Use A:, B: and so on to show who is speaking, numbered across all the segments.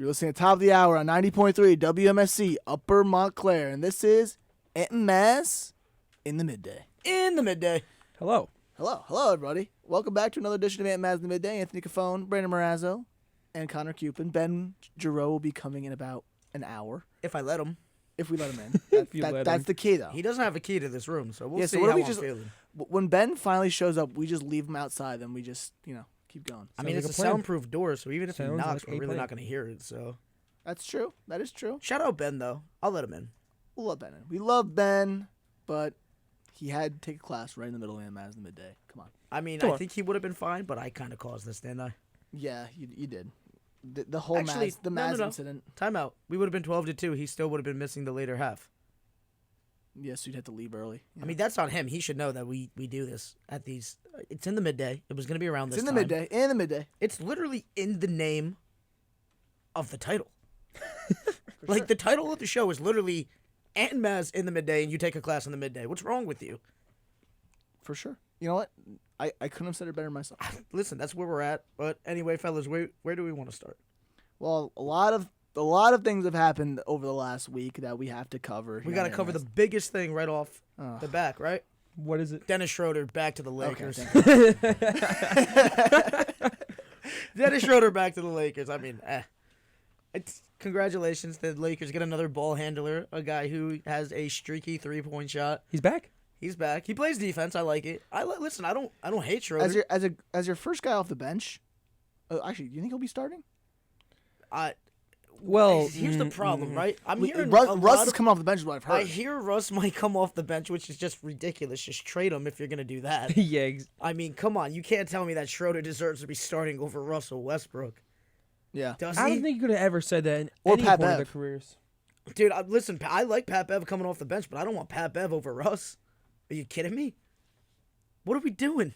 A: You're listening to Top of the Hour on 90.3 WMSC Upper Montclair, and this is Ant and Mazz in the Midday.
B: In the Midday.
C: Hello.
A: Hello, everybody. Welcome back to another edition of Ant and Mazz in the Midday. Anthony Cafone, Brandon Morazzo, and Connor Cupin. Ben Giroux will be coming in about an hour.
B: If I let him.
A: If we let him in. That's the key, though.
B: He doesn't have a key to this room, so we'll see
A: what
B: how
A: if
B: I'm feeling.
A: When Ben finally shows up, we just leave him outside, and we just, keep going.
B: I mean,
C: like
B: it's
C: a
B: a
C: plan.
B: soundproof door, so even if he
C: Sounds
B: knocks,
C: like
B: we're
C: a
B: really
C: plan.
B: not going to hear it, so.
A: That's true. That is true.
B: Shout out Ben, though. I'll let him in.
A: We'll love Ben. We love Ben, but he had to take a class right in the middle of Mazz in the Midday. Come on.
B: I mean,
C: Sure.
B: I think he would have been fine, but I kind of caused this, didn't I?
A: Yeah, you did. The whole
B: Actually,
A: Mazz
B: no.
A: incident.
B: Timeout. We would have been 12-2. He still would have been missing the later half.
A: Yes, you'd have to leave early.
B: I mean, that's on him. He should know that we do this at these. It's in the midday. It was going to be around
A: it's
B: this
A: in the
B: time.
A: midday. In the midday.
B: It's literally in the name of the title.
A: Sure.
B: The title of the show is literally Ant and Mazz in the midday, and you take a class in the midday. What's wrong with you?
A: For sure. You know what? I couldn't have said it better myself.
B: Listen, that's where we're at. But anyway, fellas, where do we want to start?
A: Well, a lot of things have happened over the last week that we have to cover.
B: We got to cover the biggest thing right off the back, right?
C: What is it?
B: Dennis Schroeder back to the Lakers.
A: Okay,
B: Dennis Schroeder back to the Lakers. I mean, it's congratulations. The Lakers get another ball handler, a guy who has a streaky 3-point shot.
C: He's back?
B: He's back. He plays defense. I like it. Listen. I don't hate Schroeder.
A: as your first guy off the bench. Actually, do you think he'll be starting?
C: Well,
B: Here's the problem, right? I'm hearing
A: Russ is coming off the bench. Is what I've heard.
B: I hear Russ might come off the bench, which is just ridiculous. Just trade him if you're gonna do that.
C: yeah.
B: I mean, come on. You can't tell me that Schroeder deserves to be starting over Russell Westbrook.
A: Yeah.
B: Does
C: I
B: he?
C: don't think you could have ever said that in
A: Or
C: any
A: Pat
C: point of
A: Bev.
C: their careers.
B: Dude, listen. I like Pat Bev coming off the bench, but I don't want Pat Bev over Russ. Are you kidding me? What are we doing?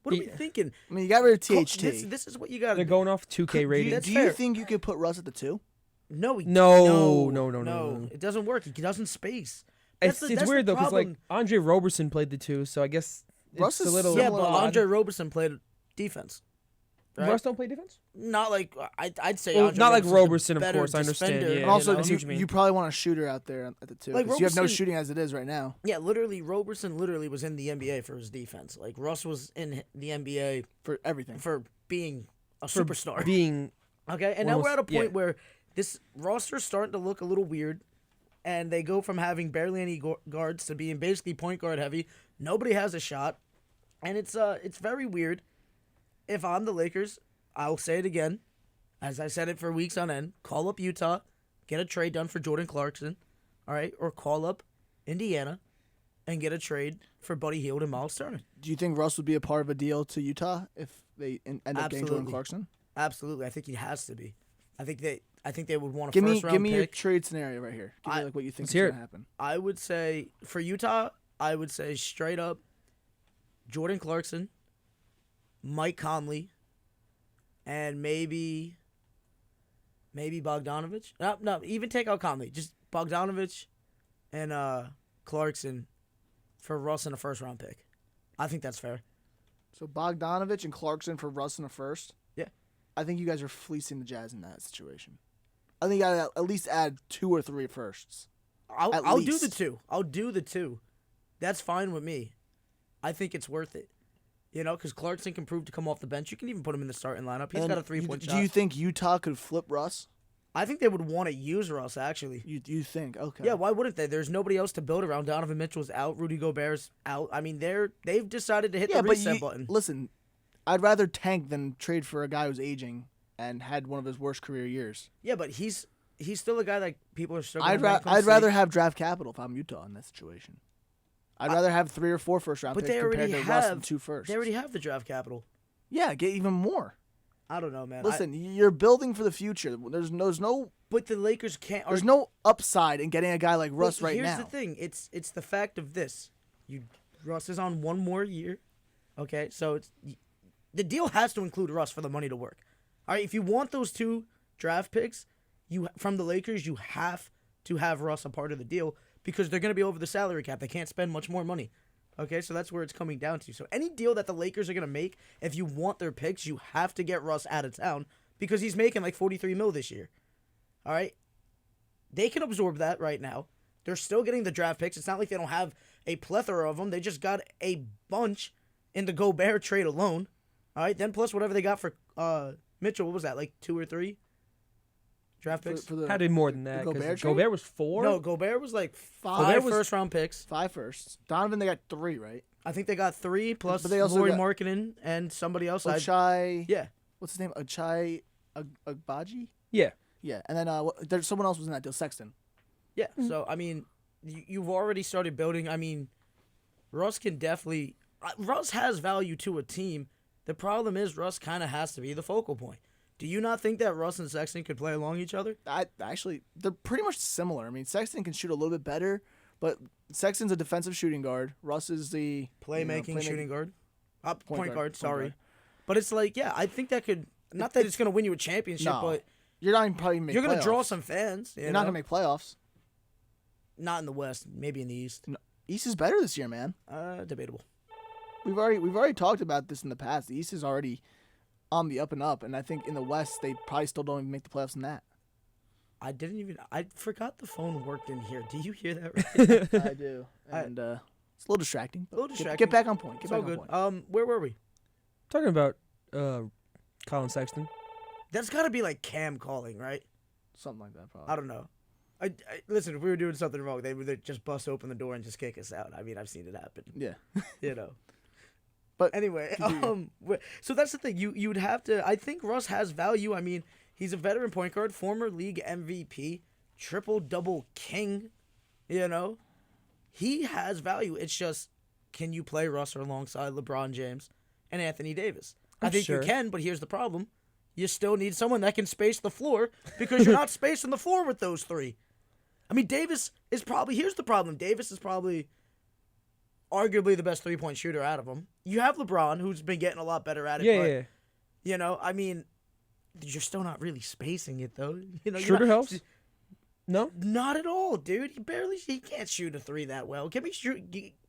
B: What are we thinking?
A: I mean, you got rid of THT.
B: This is what you got to
C: They're
B: do.
C: going off 2K rating.
B: That's
A: do
B: fair.
A: you think you could put Russ at the 2?
B: No.
C: No.
B: It doesn't work. He doesn't space.
C: It's
B: That's
C: weird,
B: the
C: though, because,
B: problem.
C: Andre Roberson played the 2, so I guess
A: Russ
C: it's a
A: is
C: little...
B: Yeah,
A: similar
B: but
A: line.
B: Andre Roberson played defense. Right?
C: Russ don't play defense?
B: Not like I'd say.
C: Well,
B: Andre
C: not like
B: Roberson's
C: Roberson,
B: the
C: of
B: better
C: course, I understand,
B: defender,
C: yeah.
A: And also,
C: I know what you mean.
A: you probably want a shooter out there at the 2.
B: Like,
A: Because you have no
B: Roberson-
A: shooting as it is right now.
B: Yeah, literally, Roberson literally was in the NBA for his defense. Like Russ was in the NBA
A: For everything.
B: for being a
C: For
B: superstar.
C: being...
B: Okay, and now we're at a point
C: yeah.
B: where this roster's starting to look a little weird, and they go from having barely any guards to being basically point guard heavy. Nobody has a shot, and it's very weird. If I'm the Lakers, I'll say it again, as I said it for weeks on end. Call up Utah, get a trade done for Jordan Clarkson, all right, or call up Indiana, and get a trade for Buddy Hield and Miles Turner.
A: Do you think Russ would be a part of a deal to Utah if they end up getting Jordan
B: Absolutely.
A: Clarkson?
B: Absolutely, I think he has to be. I think they would want a
A: Give me
B: first round
A: your
B: pick.
A: trade scenario right here. Give me what you think
C: Let's
A: is
C: hear
A: going
C: it.
A: to happen.
B: I would say for Utah, I would say straight up Jordan Clarkson, Mike Conley, and maybe Bogdanovich. No, even take out Conley. Just Bogdanovich and Clarkson for Russ and a first round pick. I think that's fair.
A: So Bogdanovich and Clarkson for Russ in the first?
B: Yeah.
A: I think you guys are fleecing the Jazz in that situation. I think you got to at least add 2 or 3 firsts.
B: I'll do the
A: least.
B: 2. I'll do the 2. That's fine with me. I think it's worth it. You know, because Clarkson can prove to come off the bench. You can even put him in the starting lineup. He's
A: And
B: got a 3-point shot.
A: Do you think Utah could flip Russ?
B: I think they would want to use Russ, actually.
A: You think? Okay.
B: Yeah, why wouldn't they? There's nobody else to build around. Donovan Mitchell's out. Rudy Gobert's out. I mean, they've decided to hit the reset button.
A: Listen, I'd rather tank than trade for a guy who's aging and had one of his worst career years.
B: Yeah, but he's still a guy that people are still.
A: I'd rather have draft capital if I'm Utah in that situation. I'd rather have 3 or 4 first round
B: But
A: picks
B: they
A: compared
B: already
A: to Russ and
B: have
A: 2 firsts.
B: They already have the draft capital.
A: Yeah, get even more.
B: I don't know, man.
A: Listen, you're building for the future. There's no
B: but the Lakers can't.
A: there's no upside in getting a guy like Russ right now.
B: Here's the thing. It's the fact of this. Russ is on 1 more year. Okay, so the deal has to include Russ for the money to work. All right, if you want those 2 draft picks, from the Lakers, you have to have Russ a part of the deal because they're going to be over the salary cap. They can't spend much more money. Okay, so that's where it's coming down to. So any deal that the Lakers are going to make, if you want their picks, you have to get Russ out of town because he's making like $43 million this year. All right, they can absorb that right now. They're still getting the draft picks. It's not like they don't have a plethora of them. They just got a bunch in the Gobert trade alone. All right, then plus whatever they got for Mitchell. What was that, like 2 or 3 draft picks?
C: Had to be more than that.
A: Gobert
C: 'cause
A: trade?
C: Gobert was 4.
B: No, Gobert was like 5
C: Gobert was-
B: first-round picks.
A: 5 firsts. Donovan, they got 3, right?
B: I think they got 3 plus
A: But they also
B: Lauri
A: got-
B: Markkinen and somebody else.
A: Ochai.
B: Yeah.
A: What's his name? Ochai Agbaji?
C: Yeah.
A: Yeah. And then there's someone else was in that deal. Sexton.
B: Yeah, so, I mean, you've already started building. I mean, Russ can definitely... Russ has value to a team. The problem is Russ kind of has to be the focal point. Do you not think that Russ and Sexton could play along each other?
A: Actually, they're pretty much similar. I mean, Sexton can shoot a little bit better, but Sexton's a defensive shooting guard. Russ is the
B: Playmaking shooting guard? Point guard,
A: Point
B: sorry.
A: guard.
B: But it's like, yeah, I think that could... Not that it's going to win you a championship,
A: No.
B: but
A: You're not even probably make
B: you're going to draw
A: playoffs.
B: some fans.
A: You're not gonna make playoffs.
B: Not in the West, maybe in the East.
A: No. East is better this year, man.
B: Debatable.
A: We've already talked about this in the past. The East is already on the up and up, and I think in the West they probably still don't even make the playoffs in that.
B: I forgot the phone worked in here. Do you hear that? Right?
A: I do, and it's a little distracting.
B: A little
A: Get
B: distracting.
A: back on point. Get
B: It's
A: back
B: all good.
A: on point.
B: Where were we?
C: Talking about Colin Sexton.
B: That's got to be like Cam calling, right?
A: Something like that, probably.
B: I don't know. I listen, if we were doing something wrong, they would just bust open the door and just kick us out. I mean, I've seen it happen.
A: Yeah.
B: You know.
A: But
B: Anyway,
A: continue.
B: so that's the thing. You'd have to. I think Russ has value. I mean, he's a veteran point guard, former league MVP, triple-double king. You know, he has value. It's just, can you play Russ alongside LeBron James and Anthony Davis? I think
C: Sure.
B: you can, but here's the problem: you still need someone that can space the floor because you're not spacing the floor with those 3. I mean, Davis is probably. Here's the problem: Davis is probably arguably the best 3-point shooter out of them. You have LeBron, who's been getting a lot better at it.
C: Yeah,
B: but,
C: yeah.
B: You know, I mean, you're still not really spacing it, though. You know, you're
C: Schroeder
B: not,
C: helps? No?
B: Not at all, dude. He can't shoot a 3 that well.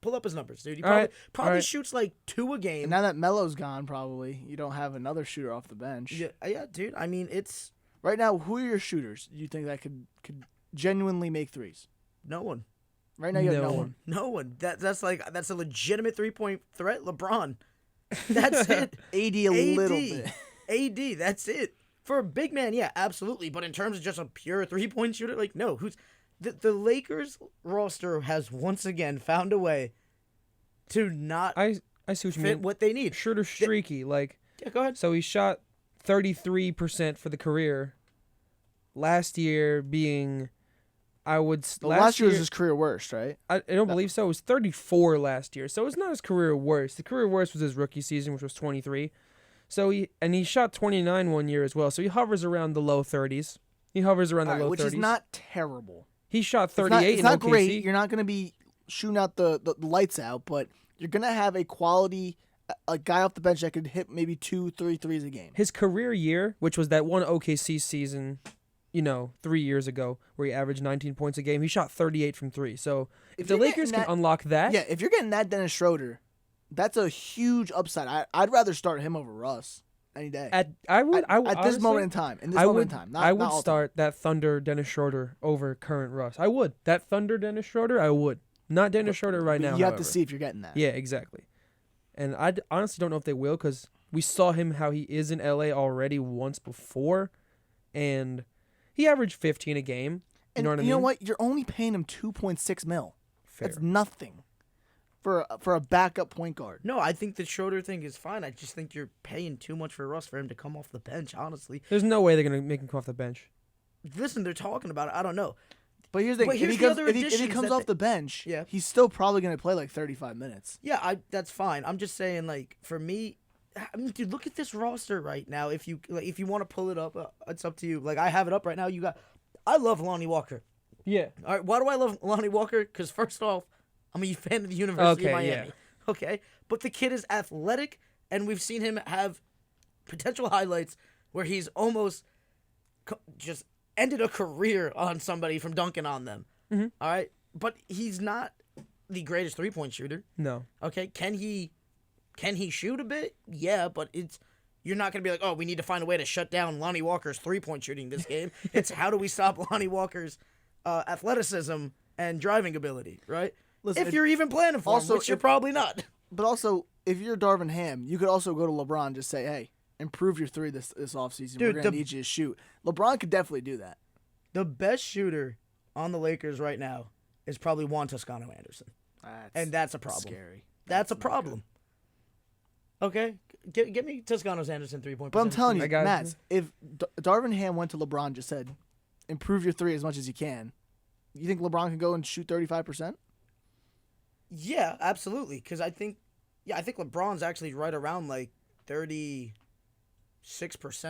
B: Pull up his numbers, dude. He
C: All
B: probably
C: right.
B: shoots like 2 a game.
A: And now that Melo's gone, probably you don't have another shooter off the bench.
B: Yeah, dude. I mean, it's
A: Right now, who are your shooters? You think that could genuinely make threes?
B: no one.
A: Right now, you have
C: No
A: no
C: one.
A: one.
B: No one. That's a legitimate 3-point threat. LeBron. That's it.
A: AD a little bit.
B: AD, that's it. For a big man, yeah, absolutely. But in terms of just a pure 3-point shooter, like, no. The Lakers roster has once again found a way to not
C: I see what you
B: fit
C: mean.
B: what they need.
C: Schroeder streaky. Like,
B: Yeah, go ahead.
C: so he shot 33% for the career. Last year being,
A: Last year was his career worst, right?
C: I don't believe so. It was 34 last year. So it's not his career worst. The career worst was his rookie season, which was 23. So he shot 29 one year as well. So he hovers around the low 30s. He hovers around the low
A: Which
C: 30s.
A: is not terrible.
C: He shot
A: It's not,
C: 38
A: it's
C: in
A: not
C: OKC.
A: great. You're not going to be shooting out the lights out, but you're going to have a quality a guy off the bench that could hit maybe 2-3 threes a game.
C: His career year, which was that one OKC season, 3 years ago, where he averaged 19 points a game, he shot 38 from 3. So if the
A: you're
C: Lakers
A: getting
C: can unlock that,
A: Yeah, if you're getting that Dennis Schroeder, that's a huge upside. I'd rather start him over Russ any day.
C: at this
A: this moment in time. In this moment in time. Not,
C: I
A: not
C: would
A: all the
C: start that Thunder Dennis Schroeder over current Russ. I would. That Thunder Dennis Schroeder, I would. Not Dennis Schroeder right
A: time.
C: now.
A: You have
C: however.
A: to see if you're getting that.
C: Yeah, exactly. And I honestly don't know if they will, because we saw him how he is in LA already once before, and he averaged 15 a game. You
A: And
C: know what I mean?
A: you know what? You're only paying him $2.6 million.
C: Fair.
A: That's nothing for a backup point guard.
B: No, I think the Schroeder thing is fine. I just think you're paying too much for Russ for him to come off the bench, honestly.
C: There's no way they're gonna make him come off the bench.
B: Listen, they're talking about it. I don't know.
A: But here's the
B: But
A: thing:
B: here's
A: if
B: the
A: he
B: other
A: comes, if he
B: additions
A: comes
B: that
A: off the bench,
B: Yeah.
A: he's still probably going to play like 35 minutes.
B: Yeah, that's fine. I'm just saying, like, for me, I mean, dude, look at this roster right now. If you want to pull it up, it's up to you. Like, I have it up right now. I love Lonnie Walker.
C: Yeah.
B: All right, why do I love Lonnie Walker? Because first off, I'm a fan of the University of
C: Okay,
B: Miami.
C: yeah.
B: Okay, but the kid is athletic, and we've seen him have potential highlights where he's almost just ended a career on somebody from dunking on them.
C: Mm-hmm.
B: All right, but he's not the greatest 3-point shooter.
C: No.
B: Okay, can he shoot a bit? Yeah, but You're not going to be like, oh, we need to find a way to shut down Lonnie Walker's three-point shooting this game. It's how do we stop Lonnie Walker's athleticism and driving ability, right?
A: Listen,
B: if you're even planning for him, which you're probably not.
A: But also, if you're Darvin Ham, you could also go to LeBron and just say, hey, improve your three this offseason.
B: Dude,
A: We're going to need you to shoot. LeBron could definitely do that.
B: The best shooter on the Lakers right now is probably Juan Toscano Anderson. And that's a problem.
A: Scary.
B: That's a problem. Okay? Get me Toscano Anderson 3-point.
A: But I'm telling you,
C: I got
A: Mazz, if Darvin Ham went to LeBron and just said, improve your three as much as you can, you think LeBron can go and shoot 35%?
B: Yeah, absolutely. Because I think LeBron's actually right around like 36%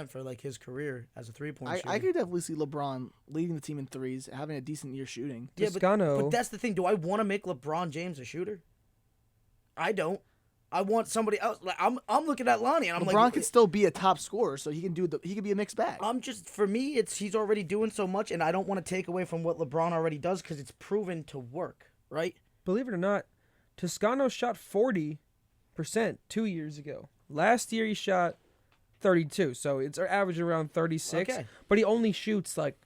B: for like his career as a 3-point shooter.
A: I could definitely see LeBron leading the team in threes, having a decent year shooting.
B: Yeah,
C: Toscano.
B: but that's the thing. Do I want to make LeBron James a shooter? I don't. I want somebody else. Like I'm looking at Lonnie and I'm
A: LeBron
B: like,
A: could still be a top scorer, so he can he could be a mixed bag.
B: for me, he's already doing so much, and I don't want to take away from what LeBron already does because it's proven to work, right?
C: Believe it or not, Toscano shot 40% 2 years ago. Last year he shot 32, so it's average around 36.
B: Okay.
C: But he only shoots like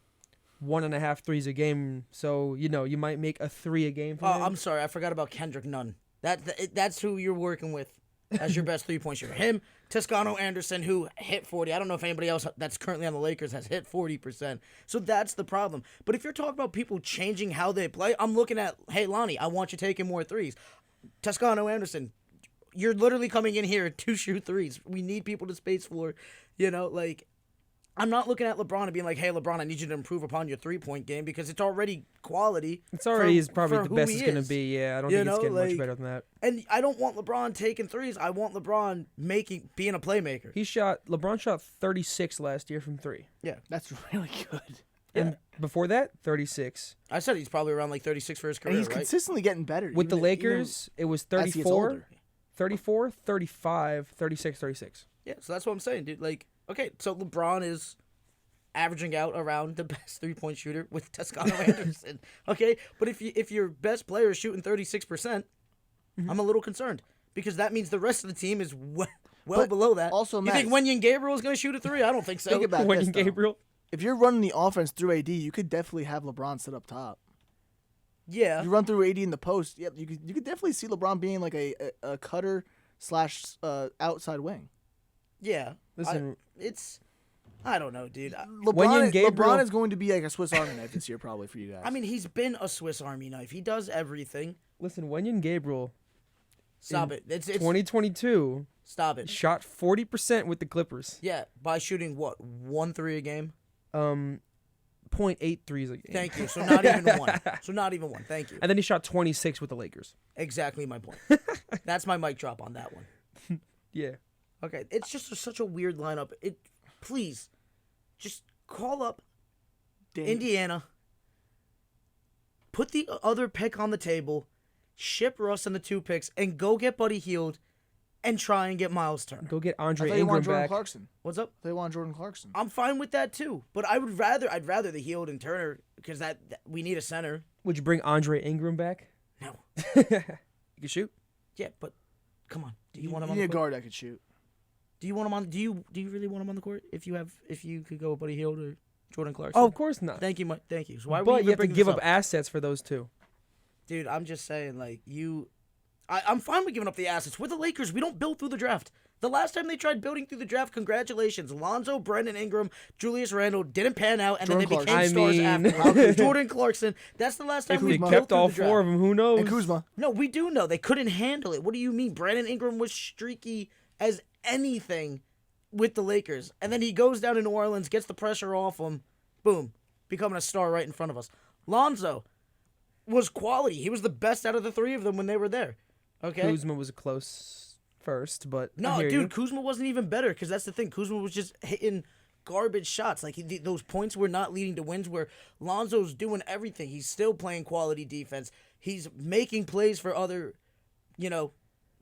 C: 1.5 threes a game, so you might make a 3 a game. From him.
B: I'm sorry, I forgot about Kendrick Nunn. That's who you're working with as your best 3-point shooter. Him, Toscano Anderson, who hit 40. I don't know if anybody else that's currently on the Lakers has hit 40%. So that's the problem. But if you're talking about people changing how they play, I'm looking at, hey, Lonnie, I want you taking more threes. Toscano Anderson, you're literally coming in here to shoot threes. We need people to space floor. I'm not looking at LeBron and being like, hey, LeBron, I need you to improve upon your 3-point game because it's already quality.
C: It's already
B: for
C: probably the
B: who
C: best
B: he
C: it's going to
B: is.
C: be. Yeah, I don't think it's getting much better than that.
B: And I don't want LeBron taking threes. I want LeBron being a playmaker.
C: LeBron shot 36 last year from 3.
B: Yeah.
A: That's really good.
C: And before that, 36.
B: I said he's probably around like 36 for his career,
A: And he's
B: right?
A: consistently getting better.
C: With the
A: even
C: Lakers, it was
A: as he gets
C: 34,
A: older.
C: 34, 35, 36, 36.
B: Yeah, so that's what I'm saying, dude. Like, okay, so LeBron is averaging out around the best 3-point shooter with Toscano Anderson. Okay, but if your best player is shooting 36%, I'm a little concerned because that means the rest of the team is well
A: But
B: below that.
A: also,
B: you think
A: Max-
B: Wenyen Gabriel is going to shoot a 3? I don't think so.
A: Think about
C: When
A: this, though.
C: Gabriel.
A: If you're running the offense through AD, you could definitely have LeBron sit up top.
B: Yeah.
A: You run through AD in the post. Yep, you could definitely see LeBron being like a cutter / outside wing.
B: Yeah.
C: Listen,
B: I don't know, dude.
C: Wenyen Gabriel-
A: LeBron is going to be like a Swiss Army knife this year, probably for you guys.
B: I mean, he's been a Swiss Army knife. He does everything.
C: Listen, Wenyen Gabriel,
B: Stop it. It's
C: 2022,
B: Stop it.
C: shot 40% with the Clippers.
B: Yeah, by shooting what? 1 3 a game?
C: 0.8 threes a game.
B: Thank you. So not even one. Thank you.
C: And then he shot 26 with the Lakers.
B: Exactly my point. That's my mic drop on that one.
C: Yeah.
B: Okay, it's just such a weird lineup. Please, just call up Indiana, put the other pick on the table, ship Russ and the 2 picks, and go get Buddy Hield and try and get Miles Turner.
C: Go get
A: I
C: Andre
A: thought you want
C: Ingram
A: Jordan
C: back.
A: Clarkson.
B: What's up?
A: They want Jordan Clarkson.
B: I'm fine with that too, but I'd rather the Hield and Turner because that we need a center.
C: Would you bring Andre Ingram back?
B: No.
C: You can shoot.
B: Yeah, but come on. Do you
A: You
B: want him
A: need
B: on the
A: a
B: court?
A: guard that could shoot.
B: Do you want him on? Do you really want him on the court? If you could go with Buddy Hield or Jordan Clarkson?
C: Oh, of course not.
B: Thank you, thank you. So why would
C: But
B: you
C: you have to
B: bring
C: give
B: this
C: up assets for those two.
B: Dude, I'm just saying, like, I'm fine with giving up the assets. We're the Lakers. We don't build through the draft. The last time they tried building through the draft, congratulations. Lonzo, Brandon Ingram, Julius Randle didn't pan out, and
A: Jordan
B: then they became
C: Clarkson.
B: stars
C: I mean-
B: afterwards. Jordan Clarkson. That's the last time
C: If
B: we
C: we
B: built
C: kept
B: through
C: all
B: the draft.
C: 4 of them, who knows?
A: And Kuzma.
B: No, we do know. They couldn't handle it. What do you mean? Brandon Ingram was streaky as anything with the Lakers. And then he goes down to New Orleans, gets the pressure off him. Boom. Becoming a star right in front of us. Lonzo was quality. He was the best out of the 3 of them when they were there. Okay?
C: Kuzma was a close first, but I
B: No,
C: hear
B: dude,
C: you.
B: Kuzma wasn't even better because that's the thing. Kuzma was just hitting garbage shots. Like, those points were not leading to wins where Lonzo's doing everything. He's still playing quality defense. He's making plays for other,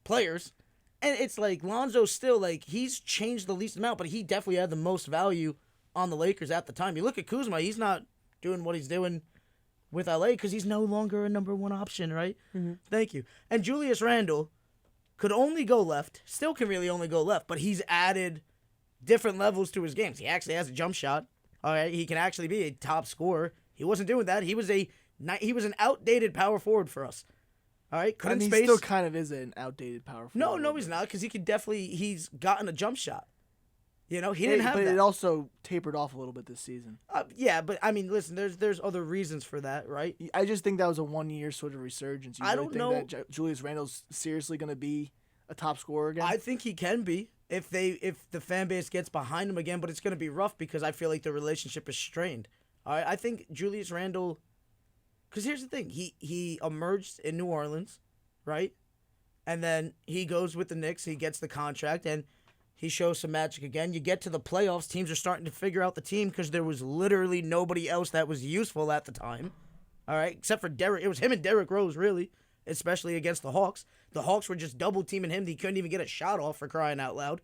B: players. And it's like Lonzo still, like, he's changed the least amount, but he definitely had the most value on the Lakers at the time. You look at Kuzma, he's not doing what he's doing with LA because he's no longer a number 1 option, right? Mm-hmm. Thank you. And Julius Randle could only go left, still can really only go left, but he's added different levels to his games. He actually has a jump shot. All right, he can actually be a top scorer. He wasn't doing that. He was an outdated power forward for us. All right, couldn't
A: And he
B: space.
A: still kind of is an outdated power forward.
B: No, he's not, because he's gotten a jump shot. He didn't have
A: but
B: that.
A: it also tapered off a little bit this season.
B: Yeah, but I mean, listen, there's other reasons for that, right?
A: I just think that was a 1 year sort of resurgence. You
B: I
A: really
B: don't
A: think
B: know.
A: that Julius Randle's seriously going to be a top scorer again?
B: I think he can be if the fan base gets behind him again, but it's going to be rough because I feel like the relationship is strained. All right, I think Julius Randle, because here's the thing, he emerged in New Orleans, right? And then he goes with the Knicks, he gets the contract, and he shows some magic again. You get to the playoffs, teams are starting to figure out the team because there was literally nobody else that was useful at the time. All right, except for Derrick. It was him and Derrick Rose, really, especially against the Hawks. The Hawks were just double teaming him. He couldn't even get a shot off, for crying out loud.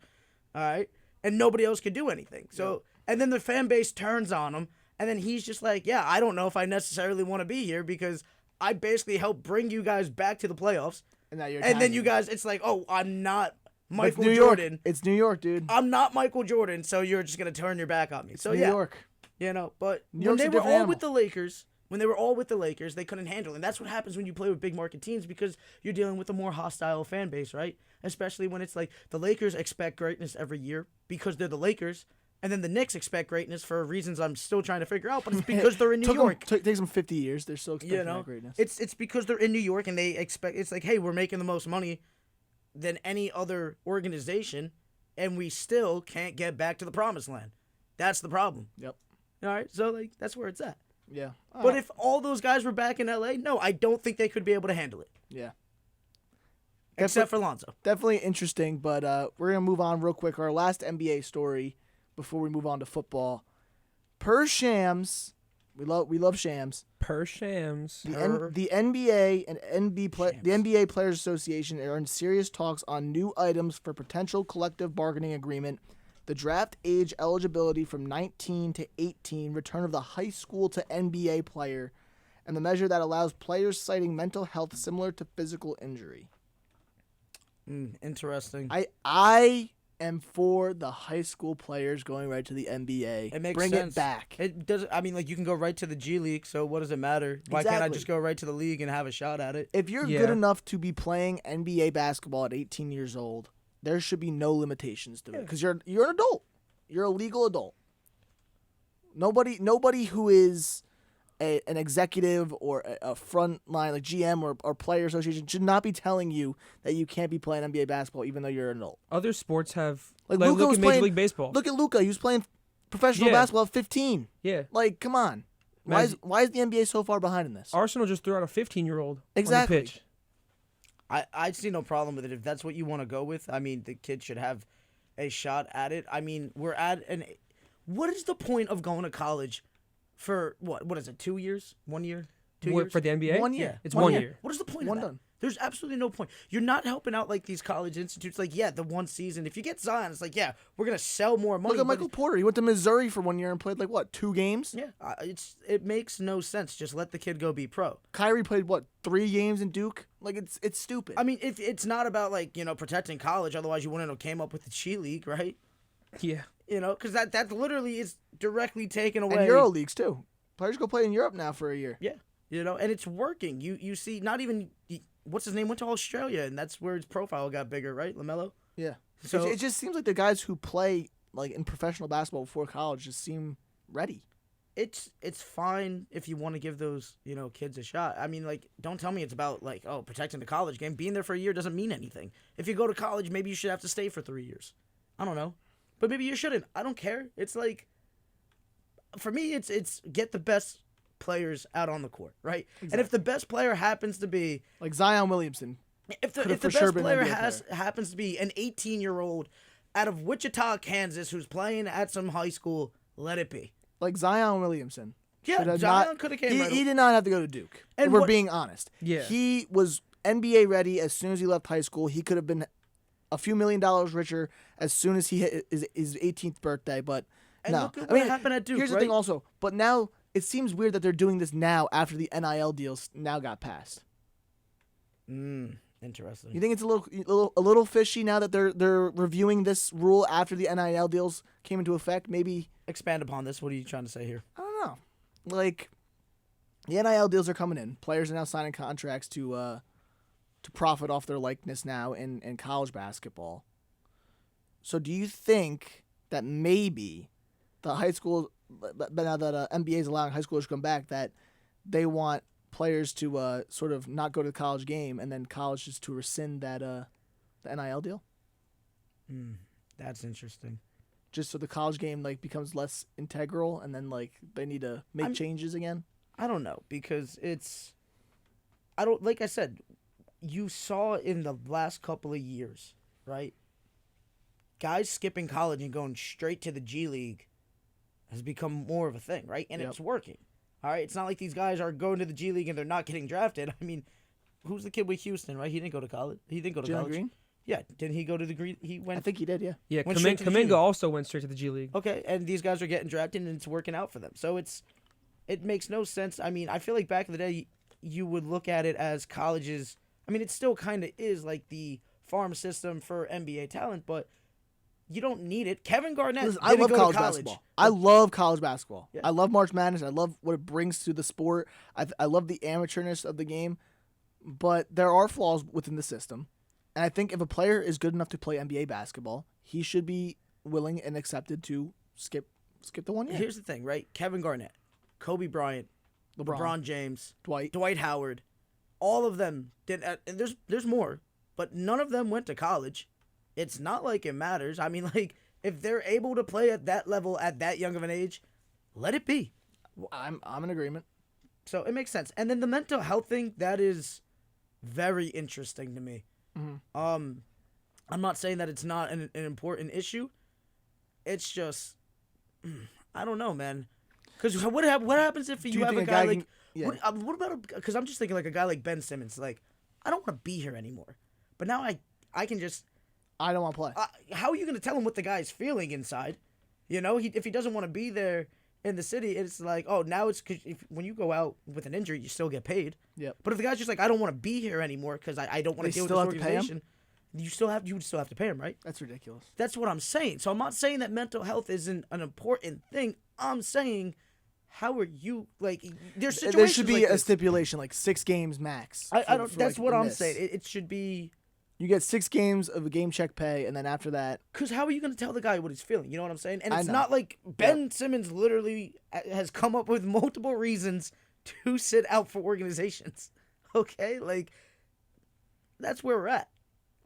B: All right, and nobody else could do anything. So, and then the fan base turns on him, and then he's just like, yeah, I don't know if I necessarily want to be here because I basically helped bring you guys back to the playoffs.
A: And, now you're
B: and then
A: attacking
B: you
A: him.
B: guys, it's like, oh, I'm not Michael
A: New York.
B: Jordan.
A: It's New York, dude.
B: I'm not Michael Jordan, so you're just gonna turn your back on me. So
A: New
B: yeah,
A: York.
B: But
A: New
B: when
A: York's
B: they
A: a
B: were
A: different
B: all
A: animal.
B: with the Lakers, they couldn't handle it. And that's what happens when you play with big market teams because you're dealing with a more hostile fan base, right? Especially when it's like the Lakers expect greatness every year because they're the Lakers, and then the Knicks expect greatness for reasons I'm still trying to figure out, but it's because they're in New York.
A: Takes them 50 years. They're still expecting that greatness.
B: It's because they're in New York and they expect, it's like, hey, we're making the most money than any other organization, and we still can't get back to the promised land. That's the problem.
A: Yep.
B: All right, so like that's where it's at.
A: Yeah.
B: But if all those guys were back in LA, no, I don't think they could be able to handle it.
A: Yeah.
B: Except for Lonzo.
A: Definitely interesting, but we're going to move on real quick. Our last NBA story before we move on to football. Per Shams, we love Shams.
C: Per Shams.
A: The NBA and the NBA Players Association are in serious talks on new items for potential collective bargaining agreement, the draft age eligibility from 19 to 18, return of the high school to NBA player, and the measure that allows players citing mental health similar to physical injury.
B: Interesting.
A: I am for the high school players going right to the NBA.
B: It makes
A: Bring
B: sense.
A: it back.
B: It does. I mean, like you can go right to the G League. So what does it matter? Why can't I
A: Exactly.
B: just go right to the league and have a shot at it?
A: If you're
C: Yeah.
A: good enough to be playing NBA basketball at 18 years old, there should be no limitations to it because you're an adult. You're a legal adult. Nobody who is an executive or a front line like GM or player association should not be telling you that you can't be playing NBA basketball even though you're an adult.
C: Other sports have
A: Like
C: like
A: Luka
C: look
A: was
C: at Major
A: playing-
C: League Baseball.
A: Look at Luka. He was playing professional
C: Yeah.
A: basketball at 15.
C: Yeah.
A: Like, come on. Why is the NBA so far behind in this?
C: Arsenal just threw out a 15-year-old
A: Exactly.
C: on the pitch.
B: I see no problem with it. If that's what you want to go with, I mean, the kid should have a shot at it. I mean, we're at an. What is the point of going to college for what? What is it? 2 years? 1 year? 2
C: What,
B: years?
C: for the NBA?
A: 1 year.
C: It's 1 year.
B: What is the point
A: One
B: of that?
A: done.
B: There's absolutely no point. You're not helping out like these college institutes. Like, yeah, the one season. If you get Zion, it's like, yeah, we're gonna sell more money.
A: Look at
B: but
A: Michael Porter. He went to Missouri for 1 year and played 2 games?
B: Yeah, it makes no sense. Just let the kid go be pro.
A: Kyrie played 3 games in Duke? Like it's stupid.
B: I mean, if it's not about protecting college, otherwise you wouldn't have came up with the G League, right?
C: Yeah.
B: Because that literally is directly taken away.
A: and Euro leagues too. Players go play in Europe now for a year.
B: Yeah, and it's working. You see, not even what's his name went to Australia, and that's where his profile got bigger, right, LaMelo?
A: Yeah.
B: So-
A: it just seems like the guys who play in professional basketball before college just seem ready.
B: It's fine if you want to give those kids a shot. I mean, don't tell me it's about protecting the college game. Being there for a year doesn't mean anything. If you go to college, maybe you should have to stay for 3 years. I don't know, but maybe you shouldn't. I don't care. It's for me, it's get the best players out on the court, right? And if the best player happens to be
A: Like Zion Williamson.
B: if the
A: Could've for
B: best
A: sure been an
B: player
A: NBA
B: happens to be an 18-year-old out of Wichita, Kansas, who's playing at some high school, let it be.
A: Like Zion Williamson.
B: Yeah,
A: should have
B: Zion
A: not-
B: could have came
A: he,
B: right.
A: he did not have to go to Duke.
B: And
A: And we're
B: what-
A: being honest.
C: Yeah.
A: He was NBA ready as soon as he left high school. He could have been a few $1 million richer as soon as he hit his 18th birthday, but
B: And
A: no.
B: look at what happened at Duke,
A: Here's the
B: right?
A: thing also, but now it seems weird that they're doing this now after the NIL deals now got passed.
B: Interesting.
A: You think it's a little fishy now that they're reviewing this rule after the NIL deals came into effect? Maybe
B: Expand upon this. What are you trying to say here?
A: I don't know. Like the NIL deals are coming in. Players are now signing contracts to profit off their likeness now in college basketball. So do you think that maybe the high school, but now that NBA is allowing high schoolers to come back, that they want players to sort of not go to the college game and then college just to rescind that the NIL deal?
B: That's interesting.
A: Just so the college game like becomes less integral and then like they need to make changes again?
B: I don't know because like I said, you saw in the last couple of years, right? Guys skipping college and going straight to the G League has become more of a thing, right? And it's working. All right, it's not like these guys are going to the G League and they're not getting drafted. I mean, who's the kid with Houston, right? He didn't go to college. He didn't go to
A: Jalen
B: college.
A: Green?
B: Yeah, didn't he go to the Green? He went.
A: I think he did, yeah.
C: Yeah,
B: Went straight to the G League.
C: Kuminga also went straight to the G League.
B: Okay, and these guys are getting drafted and it's working out for them. So it makes no sense. I mean, I feel like back in the day, you would look at it as colleges. I mean, it still kind of is like the farm system for NBA talent, but you don't need it. Kevin Garnett
A: Listen,
B: didn't
A: I love
B: go
A: college
B: to college.
A: basketball. I love college basketball.
B: Yeah.
A: I love March Madness. I love what it brings to the sport. I love the amateurness of the game, but there are flaws within the system. And I think if a player is good enough to play NBA basketball, he should be willing and accepted to skip the 1 year.
B: Here's the thing, right? Kevin Garnett, Kobe Bryant, LeBron James, Dwight Howard, all of them did. And there's more, but none of them went to college. It's not like it matters. I mean, like if they're able to play at that level at that young of an age, let it be.
A: I'm in agreement.
B: So it makes sense. And then the mental health thing, that is very interesting to me.
A: Mm-hmm.
B: I'm not saying that it's not an important issue. It's just, I don't know, man. Because what happens if you have a guy like, what about, because I'm just thinking like a guy like Ben Simmons. Like, I don't want to be here anymore. But now I can just.
A: I don't want to play.
B: How are you going to tell him what the guy's feeling inside? You know, if he doesn't want to be there in the city, it's like, oh, now it's because when you go out with an injury, you still get paid.
A: Yep.
B: But if the guy's just like, I don't want to be here anymore because I don't want to deal with this organization, you would still have to pay him, right?
A: That's ridiculous.
B: That's what I'm saying. So I'm not saying that mental health isn't an important thing. I'm saying, how are you like? There's situations
A: there should be
B: like
A: a
B: this.
A: stipulation, like 6 games max.
B: I don't. That's what I'm saying. It should be.
A: You get 6 games of a game check pay, and then after that...
B: Because how are you going to tell the guy what he's feeling? You know what I'm saying? And it's not like Ben Simmons literally has come up with multiple reasons to sit out for organizations. Okay? Like, that's where we're at.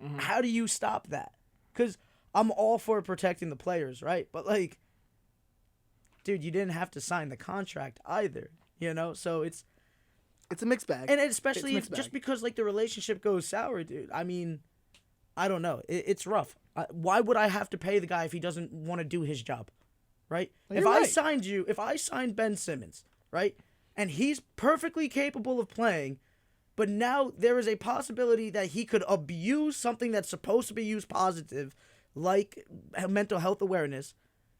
B: Mm-hmm. How do you stop that? Because I'm all for protecting the players, right? But, like, dude, you didn't have to sign the contract either. You know? So it's
A: a mixed bag.
B: And especially just because, like, the relationship goes sour, dude. I mean, I don't know. It's rough. Why would I have to pay the guy if he doesn't want to do his job, right? If I signed Ben Simmons, right, and he's perfectly capable of playing, but now there is a possibility that he could abuse something that's supposed to be used positive, like mental health awareness,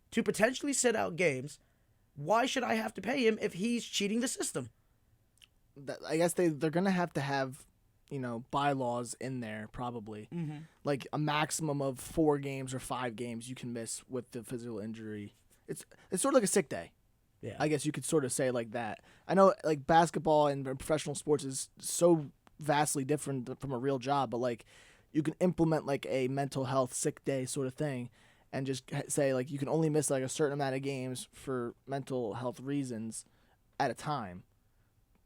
B: to potentially sit out games, why should I have to pay him if he's cheating the system?
A: I guess they're gonna have, bylaws in there probably, like a maximum of 4 games or 5 games you can miss with the physical injury. It's sort of like a sick day.
B: Yeah,
A: I guess you could sort of say like that. I know like basketball and professional sports is so vastly different from a real job, but like you can implement like a mental health sick day sort of thing, and just say like you can only miss like a certain amount of games for mental health reasons at a time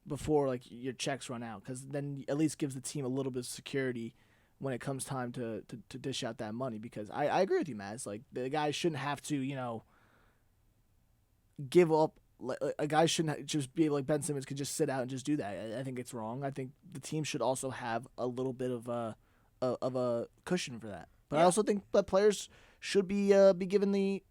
A: before like your checks run out, because then at least gives the team a little bit of security when it comes time to dish out that money. Because I agree with you, Mazz. Like the guy shouldn't have to give up. A guy shouldn't just be like Ben Simmons could just sit out and just do that. I think it's wrong. I think the team should also have a little bit of a cushion for that. But I also think that players should be given the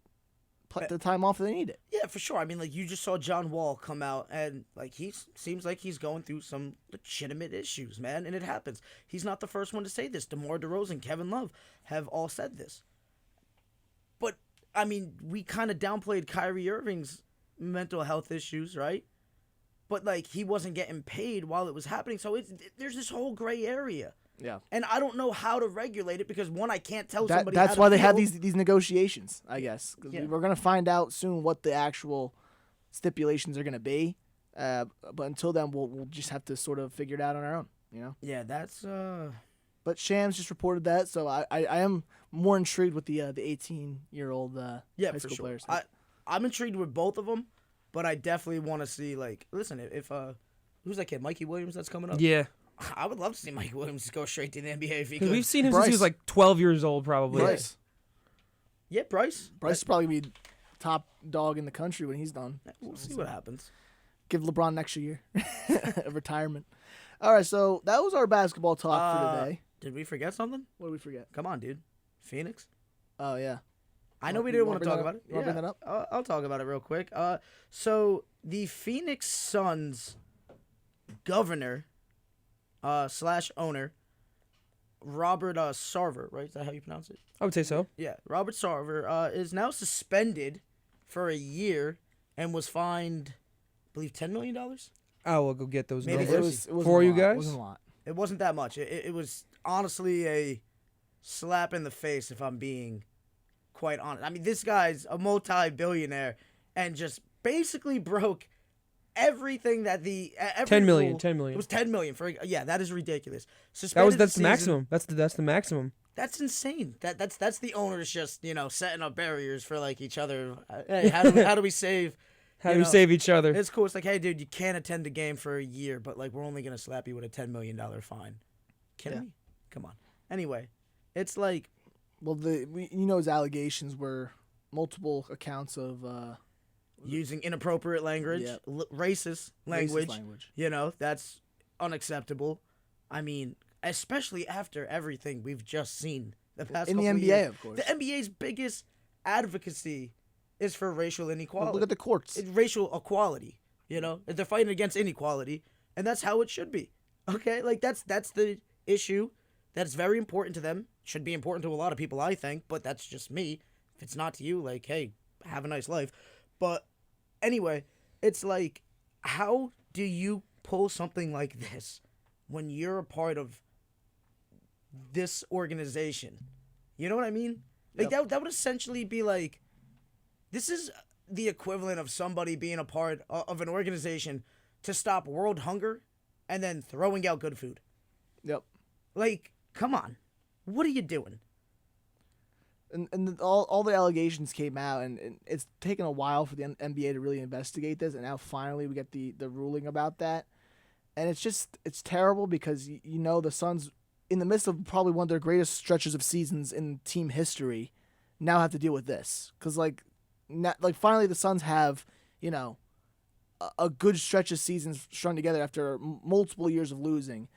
A: time off that they need it.
B: Yeah, for sure. I mean, like, you just saw John Wall come out, and, like, he seems like he's going through some legitimate issues, man, and it happens. He's not the first one to say this. DeMar DeRozan, Kevin Love have all said this. But, I mean, we kind of downplayed Kyrie Irving's mental health issues, right? But, like, he wasn't getting paid while it was happening, so there's this whole gray area.
A: Yeah.
B: And I don't know how to regulate it because, one, I can't tell somebody
A: That's
B: how to
A: why they
B: feel.
A: have these negotiations, I guess. 'Cause
B: Yeah.
A: we're going to find out soon what the actual stipulations are going to be. But until then, we'll just have to sort of figure it out on our own, you know?
B: Yeah, that's...
A: But Shams just reported that, so I am more intrigued with the 18-year-old high
B: for
A: school
B: sure.
A: players.
B: I'm intrigued with both of them, but I definitely want to see, like... Listen, if... who's that kid? Mikey Williams that's coming up?
C: Yeah.
B: I would love to see Mikey Williams go straight to the NBA if he
C: Because
B: could.
C: we've seen him since he was
A: Bryce.
C: like 12 years old, probably.
A: Bryce.
B: Yeah, Bryce.
A: Bryce is probably going to be top dog in the country when he's done.
B: We'll see what happens.
A: Give LeBron an extra year of retirement. All right, so that was our basketball talk for today.
B: Did we forget something?
A: What did we forget?
B: Come on, dude. Phoenix?
A: Oh, yeah.
B: I know we
A: You
B: didn't
A: wanna
B: want to
A: bring
B: talk
A: that
B: about
A: up?
B: it.
A: You wanna bring that up?
B: I'll talk about it real quick. So the Phoenix Suns governor slash owner, Robert Sarver, right? Is that how you pronounce it?
C: I would say so.
B: Yeah, Robert Sarver is now suspended for a year and was fined, I believe, $10 million.
C: I will go get those
B: Maybe
C: numbers
B: it
A: wasn't
C: for
A: a
C: you
A: lot. It
C: guys.
A: wasn't a lot.
B: It wasn't that much. It was honestly a slap in the face, if I'm being quite honest. I mean, this guy's a multi-billionaire and just basically broke everything that every
C: 10 million.
B: rule.
C: 10 million.
B: It was 10 million for that is ridiculous. Suspended
C: That's
B: the
C: the
B: season.
C: maximum. That's the maximum.
B: That's insane. That's the owners just setting up barriers for like each other. Hey, how do we save?
C: How do
B: you
C: we
B: know,
C: save each other?
B: It's cool. It's like, hey, dude, you can't attend a game for a year, but like we're only gonna slap you with a $10 million fine. Kidding me? Come on. Anyway, it's like
A: Well, his allegations were multiple accounts of
B: using inappropriate language,
A: Yeah.
B: racist language.
A: racist language.
B: That's unacceptable. I mean, especially after everything we've just seen the past
A: In the
B: couple
A: NBA,
B: years.
A: of course.
B: The NBA's biggest advocacy is for racial inequality.
A: Look at the courts.
B: It's racial equality. They're fighting against inequality, and that's how it should be. Okay, like that's the issue. That's very important to them. Should be important to a lot of people, I think. But that's just me. If it's not to you, like, hey, have a nice life. But anyway, it's like, how do you pull something like this when you're a part of this organization? You know what I mean? Like that would essentially be like, this is the equivalent of somebody being a part of an organization to stop world hunger and then throwing out good food.
A: Yep.
B: Like, come on. What are you doing?
A: And all the allegations came out, and it's taken a while for the NBA to really investigate this, and now finally we get the ruling about that. And it's terrible because the Suns, in the midst of probably one of their greatest stretches of seasons in team history, now have to deal with this. Because finally the Suns have a good stretch of seasons strung together after multiple years of losing.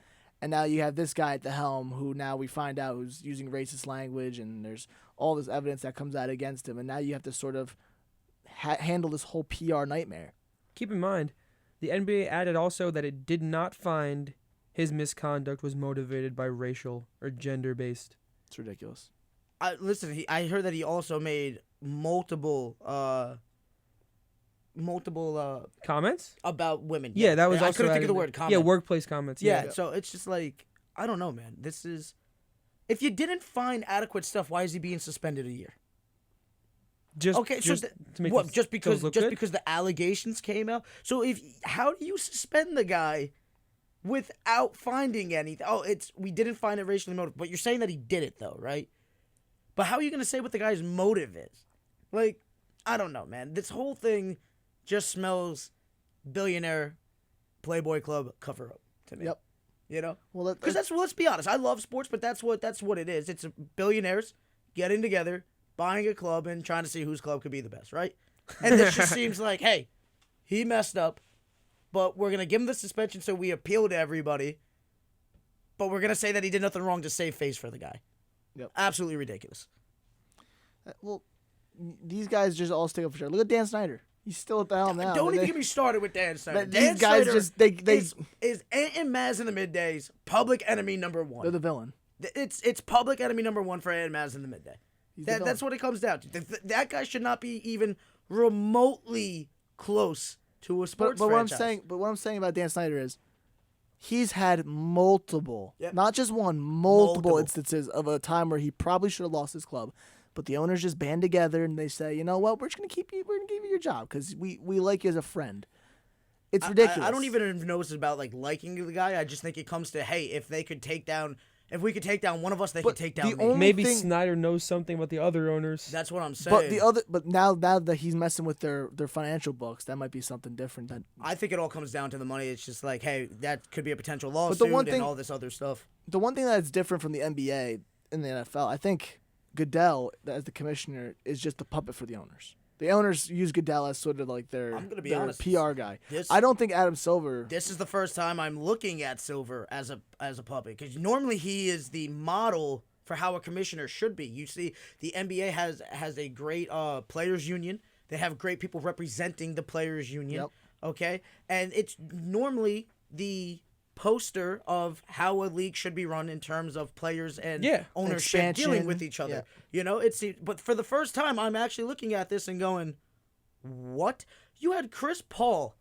A: And now you have this guy at the helm who now we find out who's using racist language, and there's all this evidence that comes out against him. And now you have to sort of handle this whole PR nightmare.
C: Keep in mind, the NBA added also that it did not find his misconduct was motivated by racial or gender-based.
A: It's ridiculous.
B: I heard that he also made multiple
C: Comments?
B: about women.
C: Yeah, that was also
B: I couldn't think
C: added
B: of the
C: in
B: word
C: there.
B: comment.
C: Yeah, workplace comments.
B: Yeah, so it's just like, I don't know, man. This is, if you didn't find adequate stuff, why is he being suspended a year?
C: Just to make
B: Just because
C: look good?
B: the allegations came out. So how do you suspend the guy without finding anything? Oh, we didn't find it racially motivated, but you're saying that he did it though, right? But how are you gonna say what the guy's motive is? Like, I don't know, man. This whole thing just smells billionaire Playboy Club cover up to me.
A: Yep. Well,
B: Because let's be honest. I love sports, but that's what it is. It's billionaires getting together, buying a club, and trying to see whose club could be the best, right? And this just seems like, hey, he messed up, but we're gonna give him the suspension, so we appeal to everybody. But we're gonna say that he did nothing wrong to save face for the guy.
A: Yep.
B: Absolutely ridiculous.
A: Well, these guys just all stick up for sure. Look at Dan Snyder. He's still at the helm now.
B: Don't even get me started with Dan Snyder.
A: These guys just they
B: is Ant and Mazz in the Middays public enemy number one.
A: they're the villain.
B: It's public enemy number one for Ant and Mazz in the Midday. That's what it comes down to. That guy should not be even remotely close to a sports
A: But what
B: franchise.
A: I'm saying about Dan Snyder is, He's had multiple,
B: Yep.
A: not just one, multiple instances of a time where he probably should have lost his club, but the owners just band together and they say, you know what, we're just gonna keep you, we're gonna give you your job because we like you as a friend. It's ridiculous.
B: I don't even know it's about like liking the guy. I just think it comes to, hey, if we could take down one of us, they could take down me.
C: Maybe Snyder knows something about the other owners.
B: That's what I'm saying.
A: But now that he's messing with their financial books, that might be something different.
B: I think it all comes down to the money. It's just like, hey, that could be a potential lawsuit and all this other stuff.
A: The one thing that's different from the NBA and the NFL, I think Goodell, as the commissioner, is just a puppet for the owners. The owners use Goodell as sort of like their PR guy. I don't think Adam Silver.
B: This is the first time I'm looking at Silver as a puppet, because normally he is the model for how a commissioner should be. You see, the NBA has a great players union. They have great people representing the players union.
A: Yep.
B: Okay, and it's normally the poster of how a league should be run in terms of players and ownership
A: Expansion.
B: dealing with each other.
A: Yeah.
B: You know, but for the first time, I'm actually looking at this and going, what? You had Chris Paul,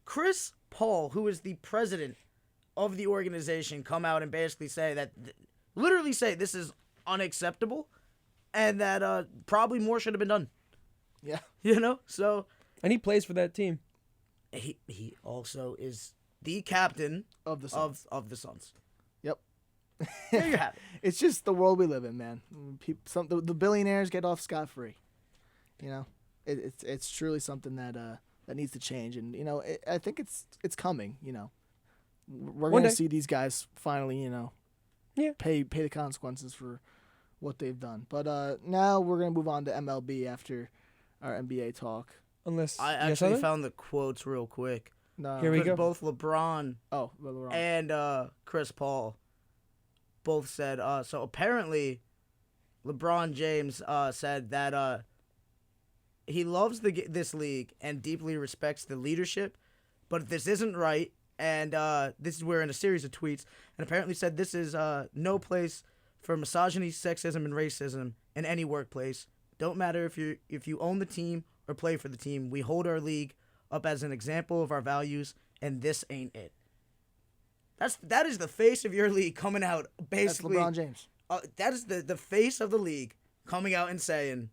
B: who is the president of the organization, come out and basically say literally say this is unacceptable, and that probably more should have been done.
A: Yeah.
B: You know, so.
C: And he plays for that team.
B: He also is the captain
A: of the Suns.
B: Of the Suns.
A: Yep.
B: There you have it.
A: It's just the world we live in, man. The billionaires get off scot-free. You know, it's truly something that needs to change, and you know, I think it's coming. You know, we're going to see these guys finally, you know, pay the consequences for what they've done. But now we're going to move on to MLB after our NBA talk.
C: Unless
B: I actually found the quotes real quick.
A: No.
C: Here we go.
B: Both LeBron
A: LeBron.
B: and Chris Paul both said, so apparently LeBron James said that he loves this league and deeply respects the leadership, but this isn't right, and this is where in a series of tweets, and apparently said this is no place for misogyny, sexism, and racism in any workplace. Don't matter if you own the team or play for the team. We hold our league up as an example of our values, and this ain't it. That is the face of your league coming out, basically.
A: That's LeBron James.
B: That is the face of the league coming out and saying,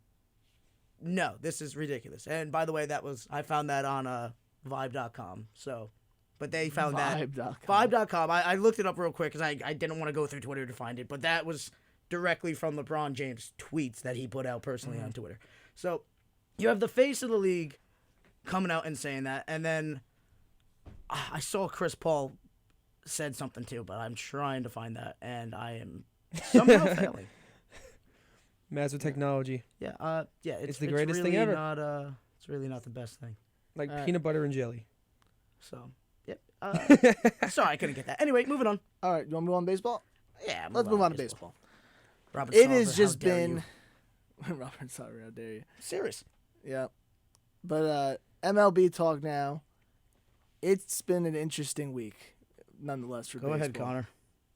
B: no, this is ridiculous. And by the way, I found that on Vibe.com. So, but they found
A: Vibe.com.
B: Vibe.com. I looked it up real quick because I didn't want to go through Twitter to find it, but that was directly from LeBron James' tweets that he put out personally on Twitter. So, you have the face of the league coming out and saying that, and then I saw Chris Paul said something too, but I'm trying to find that, and I am somehow failing.
C: Mazz with technology.
B: Yeah,
C: it's the greatest
B: really
C: thing ever.
B: It's really not the best thing.
C: Like peanut butter and jelly.
B: So, yep. Sorry, I couldn't get that. Anyway, moving on.
A: All right, you want to move on to baseball?
B: Yeah,
A: let's move on to baseball.
B: Robert
A: It
B: Sarver,
A: has just
B: how dare
A: been
B: you.
A: Robert Sarver, how dare you?
B: Serious.
A: Yeah, but MLB talk now. It's been an interesting week, nonetheless. For
B: Go
A: baseball.
B: ahead, Connor.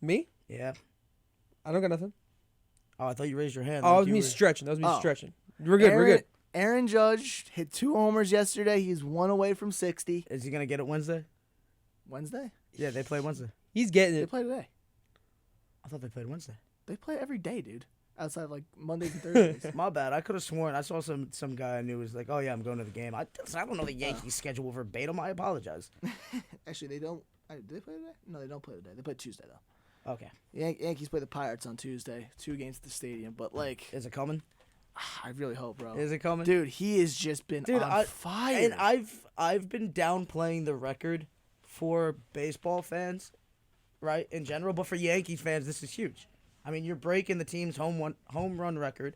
C: Me?
B: Yeah.
C: I don't got nothing.
B: Oh, I thought you raised your hand.
C: Oh,
B: like
C: that was
B: you
C: me
B: were-
C: stretching. That was me
A: Oh.
C: stretching. We're good. We're good.
A: Aaron Judge hit 2 homers yesterday. He's 1 away from 60.
B: Is he gonna get it Wednesday?
A: Wednesday?
B: Yeah, they play Wednesday.
C: He's getting
A: They
C: it.
A: play today.
B: I thought they played Wednesday.
A: They play every day, dude. Outside of like Mondays and Thursdays.
B: My bad. I could have sworn I saw some guy I knew was like, "Oh yeah, I'm going to the game." I don't know the Yankees schedule verbatim. I apologize.
A: Actually, they don't. Do they play today? No, they don't play today. They play Tuesday though.
B: Okay.
A: Yankees play the Pirates on Tuesday. 2 games at the stadium. But like,
B: Is it coming?
A: I really hope, bro.
B: Is it coming?
A: Dude, he has just been on fire.
B: And I've been downplaying the record for baseball fans, right, in general, but for Yankees fans, this is huge. I mean, you're breaking the team's home run record.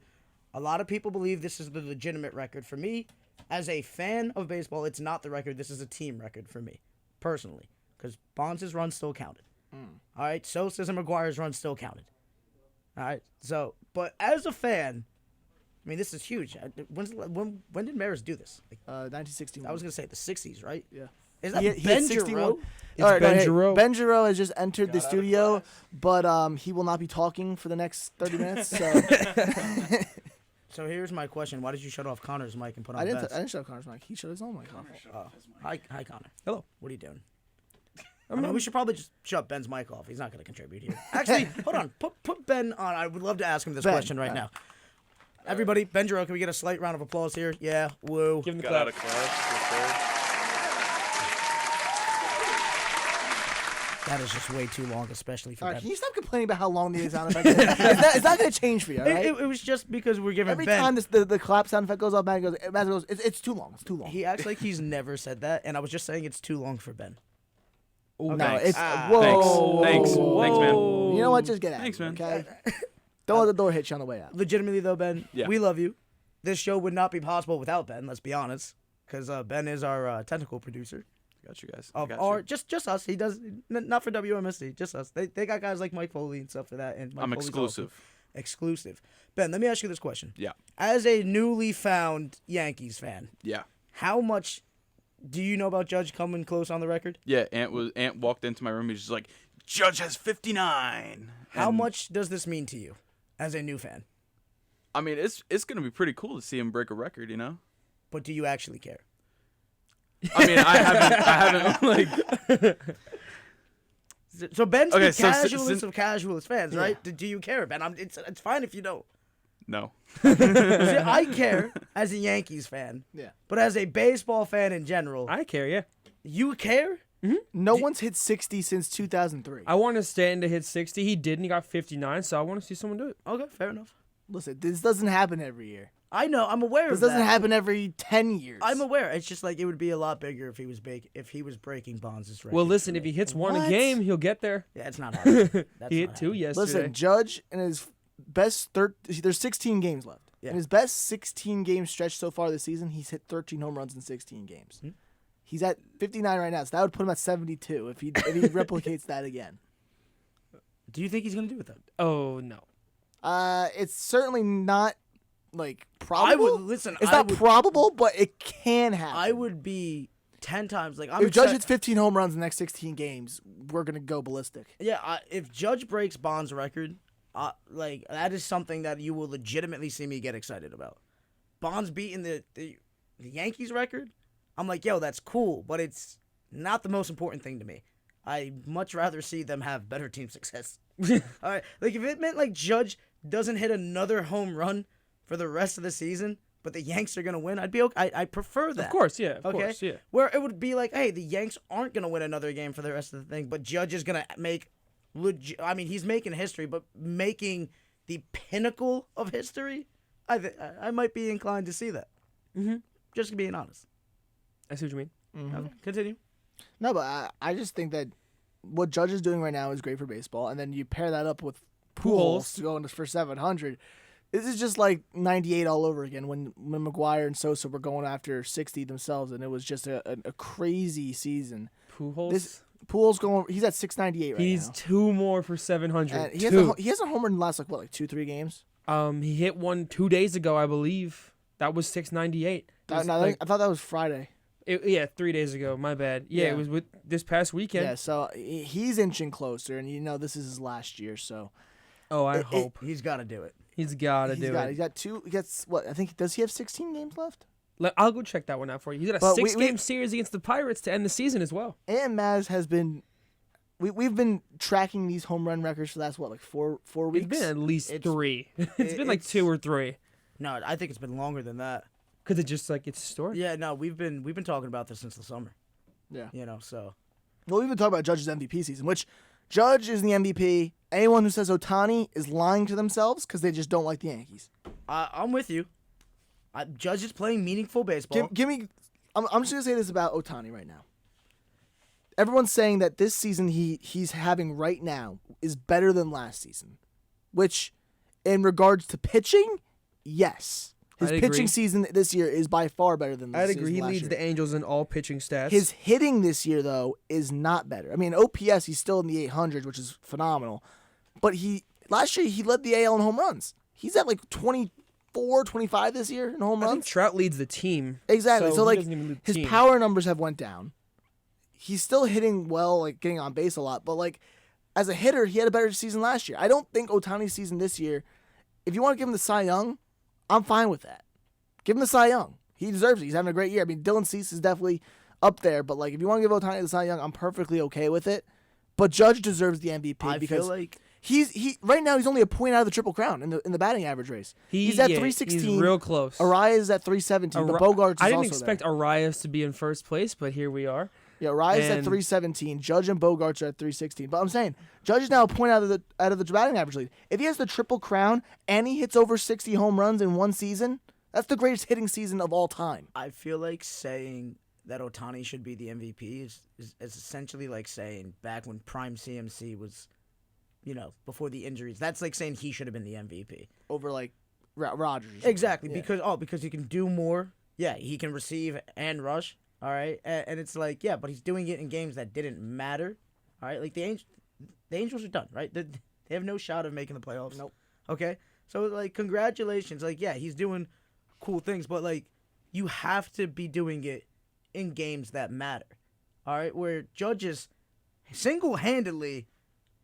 B: A lot of people believe this is the legitimate record. For me, as a fan of baseball, it's not the record. This is a team record for me, personally, because Bonds' run still counted. All right, Sosa's and McGuire's run still counted. All right, so, but as a fan, I mean, this is huge. When did Maris do this? Like,
A: 1961.
B: I was gonna say the '60s, right?
A: Yeah.
B: Is that
A: He hit
B: Ben
A: 61.
B: Giroux?
C: It's Ben Giroux.
A: Ben Giroux has just entered the studio, but he will not be talking for the next 30 minutes. So
B: So here's my question: why did you shut off Connor's mic and put on
A: I
B: Beth's?
A: didn't shut Connor's mic. He shut his own mic off.
B: Hi, Connor.
C: Hello.
B: What are you doing? I mean, we should probably just shut Ben's mic off. He's not going to contribute here. Actually, hold on. Put Ben on. I would love to ask him this question right now. Everybody, Ben Jarrell, can we get a slight round of applause here? Yeah, woo.
C: Give him the
D: Got
C: clap.
D: out of class.
B: That is just way too long, especially for
A: All right,
B: Ben.
A: can you stop complaining about how long the sound effect is? It's not going to change for you, all right?
B: It was just because we're giving
A: Every
B: Ben.
A: time the clap sound effect goes off, Matt goes, it's too long. It's too long.
B: He acts like he's never said that, and I was just saying it's too long for Ben.
A: No,
D: Thanks.
A: it's
B: Ah.
A: whoa.
D: Thanks, man.
A: You know what? Just get out.
D: Thanks,
A: of here,
D: man.
A: Okay. Don't let the door hit you on the way out.
B: Legitimately, though, Ben,
D: Yeah.
B: we love you. This show would not be possible without Ben, let's be honest, because Ben is our technical producer.
D: Got you guys.
B: Of
D: Got
B: our
D: you.
B: just us. He does not for WMSD, just us. They got guys like Mike Foley and stuff for that. And Mike
D: I'm
B: Foley's
D: exclusive.
B: awesome. Exclusive. Ben, let me ask you this question.
D: Yeah.
B: As a newly found Yankees fan,
D: Yeah.
B: how much do you know about Judge coming close on the record?
D: Yeah. Ant walked into my room. He's just like, Judge has 59.
B: How
D: And,
B: much does this mean to you as a new fan?
D: I mean, it's gonna be pretty cool to see him break a record. You know.
B: But do you actually care?
D: I mean, I haven't like.
B: So Ben's
D: Okay,
B: the
D: so
B: casualest of casualist fans, right? Do you care, Ben? It's fine if you don't.
D: No.
B: See, I care as a Yankees fan.
A: Yeah.
B: But as a baseball fan in general,
C: I care, yeah.
B: you care?
A: No one's hit 60 since 2003.
C: I want Stanton to hit 60. He did, and he got 59, so I want to see someone do it.
B: Okay, fair enough.
A: Listen, this doesn't happen every year.
B: I know. I'm aware
A: This
B: of that.
A: doesn't happen every 10 years.
B: I'm aware. It's just like it would be a lot bigger if he was breaking Bonds' record.
C: Well, listen,
B: for
C: if
B: me.
C: he hits one a
A: What?
C: game, he'll get there.
B: Yeah, it's not happening. That's
C: He
B: not
C: hit 2
B: happening.
C: yesterday.
A: Listen, Judge in his best there's 16 games left.
B: Yeah.
A: In his best 16 game stretch so far this season, he's hit 13 home runs in 16 games. He's at 59 right now, so that would put him at 72 if he replicates that again.
B: Do you think he's gonna do it though?
C: Oh, no.
A: It's certainly not like probable.
B: I would listen.
A: It's
B: I
A: not
B: would,
A: probable, but it can happen.
B: I would be 10 times like I'm
A: If Judge
B: exci-
A: hits 15 home runs in the next 16 games, we're gonna go ballistic.
B: Yeah, if Judge breaks Bonds' record, like that is something that you will legitimately see me get excited about. Bonds beating the Yankees record, I'm like, yo, that's cool, but it's not the most important thing to me. I much rather see them have better team success. All right, like if it meant like Judge doesn't hit another home run for the rest of the season, but the Yanks are gonna win, I'd be okay. I prefer that.
C: Of course, yeah. Of
B: Okay.
C: course, yeah.
B: Where it would be like, hey, the Yanks aren't going to win another game for the rest of the thing, but Judge is going to make I mean, he's making history, but making the pinnacle of history, I might be inclined to see that.
C: Mm-hmm.
B: Just being honest.
C: I see what you mean.
B: Okay, continue.
A: No, but I just think that what Judge is doing right now is great for baseball, and then you pair that up with Pujols going for 700. This is just like 98 all over again when McGuire and Sosa were going after 60 themselves, and it was just a crazy season.
C: Pujols?
A: Pujols he's at 698 right
C: He's
A: now.
C: 2 more for 700.
A: And he
C: Two.
A: hasn't homered in the last, 2-3 games?
C: He hit one 2 days ago, I believe. That was 698. It was like-
A: I thought that was Friday.
C: yeah, 3 days ago. My bad. Yeah,
A: Yeah.
C: it was with this past weekend.
A: Yeah, so he's inching closer, and this is his last year, so.
C: Oh, I hope.
B: He's got to do it.
C: He's got to do it.
A: He's got two. He gets what? I think, does he have 16 games left?
C: I'll go check that one out for you. He's got a
A: But we-
C: 6-game series against the Pirates to end the season as well.
A: And Mazz has been. We've been tracking these home run records for the last, four weeks?
C: It's been at least
B: It's-
C: 3. It's been like 2 or 3.
B: No, I think it's been longer than that.
C: Because it's just like, it's historic.
B: Yeah, no, we've been talking about this since the summer.
A: Yeah.
B: So.
A: Well, we've been talking about Judge's MVP season, which Judge is the MVP. Anyone who says Ohtani is lying to themselves because they just don't like the Yankees.
B: I'm with you. Judge is playing meaningful baseball.
A: Give me. I'm just gonna say this about Ohtani right now. Everyone's saying that this season he's having right now is better than last season, which, in regards to pitching, yes, his
C: I'd
A: pitching
C: agree.
A: season this year is by far better than.
C: I'd
A: this
C: agree. He
A: season last
C: leads
A: year.
C: the Angels in all pitching stats.
A: His hitting this year, though, is not better. I mean, OPS, he's still in the 800s, which is phenomenal. But last year, he led the AL in home runs. He's at 24, 25 this year in home
C: I think
A: runs.
C: Trout leads the team.
A: Exactly. So,
C: he doesn't even lead the
A: his
C: team.
A: power numbers have went down. He's still hitting well, getting on base a lot. But, as a hitter, he had a better season last year. I don't think Ohtani's season this year, if you want to give him the Cy Young, I'm fine with that. Give him the Cy Young. He deserves it. He's having a great year. I mean, Dylan Cease is definitely up there. But like, if you want to give Ohtani the Cy Young, I'm perfectly okay with it. But Judge deserves the MVP
B: I
A: because
B: feel like
A: he right now he's only a point out of the Triple Crown in the batting average race. He's at 316.
C: He's real close.
A: Arias at 317. But Bogarts is
C: I didn't
A: also
C: expect
A: there.
C: Arias to be in first place, but here we are.
A: Yeah, Arias at
C: And-
A: 317. Judge and Bogarts are at 316. But I'm saying Judge is now a point out of the batting average lead. If he has the Triple Crown and he hits over 60 home runs in one season, that's the greatest hitting season of all time.
B: I feel like saying that Ohtani should be the MVP is essentially like saying back when Prime CMC was, before the injuries. That's like saying he should have been the MVP.
A: Over like Rodgers.
B: Exactly,
A: Yeah.
B: because he can do more. Yeah, he can receive and rush. All right, and it's like, yeah, but he's doing it in games that didn't matter. All right, like the Angels are done, right? They have no shot of making the playoffs.
A: Nope.
B: Okay, so like, congratulations. Like, yeah, he's doing cool things, but like, you have to be doing it in games that matter. All right, where Judge is single-handedly,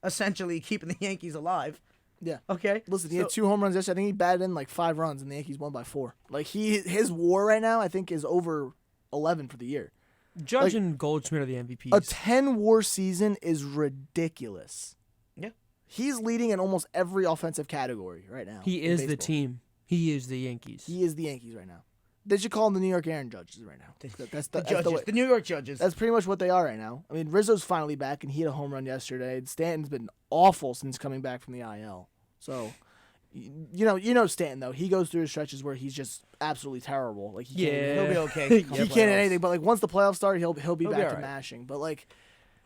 B: essentially keeping the Yankees alive.
A: Yeah.
B: Okay.
A: Listen, he had 2 home runs yesterday. I think he batted in like 5 runs, and the Yankees won by 4. Like his WAR right now, I think, is over 11 for the year.
C: Judge and Goldschmidt are the MVPs.
A: A 10 WAR season is ridiculous.
B: Yeah.
A: He's leading in almost every offensive category right now.
C: He
A: in
C: is the
A: baseball.
C: team. He is the Yankees.
A: He is the Yankees right now. They should call him the New York Aaron Judges right now. That's
B: The
A: the
B: judges,
A: way.
B: the New York judges.
A: That's pretty much what they are right now. I mean, Rizzo's finally back, and he had a home run yesterday. Stanton's been awful since coming back from the IL. So, you know Stanton though. He goes through his stretches where he's just absolutely terrible. Like he'll be
B: okay.
A: he can't hit anything. But like once the playoffs start, he'll be back to
B: alright.
A: mashing. But like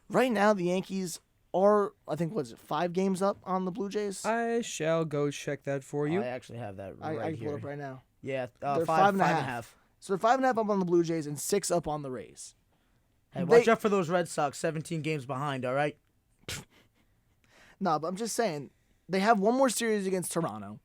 A: right now, the Yankees are, I think, 5 games up on the Blue Jays?
C: I shall go check that for you.
B: I actually have that
A: I
B: right
A: can pull
B: here.
A: it up right now.
B: Yeah,
A: They're
B: 5.5.
A: So they're 5.5 up on the Blue Jays and 6 up on the Rays.
B: Hey, watch out for those Red Sox. 17 games behind. All right.
A: No, but I'm just saying they have one more series against Toronto.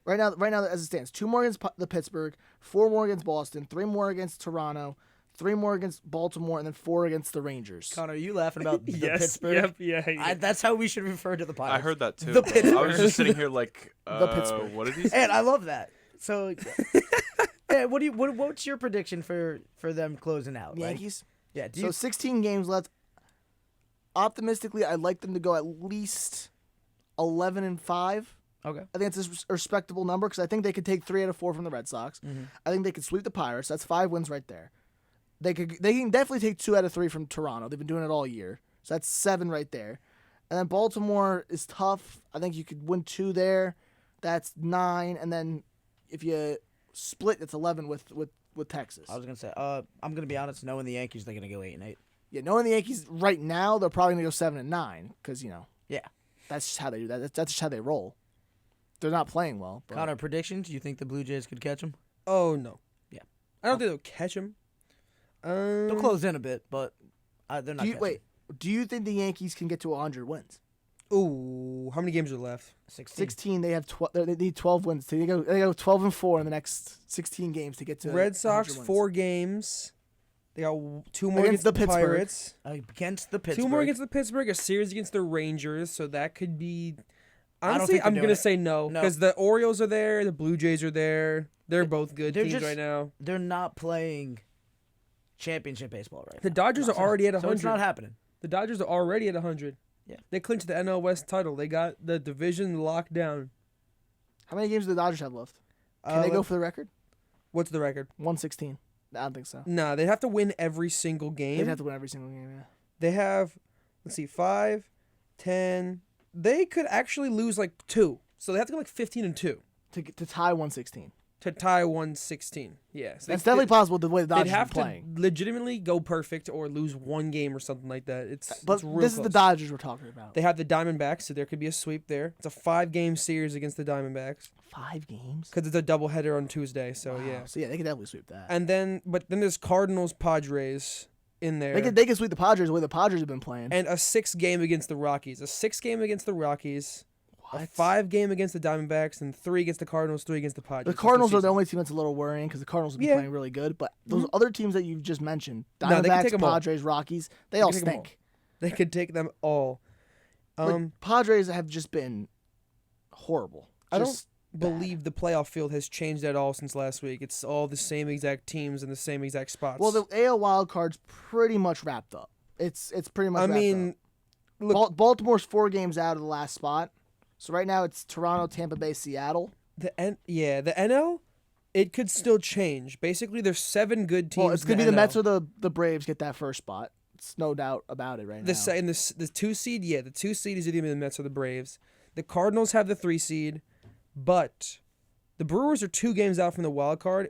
A: Right now, as it stands, 2 more against the Pittsburgh, 4 more against Boston, 3 more against Toronto, 3 more against Baltimore, and then 4 against the Rangers.
B: Connor, are you laughing about the
C: Yes,
B: Pittsburgh?
C: yep, yeah.
B: That's how we should refer to the Pirates.
D: I heard that too.
B: The
D: I
B: Pittsburgh.
D: was just sitting here like,
A: The Pittsburgh.
D: what did he say?
B: And I love that. So, yeah, what's your prediction for them closing out?
A: The
B: Like,
A: Yankees?
B: yeah. Do
A: So
B: you,
A: 16 games left. Optimistically, I'd like them to go at least 11-5.
B: okay.
A: I think it's a respectable number because I think they could take 3 out of 4 from the Red Sox. I think they could sweep the Pirates. That's 5 wins right there. They can definitely take 2 out of 3 from Toronto. They've been doing it all year. So that's 7 right there. And then Baltimore is tough. I think you could win 2 there. That's 9. And then if you split, it's 11 with Texas.
B: I was gonna say. I'm gonna be honest. Knowing the Yankees, they're gonna go 8-8.
A: Yeah, knowing the Yankees right now, they're probably gonna go 7-9 because
B: Yeah.
A: that's just how they do that. That's just how they roll. They're not playing well. But
B: Connor, predictions? Do you think the Blue Jays could catch them?
C: Oh, no.
B: Yeah.
C: I don't think they'll catch him.
B: They'll close in a bit, but they're not.
A: Do you think the Yankees can get to 100 wins?
C: Ooh, how many games are left?
A: 16. They have 12. They need 12 wins. They go 12-4 in the next 16 games to get to
C: Red Sox
A: 100 wins.
C: 4 games. They got 2 more
A: Against
C: against
A: the
C: the
A: Pittsburgh.
C: Pirates.
B: Against the Pittsburgh.
C: 2 more against the Pittsburgh. A series against the Rangers. So that could be.
B: don't
C: Honestly,
B: think they're
C: I'm
B: doing
C: gonna
B: it.
C: say no
B: No.
C: because the Orioles are there, the Blue Jays are there. They're both good
B: they're
C: teams
B: just-
C: right now.
B: They're not playing championship baseball right
C: The
B: now.
C: Dodgers are already at 100.
B: So it's not happening.
C: The Dodgers are already at 100.
B: Yeah.
C: They clinched the NL West title. They got the division locked down.
A: How many games do the Dodgers have left? Can they go for the record?
C: What's the record?
A: 116. I don't think so.
C: Nah, they have to win every single game.
A: They'd have to win every single game. Yeah.
C: They have, let's see, 5, 10. They could actually lose like 2. So they have to go like 15-2
A: To tie 116.
C: to tie 116. Yeah. So
A: That's definitely possible the way the
C: They'd
A: Dodgers
C: have
A: are
C: to
A: playing.
C: legitimately go perfect or lose 1 game or something like that.
A: But
C: it's real
A: this is the
C: close.
A: Dodgers we're talking about.
C: They have the Diamondbacks, so there could be a sweep there. It's a 5-game series against the Diamondbacks
A: 5 games.
C: because it's a doubleheader on Tuesday. So
A: Wow.
C: yeah.
A: So yeah, they could definitely sweep that.
C: And then there's Cardinals, Padres in there.
A: They could sweep the Padres the way the Padres have been playing.
C: And a 6-game against the Rockies. A 6-game against the Rockies.
A: What?
C: A 5-game against the Diamondbacks, and 3 against the Cardinals, 3 against the Padres.
A: The
C: That's
A: Cardinals are the
C: season.
A: only team that's a little worrying because the Cardinals have been
C: Yeah.
A: playing really good. But those other teams that you've just mentioned,
C: No, they can
A: Diamondbacks,
C: take 'em all.
A: Padres, Rockies, they all
C: can take 'em all.
A: stink.
C: They could take them all.
A: Like, Padres have just been horrible.
C: I don't-
A: Just
C: believe the playoff field has changed at all since last week. It's all the same exact teams in the same exact spots.
A: Well, the AL wild card's pretty much wrapped up. It's pretty much.
C: I
A: wrapped
C: mean,
A: up.
C: look,
A: Baltimore's 4 games out of the last spot. So right now it's Toronto, Tampa Bay, Seattle.
C: the NL, it could still change. Basically, there's 7 good teams.
A: Well, it's
C: in
A: gonna be
C: the
A: the
C: NL.
A: Mets or the Braves get that first spot. It's no doubt about it right now.
C: The 2 seed, the 2 seed is either the Mets or the Braves. The Cardinals have the 3 seed, but the Brewers are 2 games out from the wild card.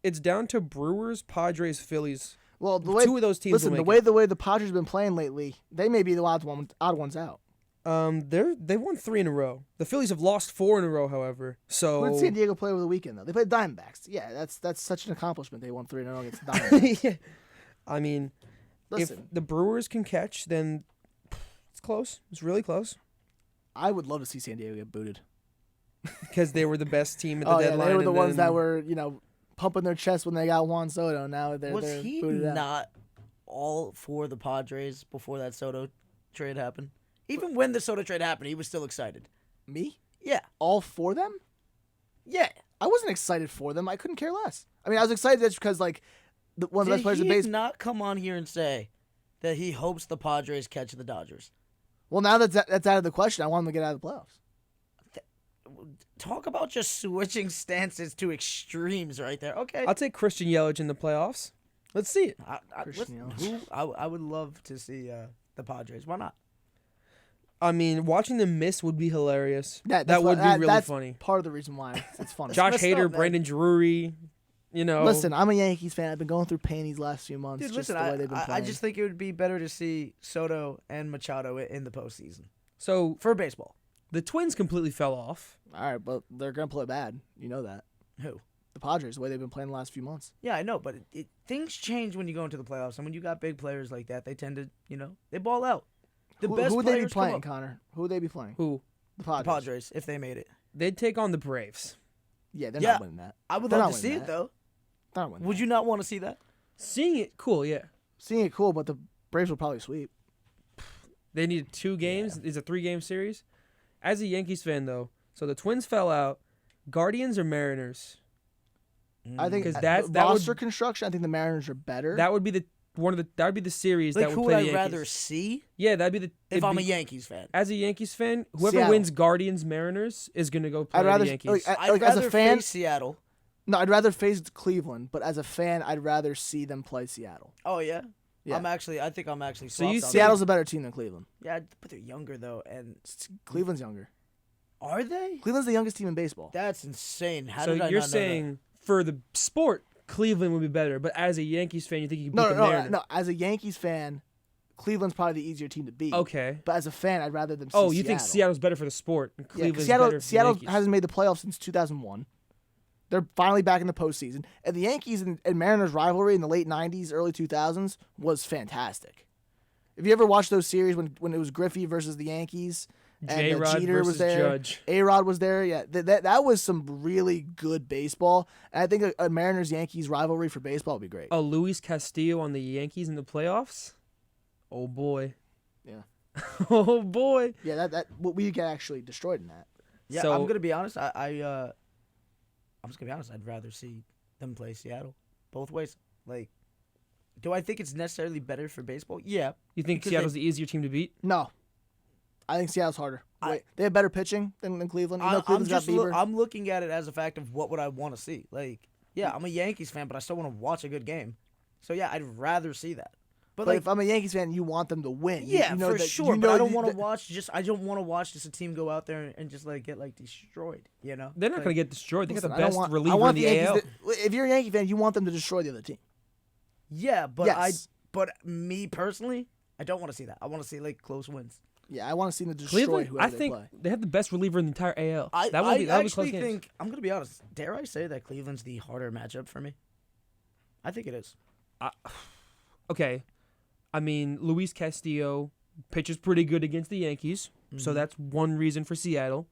C: It's down to Brewers, Padres, Phillies.
A: Well, the way
C: 2 of those teams.
A: listen,
C: will
A: the
C: make
A: way the Padres have been playing lately, they may be the odd ones out.
C: They won 3 in a row. The Phillies have lost 4 in a row, however. So
A: Who did San Diego play over the weekend though? They played Diamondbacks. Yeah, that's such an accomplishment. They won 3 in a row against the Diamondbacks.
C: yeah. I mean,
A: Listen,
C: if the Brewers can catch, then it's close. It's really close
A: I would love to see San Diego get booted.
C: because they were the best team at the
A: Oh yeah,
C: deadline.
A: they were the
C: and
A: ones
C: then-
A: that were pumping their chest when they got Juan Soto. Now they're
B: Was
A: they're
B: he
A: booted out.
B: not all for the Padres before that Soto trade happened? Even when the Soto trade happened, he was still excited.
A: Me?
B: Yeah.
A: All for them?
B: Yeah.
A: I wasn't excited for them. I couldn't care less. I mean, I was excited just because one of the best players in
B: Did he
A: baseball.
B: not come on here and say that he hopes the Padres catch the Dodgers?
A: Well, now that's out of the question. I want them to get out of the playoffs.
B: Talk about just switching stances to extremes right there. Okay.
C: I'll take Christian Yelich in the playoffs. Let's see it.
A: Christian
B: I would love to see the Padres. Why not?
C: I mean, watching them miss would be hilarious.
A: Yeah,
C: that would be really
A: that's
C: funny.
A: Part of the reason why it's funny.
C: Josh
B: messed
C: Hader,
B: up, man.
C: Brandon Drury,
A: Listen, I'm a Yankees fan. I've been going through pain these last few months.
B: Dude,
A: just
B: listen,
A: the way they've been
B: I
A: playing.
B: just think it would be better to see Soto and Machado in the postseason
C: So
B: for baseball.
C: the Twins completely fell off.
A: All right, but they're gonna play bad. You know that.
B: Who?
A: The Padres, the way they've been playing the last few months.
B: Yeah, I know, but things change when you go into the playoffs, and when you got big players like that, they tend to, they ball out.
A: Who would they be playing, Connor? Who would they be playing?
C: Who?
A: The
B: The
A: Padres.
B: Padres, if they made it.
C: They'd take on the Braves.
A: Yeah, they're
B: Yeah.
A: not winning that.
B: I would
A: They're
B: love
A: not
B: to see
A: winning
B: it,
A: that.
B: though.
A: They're not winning
B: Would
A: that.
B: you not want to see that?
C: Seeing it, cool, yeah.
A: Seeing it cool, but the Braves will probably sweep.
C: They needed 2 games. It's a 3-game series. As a Yankees fan, though, so the Twins fell out. Guardians or Mariners?
A: I think
C: 'Cause
A: the
C: that would-
A: roster construction. I think the Mariners are better.
C: That would be that would be the series
B: Like,
C: that
B: who
C: would
B: would
C: play
B: I
C: the Yankees.
B: rather see
C: Yeah, that'd be the.
B: if
C: it'd
B: I'm a
C: be-
B: Yankees fan?
C: As a Yankees fan, whoever
A: Seattle.
C: wins Guardians Mariners is gonna go play
A: I'd rather
C: the Yankees.
A: like,
B: I'd
A: as
B: rather
A: a fan.
B: face Seattle.
A: No, I'd rather face Cleveland, but as a fan, I'd rather see them play Seattle.
B: Oh, yeah?
A: Yeah.
B: I think I'm actually
C: So you
B: swapped on
C: see-
A: Seattle's a better team than Cleveland.
B: that. Yeah, but they're younger, though, and
A: Cleveland's younger.
B: are they?
A: Cleveland's the youngest team in baseball.
B: That's insane. How
C: So
B: did I
C: you're
B: not know
C: saying for the sport, Cleveland would be better, but as a Yankees fan, you think you can beat
A: No,
C: the
A: no, no,
C: Mariners?
A: no. As a Yankees fan, Cleveland's probably the easier team to beat.
C: Okay.
A: But as a fan, I'd rather them see
C: Oh, you
A: Seattle.
C: think Seattle's better for the sport, and
A: Yeah, 'cause
C: Cleveland's
A: Seattle,
C: better for
A: Seattle
C: the Yankees?
A: hasn't made the playoffs since 2001. They're finally back in the postseason. And the Yankees and Mariners rivalry in the late 90s, early 2000s was fantastic. If you ever watched those series when it was Griffey versus the Yankees and
C: J-Rod
A: Jeter
C: versus
A: was there,
C: Judge.
A: A-Rod was there, yeah, that was some really good baseball. And I think a Mariners-Yankees rivalry for baseball would be great.
C: Oh, Luis Castillo on the Yankees in the playoffs? Oh boy.
A: Yeah.
C: Oh boy.
A: Yeah, we get actually destroyed in that.
B: Yeah,
C: So-
B: I'm gonna be honest. I'm just gonna be honest. I'd rather see them play Seattle both ways. Like, do I think it's necessarily better for baseball? Yeah.
C: You think
B: Because
C: Seattle's the easier team to beat?
A: No. I think Seattle's harder. Wait, they have better pitching than Cleveland. You know,
B: I'm
A: Cleveland's got
B: just
A: Bieber.
B: I'm looking at it as a fact of what would I want to see. Like, yeah, I'm a Yankees fan, but I still want to watch a good game. So yeah, I'd rather see that. But
A: But
B: like,
A: if I'm a Yankees fan, you want them to win. You-
B: yeah,
A: you know
B: for
A: that-
B: sure.
A: you
B: But
A: know
B: I don't
A: that-
B: want to watch. I don't want to watch just a team go out there and just like get like destroyed. You know,
C: They're not
B: Like,
C: going to get destroyed. They got
A: Listen,
C: the
A: I don't
C: best
A: want-
C: reliever
A: I want
C: in the AL.
A: Yankees if you're a Yankee fan, you want them to destroy the other team.
B: Yeah, but
A: Yes.
B: but me personally, I don't want to see that. I want to see like close wins.
A: Yeah, I want to see them destroy
C: Cleveland,
A: whoever
C: I
A: they
C: think
A: play.
C: they have the best reliever in the entire AL.
B: I
C: that would be close
B: actually
C: games.
B: think I'm gonna be honest. Dare I say that Cleveland's the harder matchup for me? I think it is.
C: Okay, I mean Luis Castillo pitches pretty good against the Yankees,
A: Mm-hmm.
C: so that's one reason for Seattle.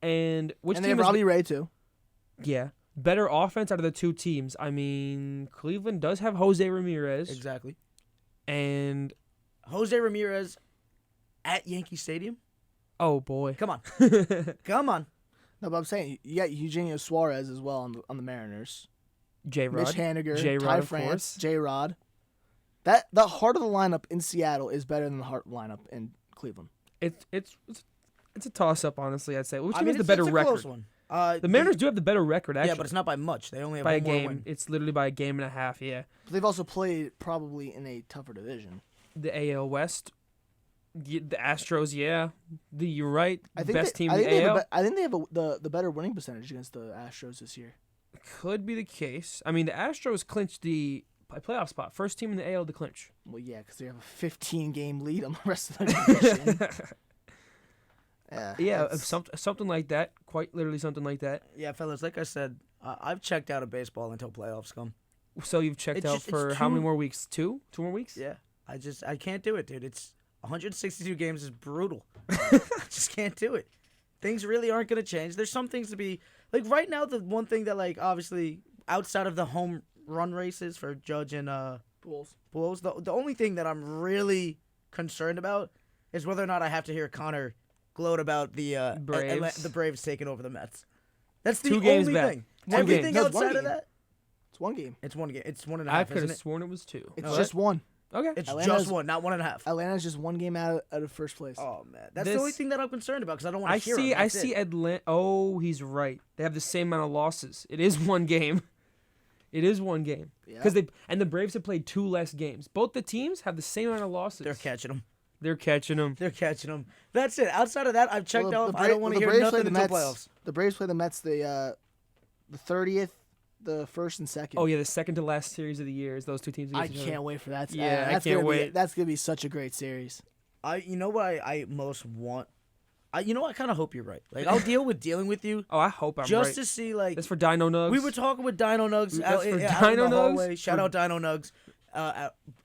C: And which
A: And they
C: team
A: have
C: is
A: Robbie Ray too.
C: yeah better offense out of the two teams? I mean Cleveland does have Jose Ramirez,
B: Exactly.
C: and
B: Jose Ramirez at Yankee Stadium.
C: oh boy,
B: Come on, come on.
A: No, but I'm saying you got Eugenio Suarez as well on the Mariners.
C: J-Rod.
A: Mitch Haniger,
C: J-Rod,
A: Ty
C: of
A: France,
C: course.
A: J-Rod. The heart of the lineup in Seattle is better than the heart lineup in Cleveland.
C: It's a toss-up, honestly, I'd say. Which
B: I
C: team
B: mean,
C: has the better
B: it's a
C: record?
B: close one.
C: The Mariners do have the better record, actually.
B: Yeah, but it's not by much. They only have
C: by a
B: one more
C: game.
B: win.
C: It's literally by a game and a half, yeah.
A: But they've also played probably in a tougher division.
C: The AL West, the Astros, yeah. You're right.
A: I think
C: Best team
A: I
C: in
A: think
C: the
A: they
C: AL.
A: I think they have the better winning percentage against the Astros this year.
C: Could be the case. I mean, the Astros clinched the playoff spot. First team in the AL to clinch.
A: Well, yeah, because they have a 15-game lead on the rest of the division.
C: Yeah,
A: that's-
C: something like that. Quite literally something like that.
B: Yeah, fellas, like I said, I've checked out of baseball until playoffs come.
C: So you've checked
B: It's
C: out
B: just- it's
C: for how many
B: too-
C: more weeks? Two more weeks?
B: Yeah, I can't do it, dude. It's 162 games is brutal. I just can't do it. Things really aren't gonna change. There's some things to be like right now. The one thing that like obviously outside of the home run races for Judge and Bulls, the only thing that I'm really concerned about is whether or not I have to hear Connor gloat about the
C: Braves.
B: the Braves taking over the Mets. That's the
C: 2 games
B: only
C: back.
B: thing.
C: 1 game.
B: Everything
A: No, it's 1
B: outside of
A: game.
B: that,
A: It's one game.
B: it's one game. It's 1.5.
C: I could
B: Isn't
C: have
B: it?
C: sworn it was 2.
A: It's
C: Oh,
A: just one.
C: okay.
B: It's
A: Atlanta's-
B: just one, not 1.5.
A: Atlanta's just one game out of first place.
B: Oh man, that's
C: This-
B: the only thing that I'm concerned about because I don't want
C: I
B: to hear.
C: see.
B: him.
C: I
B: That's
C: see.
B: it.
C: Atlanta. Oh, he's right. They have the same amount of losses. It is one game. It is one game.
A: Yeah.
C: Because the Braves have played 2 less games. Both the teams have the same amount of losses.
B: They're catching them.
C: They're catching them.
B: They're catching them. That's it. Outside of that, I've checked
A: Well,
B: off.
A: the
B: I don't want to hear
A: Braves
B: nothing
A: play the
B: until
A: Mets.
B: playoffs.
A: The Braves play the Mets the 30th, the 1st and 2nd.
C: Oh yeah, the second to last series of the year is those 2 teams.
A: I
C: against each other.
A: can't wait for that.
C: Yeah, I
A: that's
C: can't
A: gonna
C: wait.
A: Be, that's gonna be such a great series.
B: You know what I most want. You know what? I kind of hope you're right. Like I'll dealing with you
C: Oh, I hope I'm
B: just
C: right.
B: to see like
C: That's for Dino Nugs.
B: we were talking with Dino Nugs
C: That's
B: out,
C: for
B: out in
C: Dino
B: the
C: Nugs?
B: hallway. Shout out Dino Nugs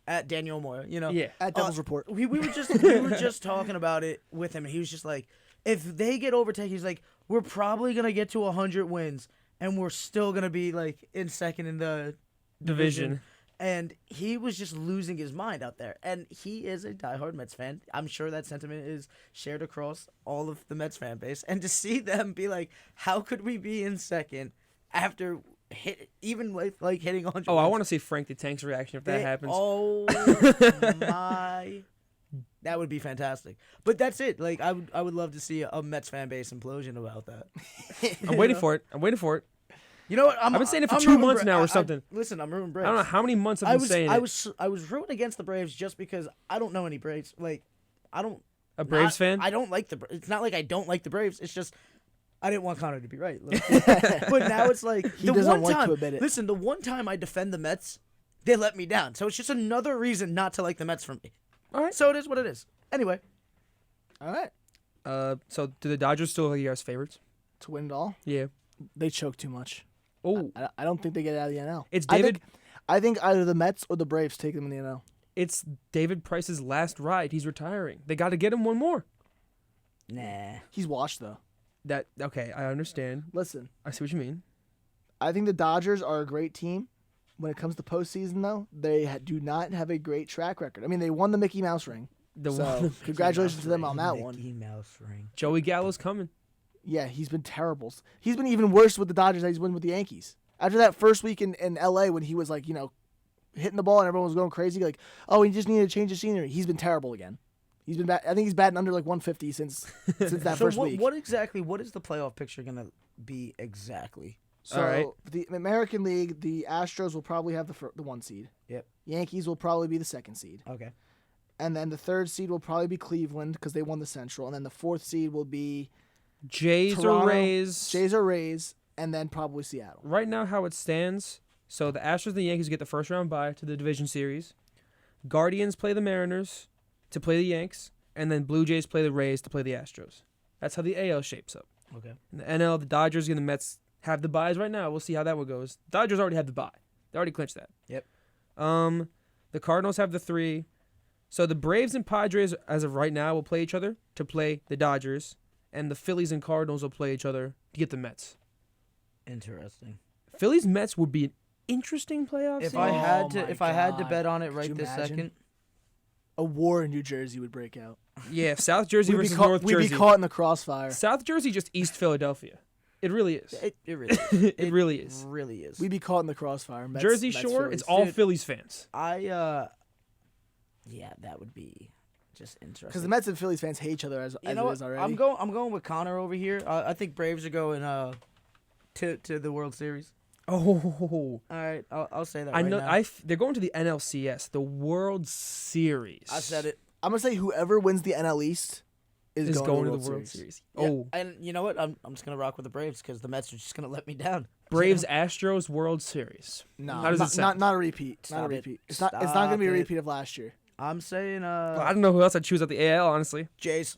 B: at Daniel Moya. You know.
C: Yeah.
A: At Devil's Report.
B: We were just talking about it with him, and he was just like, if they get overtaken, he's like, we're probably gonna get to 100 wins, and we're still gonna be like in second in the division. And he was just losing his mind out there. And he is a diehard Mets fan. I'm sure that sentiment is shared across all of the Mets fan base. And to see them be like, how could we be in second after even with like hitting 100?
C: Oh, I
B: wins?
C: want to see Frank the Tank's reaction if that happens.
B: Oh my. That would be fantastic. But that's it. Like I would love to see a Mets fan base implosion about that.
C: I'm waiting for it. I'm waiting for it.
B: You know what?
C: I've been saying it for
B: I'm
C: 2
B: rooting
C: months now or something.
B: Listen, I'm rooting
C: I
B: Braves.
C: don't know how many months I've
B: I
C: been
B: was
C: saying
B: I
C: it.
B: was rooting against the Braves just because I don't know any Braves. Like I don't
C: A Braves fan?
B: I don't like the. It's not like I don't like the Braves. It's just I didn't want Connor to be right. But now it's like
A: He
B: the
A: doesn't
B: one
A: like to
B: time.
A: admit it.
B: Listen, the one time I defend the Mets, they let me down. So it's just another reason not to like the Mets from me.
C: All right.
B: So it is what it is. Anyway,
A: All right.
C: So do the Dodgers still have you as favorites?
A: To win it all,
C: Yeah.
A: they choke too much.
C: Oh,
A: I don't think they get it out of the NL.
C: it's David.
A: I think either the Mets or the Braves take them in the NL.
C: It's David Price's last ride. He's retiring. They got to get him one more.
B: nah.
A: He's washed though.
C: That okay? I understand.
A: Listen,
C: I see what you mean.
A: I think the Dodgers are a great team. When it comes to postseason, though, they do not have a great track record. I mean, they won the Mickey Mouse ring.
C: The
A: So
C: one,
A: congratulations to them on that one.
B: Mickey Mouse ring.
C: Joey Gallo's coming.
A: Yeah, he's been terrible. He's been even worse with the Dodgers than he's been with the Yankees. After that first week in L.A. when he was like, hitting the ball and everyone was going crazy, like, oh, he just needed to change the scenery. He's been terrible again. He's been I think he's batting under like 150 since that
B: So
A: first week.
B: what is the playoff picture gonna be exactly?
A: So
C: All right.
A: the American League, the Astros will probably have the 1 seed.
B: Yep.
A: Yankees will probably be the 2nd seed.
B: Okay.
A: And then the 3rd seed will probably be Cleveland because they won the Central. And then the 4th seed will be
C: Jays
A: Toronto,
C: or Rays.
A: Jays or Rays, and then probably Seattle.
C: Right now, how it stands, so the Astros and the Yankees get the first round bye to the division series. Guardians play the Mariners to play the Yanks, and then Blue Jays play the Rays to play the Astros. That's how the AL shapes up.
B: Okay.
C: In the NL, the Dodgers and the Mets have the byes right now. We'll see how that one goes. Dodgers already have the bye. They already clinched that.
B: Yep.
C: The Cardinals have the 3. So the Braves and Padres, as of right now, will play each other to play the Dodgers, and the Phillies and Cardinals will play each other to get the Mets.
B: Interesting.
C: Phillies Mets would be an interesting playoff
B: If
C: series.
B: I had
A: my
B: to, if I had to
A: God.
B: bet on it
A: Could
B: right
A: you
B: this
A: imagine?
B: second,
A: A war in New Jersey would break out.
C: Yeah, South Jersey
A: We'd be
C: versus
A: caught,
C: North
A: we'd
C: Jersey.
A: be caught in the crossfire.
C: South Jersey just East Philadelphia. It really is.
B: It really is.
C: It really is.
B: Really is.
A: We'd be caught in the crossfire. Mets,
C: Jersey
A: Mets,
C: Shore,
A: Phillies.
C: it's all
B: Dude.
C: Phillies fans.
B: yeah, that would be just interesting.
A: Because the Mets and Phillies fans hate each other as
B: you
A: it
B: know
A: is
B: what?
A: already.
B: I'm going with Connor over here. I think Braves are going to the World Series.
C: Oh,
B: All right, I'll say that.
C: I
B: right
C: know.
B: now.
C: They're going to the NLCS, the World Series.
B: I said it.
A: I'm gonna say whoever wins the NL East is going to the World
C: Series.
B: Yeah,
C: Oh,
B: and you know what? I'm just gonna rock with the Braves because the Mets are just gonna let me down.
C: Braves Astros World Series.
A: No,
C: How does it sound?
A: not a repeat.
B: Stop
A: not a
B: it.
A: repeat. It's not gonna be a
B: Stop it.
A: repeat of last year.
B: I'm saying
C: I don't know who else I'd choose at the AL, honestly.
B: Jays.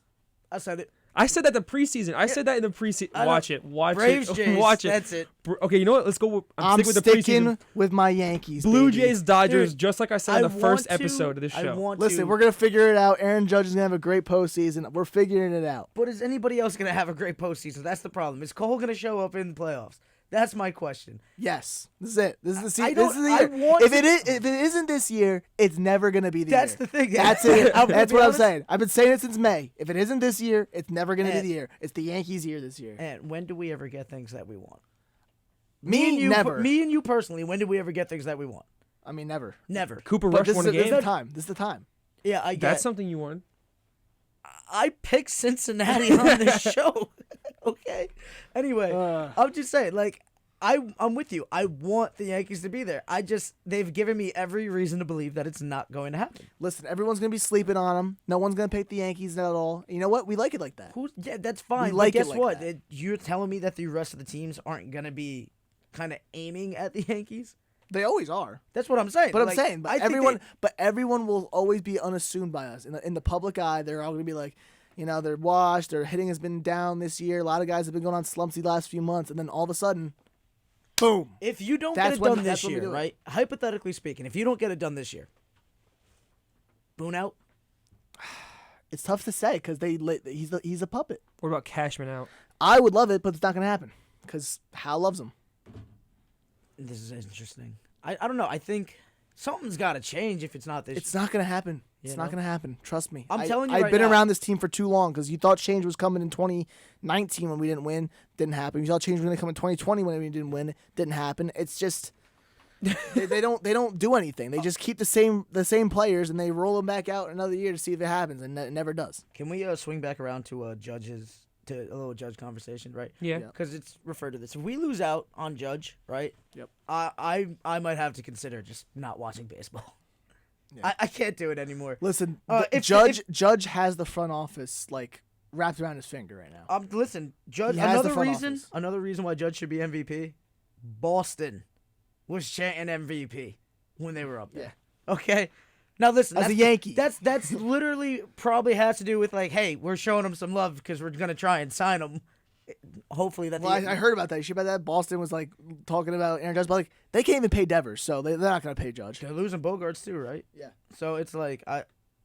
B: I said it.
C: I said that the preseason. I said that in the preseason.
B: I
C: Watch
B: don't-
C: it. Watch
B: Braves,
C: it.
B: Jays.
C: Watch it.
B: That's it.
C: Okay, you know what? Let's go.
A: I'm
C: sticking with the
A: sticking
C: preseason.
A: with my Yankees.
C: Blue
A: baby.
C: Jays, Dodgers,
B: Dude,
C: just like I said in the
B: I
C: first
B: want to-
C: episode of this
B: I
C: show.
B: want
A: Listen,
B: to,
A: we're gonna figure it out. Aaron Judge is gonna have a great postseason. We're figuring it out.
B: But is anybody else gonna have a great postseason? That's the problem. Is Cole gonna show up in the playoffs? That's my question.
A: Yes, this is it. This is the season.
B: I
A: This is the
B: don't-
A: year.
B: I want
A: If
B: to-
A: if it isn't this year, it's never gonna be the
B: That's
A: year.
B: the thing.
A: That's it.
B: I'm gonna
A: That's
B: be
A: what I'm
B: honest.
A: saying. I've been saying it since May. If it isn't this year, it's never gonna be
B: And-
A: the year. It's the Yankees' year this year.
B: And when do we ever get things that we want?
A: Me,
B: and you,
A: never.
B: Me and you personally. When do we ever get things that we want?
A: I mean, never.
B: Never.
C: Cooper
A: But
C: Rush
A: this
C: won
A: is,
C: a
A: this is
C: game.
A: the time. This is the time.
B: Yeah, I get.
C: That's something you wanted.
B: I picked Cincinnati on this show. Okay. Anyway, I'm just saying, like, I'm with you. I want the Yankees to be there. They've given me every reason to believe that it's not going to happen.
A: Listen, everyone's gonna be sleeping on them. No one's gonna pick the Yankees at all. You know what? We like it like that.
B: Yeah, that's fine.
A: like
B: but
A: it
B: guess
A: like
B: what?
A: that.
B: You're telling me that the rest of the teams aren't gonna be kind of aiming at the Yankees?
A: They always are.
B: That's what I'm saying.
A: But
B: Like,
A: I'm saying,
B: I think
A: everyone will always be unassumed by us. In the public eye, they're all gonna be like, they're washed. Their hitting has been down this year. A lot of guys have been going on slumps the last few months, and then all of a sudden, boom.
B: if you don't
A: That's
B: get it
A: when-
B: done
A: that's
B: this
A: when we
B: year,
A: do it.
B: right? Hypothetically speaking, if you don't get it done this year, Boone out.
A: It's tough to say because he's a puppet.
C: What about Cashman out?
A: I would love it, but it's not gonna happen because Hal loves him.
B: This is interesting. I don't know. I think something's got to change if it's not this.
A: It's not gonna happen. It's
B: You
A: not
B: know?
A: gonna happen. Trust me.
B: I'm telling you
A: I've
B: right
A: been
B: now.
A: around this team for too long because you thought change was coming in 2019 when we didn't win. Didn't happen. You thought change was gonna come in 2020 when we didn't win. Didn't happen. It's just they don't do anything. They just keep the same players and they roll them back out another year to see if it happens, and it never does.
B: Can we swing back around to a little Judge conversation, right?
C: Yeah.
A: Yeah.
B: Because it's referred to this. If we lose out on Judge, right?
A: Yep.
B: I might have to consider just not watching baseball.
A: Yeah.
B: I can't do it anymore.
A: Listen,
B: If-
A: Judge has the front office like wrapped around his finger right now.
B: Listen, Judge.
A: He has the
B: Another
A: front
B: reason.
A: office.
B: Another reason why Judge should be MVP. Boston was chanting MVP when they were up there. Okay. Now listen,
A: As a
B: that's-
A: Yankee.
B: that's literally probably has to do with like, hey, we're showing them some love because we're gonna try and sign them. Hopefully that.
A: Well, I heard about that. You heard about that? Boston was like talking about Aaron Judge, but like they can't even pay Devers, so they're not gonna pay Judge.
B: they're losing Bogarts too, right?
A: Yeah.
B: So it's like I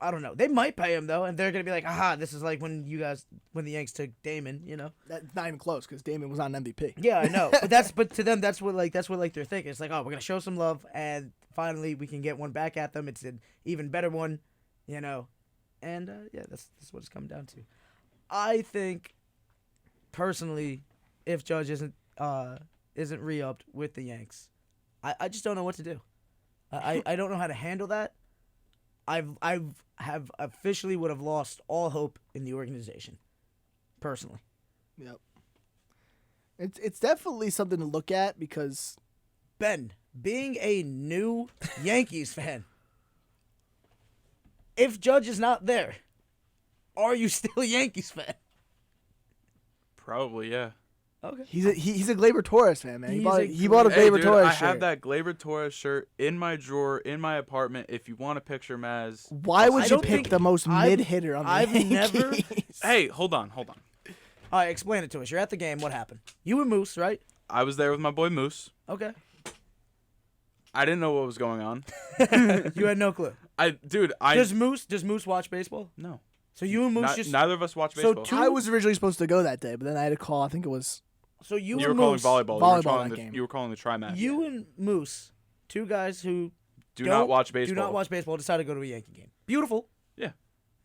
B: don't know. They might pay him though, and they're gonna be like, aha, this is like when the Yanks took Damon, you know.
A: That's not even close because Damon was not an MVP.
B: Yeah, I know. But to them that's what they're thinking. It's like, oh, we're gonna show some love, and finally we can get one back at them. It's an even better one, you know. And yeah, that's what it's come down to. I think personally, if Judge isn't re-upped with the Yanks, I just don't know what to do. I don't know how to handle that. I've officially would have lost all hope in the organization, personally.
A: Yep. It's definitely something to look at because
B: Ben, being a new Yankees fan, if Judge is not there, are you still a Yankees fan?
D: Probably, yeah.
B: Okay.
A: he's a Gleyber Torres fan, man. He
B: He's
A: bought
B: a
A: he bought a
D: Hey,
A: Gleyber
D: dude,
A: Torres
D: I
A: shirt.
D: have that Gleyber Torres shirt in my drawer in my apartment. If you want a picture, Mazz.
A: Why would
B: I
A: you
B: don't
A: pick
B: think
A: the most
B: I've-
A: mid hitter on the
B: I've
A: Yankees?
B: never-
D: Hey, hold on.
B: All right, explain it to us. You're at the game. What happened? You and Moose, right?
D: I was there with my boy Moose.
B: Okay.
D: I didn't know what was going on.
B: You had no clue.
D: Dude,
B: Does Moose watch baseball?
D: no.
B: So you and Moose just
D: Neither of us watch
B: So
D: baseball.
B: two-
A: I was originally supposed to go that day, but then I had a call. I think it was
B: so you
D: you were
B: and
D: calling
B: Moose,
D: volleyball.
A: Volleyball that game.
D: You were calling the tri-match.
B: You and Moose, two guys who
D: do
B: don't
D: not watch baseball.
B: Do not watch baseball. Decided to go to a Yankee game. Beautiful.
D: Yeah.
B: What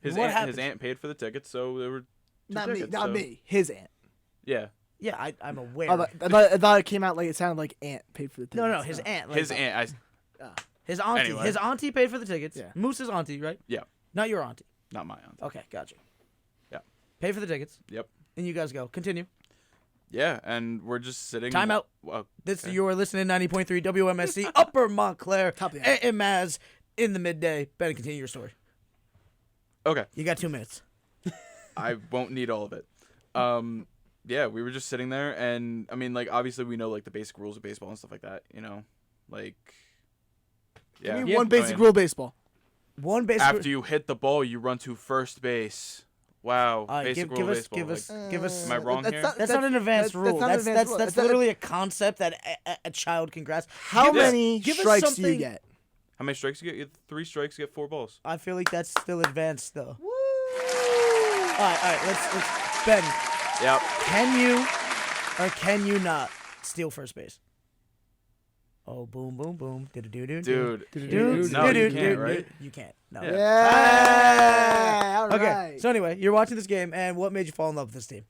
D: His
B: happened?
D: aunt paid for the tickets, so there were two
A: not
D: tickets,
A: me, not
D: so-
A: me, his aunt.
D: Yeah.
B: Yeah, I'm aware.
A: I thought it came out like it sounded like Ant paid for the tickets.
B: No, his aunt. Like,
D: His aunt.
B: His auntie.
D: Anyway.
B: His auntie paid for the tickets.
A: Yeah.
B: Moose's auntie, right?
D: Yeah.
B: Not your auntie.
D: Not my aunt.
B: Okay, gotcha.
D: Yeah.
B: Pay for the tickets,
D: Yep.
B: and you guys go. Continue.
D: Yeah, and we're just sitting.
B: Time out.
D: Well,
B: This
D: okay.
B: you are listening to 90.3 WMSC Upper Montclair.
A: Top of the hour.
B: And Mazz in the midday. Ben, continue your story.
D: Okay.
B: You got 2 minutes.
D: I won't need all of it. Yeah, we were just sitting there, and I mean, like, obviously we know like the basic rules of baseball and stuff like that. You know, like. Yeah.
A: Give me one basic rule of baseball.
B: One basic.
D: After you hit the ball, you run to first base. Wow. Basic rule of baseball.
B: Give us.
D: Am I wrong here?
B: That's not an advanced rule. That's literally a concept that a child can grasp.
A: How many
B: give us
A: strikes do you
B: something-
A: get?
D: How many strikes you get? You get 3 strikes, you get 4 balls.
B: I feel like that's still advanced though. All right. Let's Ben.
D: Yep.
B: Can you or can you not steal first base? Oh, boom, boom, boom.
D: Dude.
B: No,
D: you can't, right?
B: You can't. No.
D: Yeah.
A: Yeah. All
B: Okay.
A: right.
B: So anyway, you're watching this game, and what made you fall in love with this team?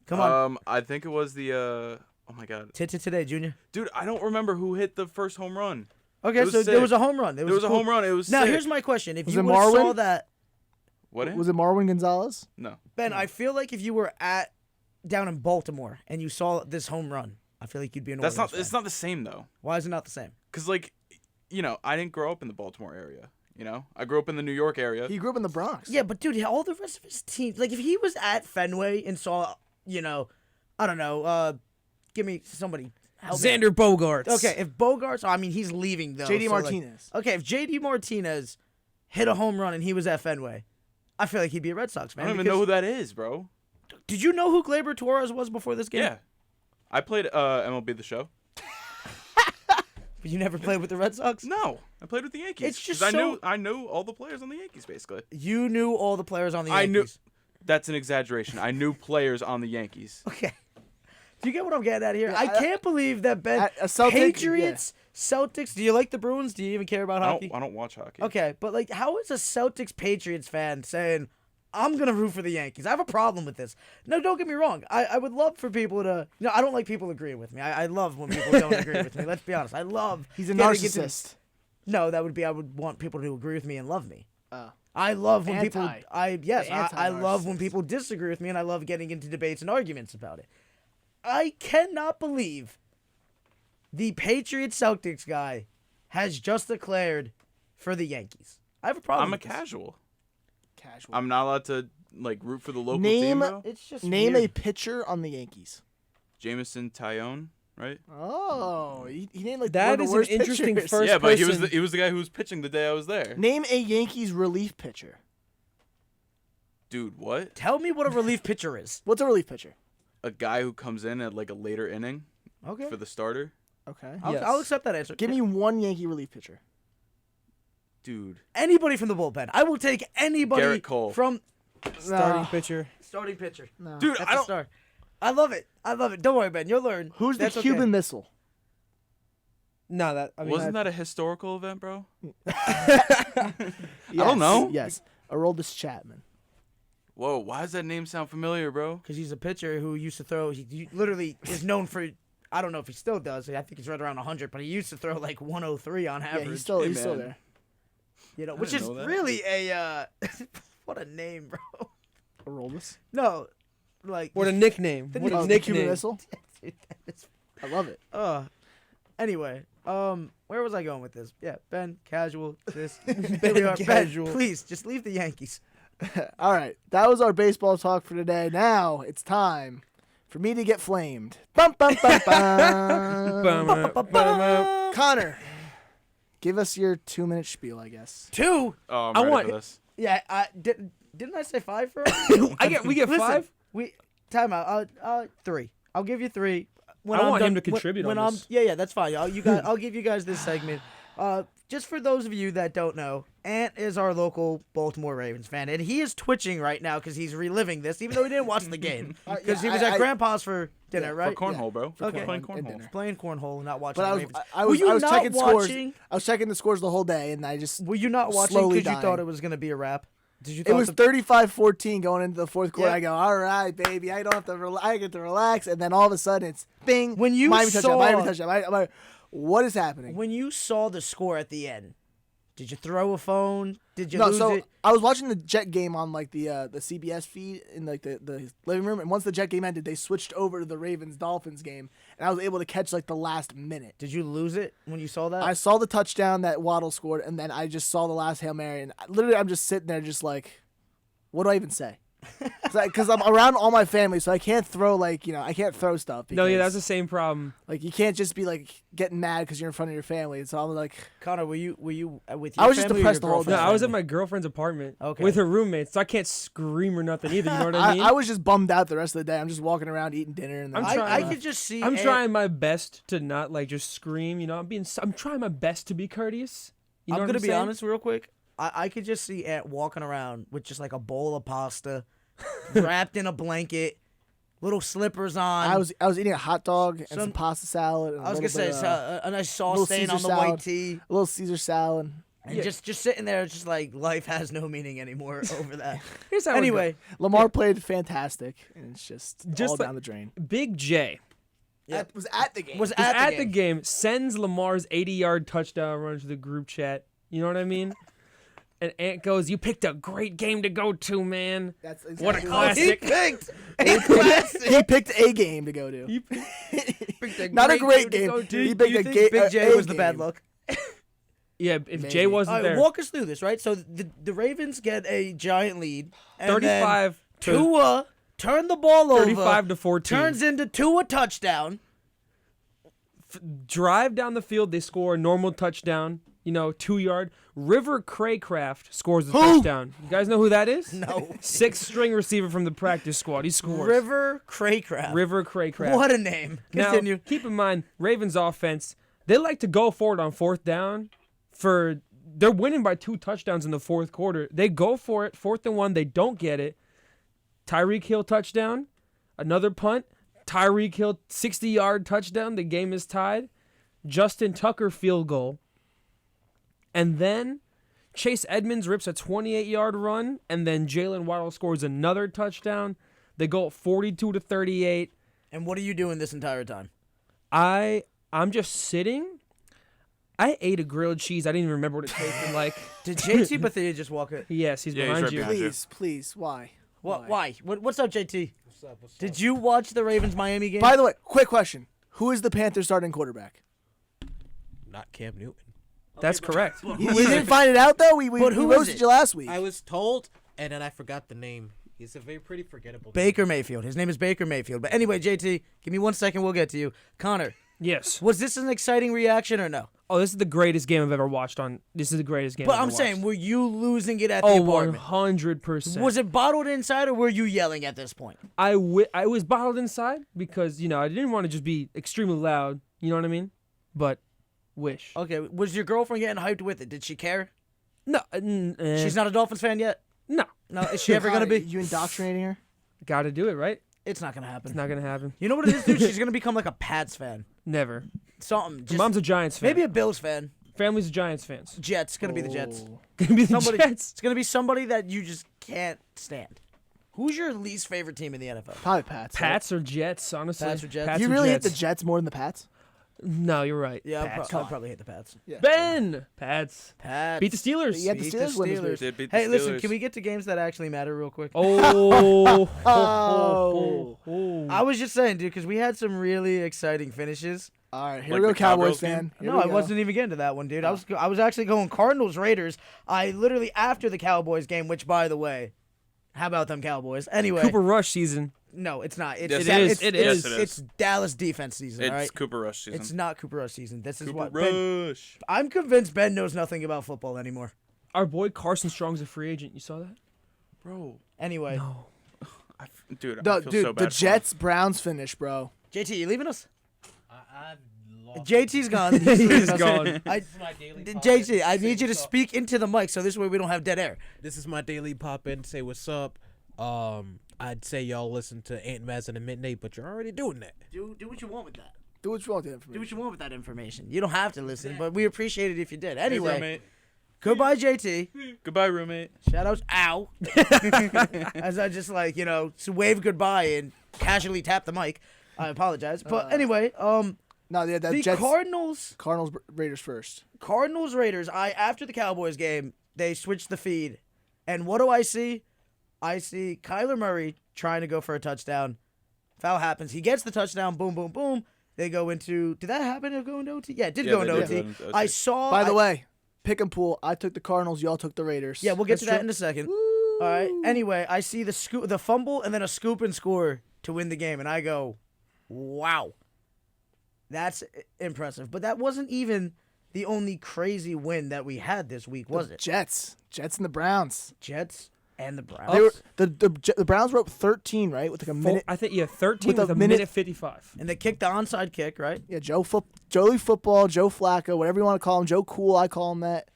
B: Come on.
D: I think it was the oh my god.
B: Today, Junior.
D: Dude, I don't remember who hit the first home run.
B: Okay,
D: It was
B: so there
D: sick.
B: was a home run.
D: There was a home run. It was
B: Now,
D: sick.
B: here's my question: if
A: Was
B: you
A: it
B: would have saw
A: Marwin?
B: that,
D: What?
A: Was it Marwin Gonzalez?
D: No.
B: Ben, I feel like if you were down in Baltimore and you saw this home run, I feel like you'd be an
D: That's not.
B: Orioles
D: It's
B: fan.
D: not the same though.
B: Why is it not the same?
D: Cause like, you know, I didn't grow up in the Baltimore area. You know, I grew up in the New York area.
A: He grew up in the Bronx.
B: Yeah, but dude, all the rest of his teams, like if he was at Fenway and saw, you know, I don't know, give me somebody. Help me.
C: Xander Bogaerts.
B: Okay, if Bogarts, I mean, he's leaving though.
A: JD
B: so, like-
A: Martinez.
B: okay, if JD Martinez hit a home run and he was at Fenway, I feel like he'd be a Red Sox
D: I
B: fan.
D: don't even know who that is, bro.
B: Did you know who Gleyber Torres was before this game?
D: Yeah. I played MLB The Show.
B: But you never played with the Red Sox?
D: No, I played with the Yankees.
B: It's just
D: 'Cause
B: so-
D: I knew all the players on the Yankees basically.
B: You knew all the players on the
D: I
B: Yankees.
D: knew. That's an exaggeration. I knew players on the Yankees.
B: Okay. Do you get what I'm getting at here?
A: Yeah,
B: I can't believe that Ben.
A: A Celtic,
B: Patriots, Celtics. Do you like the Bruins? Do you even care about hockey?
D: I don't watch hockey.
B: Okay, but like, how is a Celtics Patriots fan saying, I'm going to root for the Yankees? I have a problem with this. No, don't get me wrong. I would love for people to. No, I don't like people agreeing with me. I love when people don't agree with me. Let's be honest. I love.
A: He's a
B: getting into-
A: narcissist.
B: No, that would be. I would want people to agree with me and love me.
A: Oh.
B: I love when
A: Anti.
B: people. I love when
A: Anti-narcissist.
B: people disagree with me, and I love getting into debates and arguments about it. I cannot believe the Patriots Celtics guy has just declared for the Yankees. I have a problem.
D: I'm a
B: with this.
D: casual.
A: Casual.
D: I'm not allowed to like root for the local
A: Name-
D: team, bro.
B: It's just
A: Name a
B: weird.
A: pitcher on the Yankees.
D: Jameson Tyone, right?
A: Oh, he named like
C: That
A: one of
C: is
A: the
C: an
A: worst
C: interesting
A: pitchers.
C: first
D: Yeah, but he was
C: person.
D: he was the guy who was pitching the day I was there.
A: Name a Yankees relief pitcher.
D: Dude, what?
B: Tell me what a relief pitcher is.
A: What's a relief pitcher?
D: A guy who comes in at like a later inning
B: Okay,
D: for the starter?
A: Okay.
B: I'll,
C: Yes.
B: I'll accept that answer.
A: Give me one Yankee relief pitcher.
D: Dude.
B: Anybody from the bullpen. I will take anybody
D: Garrett Cole.
B: from
C: Starting
A: No.
C: pitcher.
B: starting pitcher.
A: No.
D: Dude,
B: That's
D: I
B: a
D: don't
B: star. I love it. I love it. Don't worry, Ben. You'll learn.
A: Who's the
B: That's okay.
A: Cuban Missile?
C: No, that I mean,
D: wasn't that a historical event, bro?
A: Yes,
D: don't know.
A: Yes. Aroldis Chapman.
D: Whoa, why does that name sound familiar, bro?
B: Because he's a pitcher who used to throw. He literally is known for. I don't know if he still does. I think he's right around 100, but he used to throw like 103 on average.
A: Yeah, he's still
D: Hey,
A: still
D: man.
A: there.
B: You know,
D: I
B: which
D: didn't
B: is
D: know that.
B: really a what a name, bro.
A: Aroldis.
B: No, like
C: what a nickname. What
A: Oh,
C: a
A: the Cuban
C: nickname.
A: Missile.
B: it's,
A: I love it.
B: anyway, where was I going with this? Yeah, Ben, casual. This
C: Ben,
B: we are.
C: casual.
B: Ben, please just leave the Yankees.
A: All right, that was our baseball talk for today. Now it's time for me to get flamed. Bum, bum, bum, bum. Connor, give us your 2-minute spiel, I guess.
B: 2.
D: Oh, I'm
C: I
D: ready
C: want-
D: for this.
B: Yeah, didn't I say 5 for?
C: We get
B: Listen,
C: 5.
B: Time out. 3. I'll give you 3. When
C: I
B: I'm
C: want
B: done,
C: him to contribute
B: when
C: on
B: I'm,
C: this.
B: Yeah, that's fine. I'll give you guys this segment. Just for those of you that don't know, Ant is our local Baltimore Ravens fan, and he is twitching right now because he's reliving this, even though he didn't watch the game, because he was at Grandpa's for dinner,
A: Yeah, for
B: right?
D: For cornhole, bro.
B: Okay.
D: Playing
A: cornhole and
D: cornhole.
A: dinner.
B: Playing cornhole, not watching
A: But
B: the
A: I
B: Ravens.
A: I was,
B: Were you
A: I was
B: not
A: checking scores.
B: watching?
A: I was checking the scores the whole day, and I just
B: Were you not watching
A: slowly
B: because you thought
A: dying.
B: it was going to be a wrap? Did you?
A: It was
B: the-
A: 35-14 going into the fourth quarter.
B: Yeah.
A: I go, all right, baby. I don't have to. I get to relax, and then all of a sudden it's bing.
B: When you
A: Miami
B: saw-
A: touchdown. I'm like, what is happening?
B: when you saw the score at the end, did you throw a phone? Did you
A: No,
B: lose
A: so
B: it?
A: I was watching the Jet game on like the CBS feed in like the living room, and once the Jet game ended, they switched over to the Ravens Dolphins game, and I was able to catch like the last minute.
B: Did you lose it when you saw that?
A: I saw the touchdown that Waddle scored, and then I just saw the last Hail Mary, and literally I'm just sitting there, just like, what do I even say? Because I'm around all my family, so I can't throw I can't throw stuff.
C: No, yeah,
A: because,
C: that's the same problem.
A: like you can't just be like getting mad because you're in front of your family. So I'm like,
B: Connor, were you with your
A: I was just
B: family or
A: depressed
B: your
A: the whole
C: No,
A: time.
C: I was at my girlfriend's apartment
B: Okay.
C: with her roommates, so I can't scream or nothing either. You know what I mean?
A: I was just bummed out the rest of the day. I'm just walking around eating dinner, and then
C: I'm
B: I
C: trying-
B: could just see.
C: I'm
B: Ant-
C: trying my best to not like just scream. You know, I'm trying my best to be courteous. You know
B: I'm
C: what
B: gonna be
C: saying?
B: honest, real quick. I could just see Ant walking around with just like a bowl of pasta, wrapped in a blanket, little slippers on.
A: I was eating a hot dog and some
B: Some-
A: pasta salad. And
B: I was gonna say a nice sauce
A: little
B: stain
A: Caesar
B: on the
A: salad.
B: white tea,
A: a little Caesar salad.
B: and just sitting there, just like life has no meaning anymore over that.
C: Here's how it
B: Anyway,
A: Lamar played fantastic, and it's just all
C: like-
A: down the drain.
C: goes. Big J
B: yeah,
A: Was at the game.
B: was
C: is
B: at the game.
C: sends Lamar's 80-yard touchdown run to the group chat. You know what I mean? And Ant goes, "You picked a great game to go to, man."
A: That's
C: What a
A: exactly
C: classic.
B: He picked a classic.
A: He picked a game to go to.
C: You picked a
A: Not a great
C: to
A: game.
C: go
A: He
C: to.
A: picked
B: Do you
A: a
B: think
A: ga-
B: Big J
A: a
B: was the bad
A: game.
B: luck?
C: Yeah, if
A: Maybe.
C: Jay wasn't
B: All right,
C: there,
B: walk us through this, right? So the Ravens get a giant lead. And
C: 35
B: then
C: to
B: Tua turned the ball over.
C: 35 to 14.
B: Turns into Tua touchdown.
C: Drive down the field, they score a normal touchdown. 2-yard. River Craycraft scores a touchdown. You guys know who that is?
B: No.
C: 6th-string receiver from the practice squad. He scores.
B: River Craycraft.
C: River Craycraft.
B: What a name. Continue.
C: Now, keep in mind, Ravens offense, they like to go for it on 4th down. They're winning by 2 touchdowns in the 4th quarter. They go for it, 4th and 1. They don't get it. Tyreek Hill touchdown. Another punt. Tyreek Hill 60-yard touchdown. The game is tied. Justin Tucker field goal. And then Chase Edmonds rips a 28-yard run, and then Jalen Waddle scores another touchdown. They go 42 to 38.
B: And what are you doing this entire time?
C: I'm just sitting. I ate a grilled cheese. I didn't even remember what it tasted like.
B: Did JT Bethea just walk in?
C: Yes, he's
D: Yeah, he's
C: behind
D: right
C: you.
D: behind you.
A: Please, why?
B: Why? What's up, JT? Did you watch the Ravens Miami game?
A: By the way, quick question: who is the Panthers starting quarterback?
E: Not Cam Newton.
C: That's correct.
A: You didn't find it out though. We
B: But who is
A: roasted
B: it?
A: you last week.
E: I was told, and then I forgot the name. He's a very pretty forgettable.
B: Baker Mayfield. His name is Baker Mayfield. But anyway, JT, give me 1 second. We'll get to you. Connor,
C: Yes.
B: was this an exciting reaction or no?
C: Oh, this is the greatest game I've ever watched on. This is the greatest game
B: But
C: I've
B: I'm
C: ever
B: saying,
C: watched.
B: were you losing it at the
C: Oh,
B: apartment?
C: 100%.
B: Was it bottled inside or were you yelling at this point?
C: I was bottled inside because, I didn't want to just be extremely loud. You know what I mean? But wish.
B: Okay, was your girlfriend getting hyped with it? Did she care?
C: No.
B: She's not a Dolphins fan yet?
C: No.
B: No, is she ever going to be?
A: You indoctrinating her?
C: Got to do it, right?
B: It's not going to happen.
C: It's not going to happen.
B: You know what it is, dude? She's going to become like a Pats fan.
C: Never.
B: Something.
C: Her
B: Just,
C: mom's a Giants fan.
B: maybe a Bills fan.
C: Family's Giants fans.
B: Jets. Going to be the Jets.
A: Oh.
C: Gonna be the
B: Somebody,
C: Jets.
B: It's going to be somebody that you just can't stand. Who's your least favorite team in the NFL?
A: Probably Pats. right?
C: Pats or Jets, honestly.
B: Pats or Jets?
C: Pats
A: You
C: or
A: really hate
C: Jets.
A: the Jets more than the Pats?
C: No, you're right.
B: Yeah,
C: Pats.
B: I'll probably hate the Pats.
A: Yeah.
C: Ben! Pats.
B: Pats.
C: Beat the Steelers.
A: Yeah, the
B: Beat
A: Steelers win this week.
D: Did beat the
B: Hey, listen,
D: Steelers.
B: can we get to games that actually matter real quick?
C: Oh.
A: Oh.
B: I was just saying, dude, because we had some really exciting finishes.
A: All right, here
D: Like
A: we go,
D: the
A: Cowboys
D: Cowboys game?
A: fan. Here
B: No,
A: we
B: I
A: go.
B: wasn't even getting to that one, dude. I was actually going Cardinals Raiders. I literally after the Cowboys game, which by the way, how about them Cowboys? Anyway,
C: Cooper Rush season.
B: no, it's not. It's,
D: Yes,
B: it's,
C: it is.
B: It's,
C: It
B: it's,
C: is.
D: Yes, it
B: it's Dallas defense season.
D: It's
B: all right,
D: Cooper Rush season.
B: it's not Cooper Rush season. This is
D: Cooper
B: what Ben,
D: Rush.
B: I'm convinced Ben knows nothing about football anymore.
C: Our boy Carson Strong's a free agent. You saw that?
D: Bro.
B: Anyway,
C: No.
D: Dude,
A: No,
D: I feel
A: dude,
D: so bad
A: the
D: for him.
A: Jets Browns finish, bro.
B: JT, you leaving us?
E: I lost.
B: JT's gone.
C: He's gone.
B: I,
E: This is my daily pop-in.
B: JT, I
E: Say
B: need you to
E: what's up.
B: speak into the mic so this way we don't have dead air.
E: This is my daily pop in. Say what's up. I'd say y'all listen to Ant Mazz and the Midday, but you're already doing that.
B: Do what you want with that.
A: Do what you want with the
B: Do
A: information.
B: what you want with that information. You don't have to listen, but we appreciate it if you did. Anyway, Goodbye, JT.
D: Goodbye, roommate.
B: Shout outs. Ow. As I just wave goodbye and casually tap the mic. I apologize. But anyway,
A: No, yeah, that
B: the
A: Jets,
B: Cardinals
A: Raiders first.
B: Raiders. After the Cowboys game, they switched the feed. And what do I see? I see Kyler Murray trying to go for a touchdown. Foul happens. He gets the touchdown. Boom, boom, boom. They go into. Did that happen to go into OT? Yeah, it did go into OT. I saw.
A: By the way, pick and pool. I took the Cardinals. Y'all took the Raiders.
B: Yeah, we'll get to
A: That's
B: that
A: true.
B: in a second. All right. Anyway, I see the fumble and then a scoop and score to win the game, and I go, wow, that's impressive. But that wasn't even the only crazy win that we had this week, was it?
A: Jets and the Browns.
B: Jets and the Browns.
A: They were the Browns were up 13, right? With like a minute.
C: I think 13 with a minute 55.
B: And they kicked the onside kick, right?
A: Yeah, Joey Football, Joe Flacco, whatever you want to call him, Joe Cool, I call him that.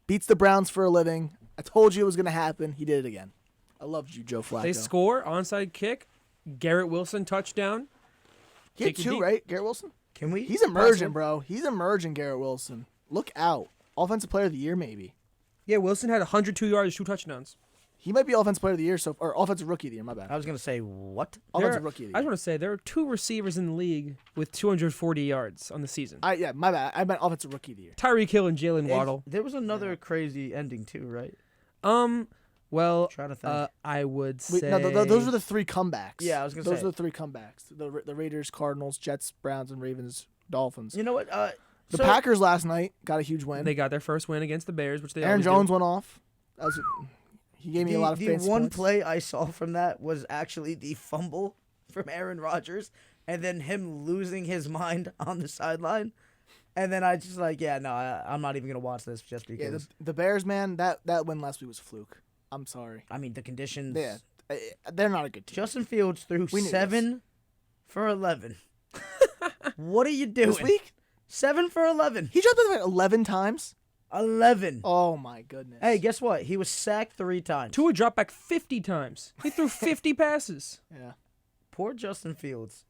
A: Beats the Browns for a living. I told you it was gonna happen. He did it again. I loved you, Joe Flacco.
C: They score onside kick. Garrett Wilson touchdown.
A: He had
C: Kick it
A: two,
C: deep.
A: right? Garrett Wilson.
B: Can we?
A: He's emerging, bro. He's emerging, Garrett Wilson. Look out. Offensive Player of the Year, maybe.
C: Yeah, Wilson had 102 yards, 2 touchdowns.
A: He might be Offensive Player of the Year, or Offensive Rookie of the Year. My bad.
B: I was gonna say what?
A: Offensive Rookie of the
C: I
A: Year.
C: just want to say there are 2 receivers in the league with 240 yards on the season.
A: Yeah, my bad. I meant Offensive Rookie of the Year.
C: Tyreek Hill and Jalen Waddle.
B: There was another crazy ending too, right?
C: Well,
B: Trying to think.
C: I would say
A: No, those are the 3 comebacks.
B: Yeah, I was gonna
A: those
B: say.
A: are the 3 comebacks. The Raiders, Cardinals, Jets, Browns, and Ravens, Dolphins.
B: You know what?
A: The Packers last night got a huge win.
C: they got their first win against the Bears, which they
A: Aaron
C: always do.
A: Jones went off. He gave me a lot of
B: the
A: fancy
B: one
A: points.
B: play I saw from that was actually the fumble from Aaron Rodgers, and then him losing his mind on the sideline. And then I just I'm not even gonna watch this just because.
A: Yeah, the Bears, man, that win last week was a fluke. I'm sorry.
B: I mean, the conditions.
A: Yeah, they're not a good team.
B: Justin Fields threw
A: We knew
B: 7 for 11. What are you doing?
A: This week,
B: 7 for 11.
A: he jumped like 11 times.
B: 11.
A: Oh my goodness.
B: Hey, guess what? He was sacked 3 times.
C: Tua dropped back 50 times. He threw 50 passes.
A: Yeah.
B: Poor Justin Fields.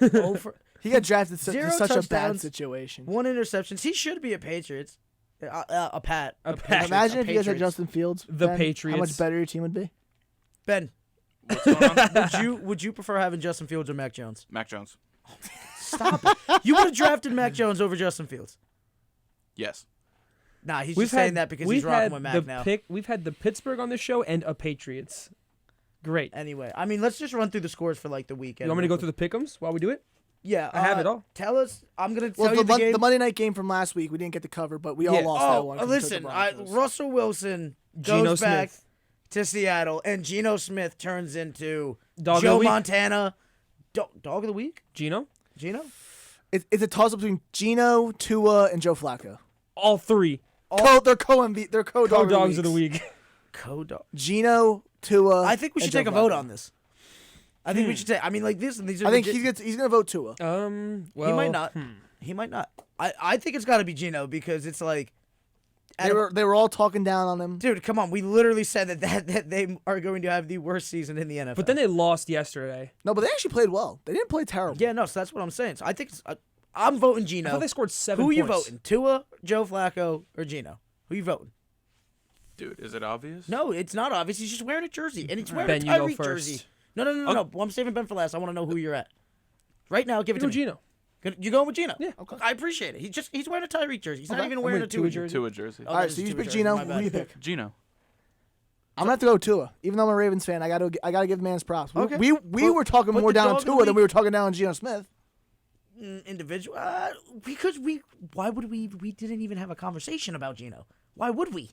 A: He got drafted in
B: 0
A: such a bad
B: touchdowns.
A: situation.
B: 1 interception. He should be a Patriots. A Pat.
C: A Pat.
B: Patriots,
A: Imagine
B: a
A: if you guys had
B: Patriots.
A: Justin Fields.
C: The
A: Ben,
C: Patriots.
A: How much better your team would be?
B: Ben,
D: What's going on?
B: would you prefer having Justin Fields or Mac Jones?
D: Mac Jones.
B: Stop it. You would have drafted Mac Jones over Justin Fields.
D: Yes.
B: Nah, he's just saying that because he's rocking with Mac now.
C: We've had the Pittsburgh on the show and a Patriots. Great.
B: Anyway, I mean, let's just run through the scores for like the weekend.
C: You want me to go through the pick'ems while we do it?
B: Yeah,
C: I have it all.
B: Tell us. I'm gonna tell
A: Well,
B: you the game.
A: the Monday night game from last week, we didn't get to cover, but we all
C: Yeah.
A: lost that one. 'cause we took the
B: Listen,
A: Broncos.
B: Russell Wilson
C: Geno
B: goes back
C: Smith.
B: to Seattle, and Geno Smith turns into
C: Dog of the
B: Joe
C: week?
B: Montana. Dog of the week?
C: Gino?
B: Geno?
A: It's a toss up between Geno, Tua, and Joe Flacco.
C: All 3.
A: They're co-dog
C: Co-dogs of the week.
B: Co-dog.
A: Geno, Tua.
B: I think we should
A: and Joe
B: take a vote
A: Flacco.
B: on this. I think we should take. I mean, like this. These are.
A: I think
B: legit-
A: he's gonna vote Tua.
C: Well,
B: he might not. He might not. I think it's got to be Geno because it's like.
A: They were all talking down on him.
B: Dude, come on. We literally said that they are going to have the worst season in the NFL.
C: But then they lost yesterday.
A: No, but they actually played well. They didn't play terrible.
B: Yeah, no, so that's what I'm saying. So I think I'm voting
C: I
B: Geno.
C: thought they scored 7
B: Who
C: points.
B: you voting? Tua, Joe Flacco, or Geno? Who you voting?
D: Dude, is it obvious?
B: No, it's not obvious. He's just wearing a jersey, and he's wearing
C: Ben,
B: a
C: you go
B: Tyreek
C: first.
B: jersey. No. Well, I'm saving Ben for last. I want to know who you're at. Right now, give it
C: Go
B: to me.
C: Gino.
B: You going with Geno?
C: Yeah.
A: Okay.
B: I appreciate it. He's wearing a Tyreek jersey. He's not
A: Okay.
B: even
C: I'm
B: wearing a
C: with
B: Tua
C: Tua
B: jersey.
D: Tua jersey.
B: Oh,
A: All right,
B: that is
A: so you
B: Tua
A: pick
B: jersey.
A: Geno.
B: My
A: Who
B: bad.
A: do you pick?
D: Gino.
A: I'm gonna have to go Tua, even though I'm a Ravens fan. I gotta give the man his props.
B: Okay.
A: We were talking
B: but
A: more
B: the
A: down on
B: dog of the
A: Tua than we
B: week-
A: were talking down on Geno Smith.
B: Individual. Because why would we didn't even have a conversation about Geno. Why would we?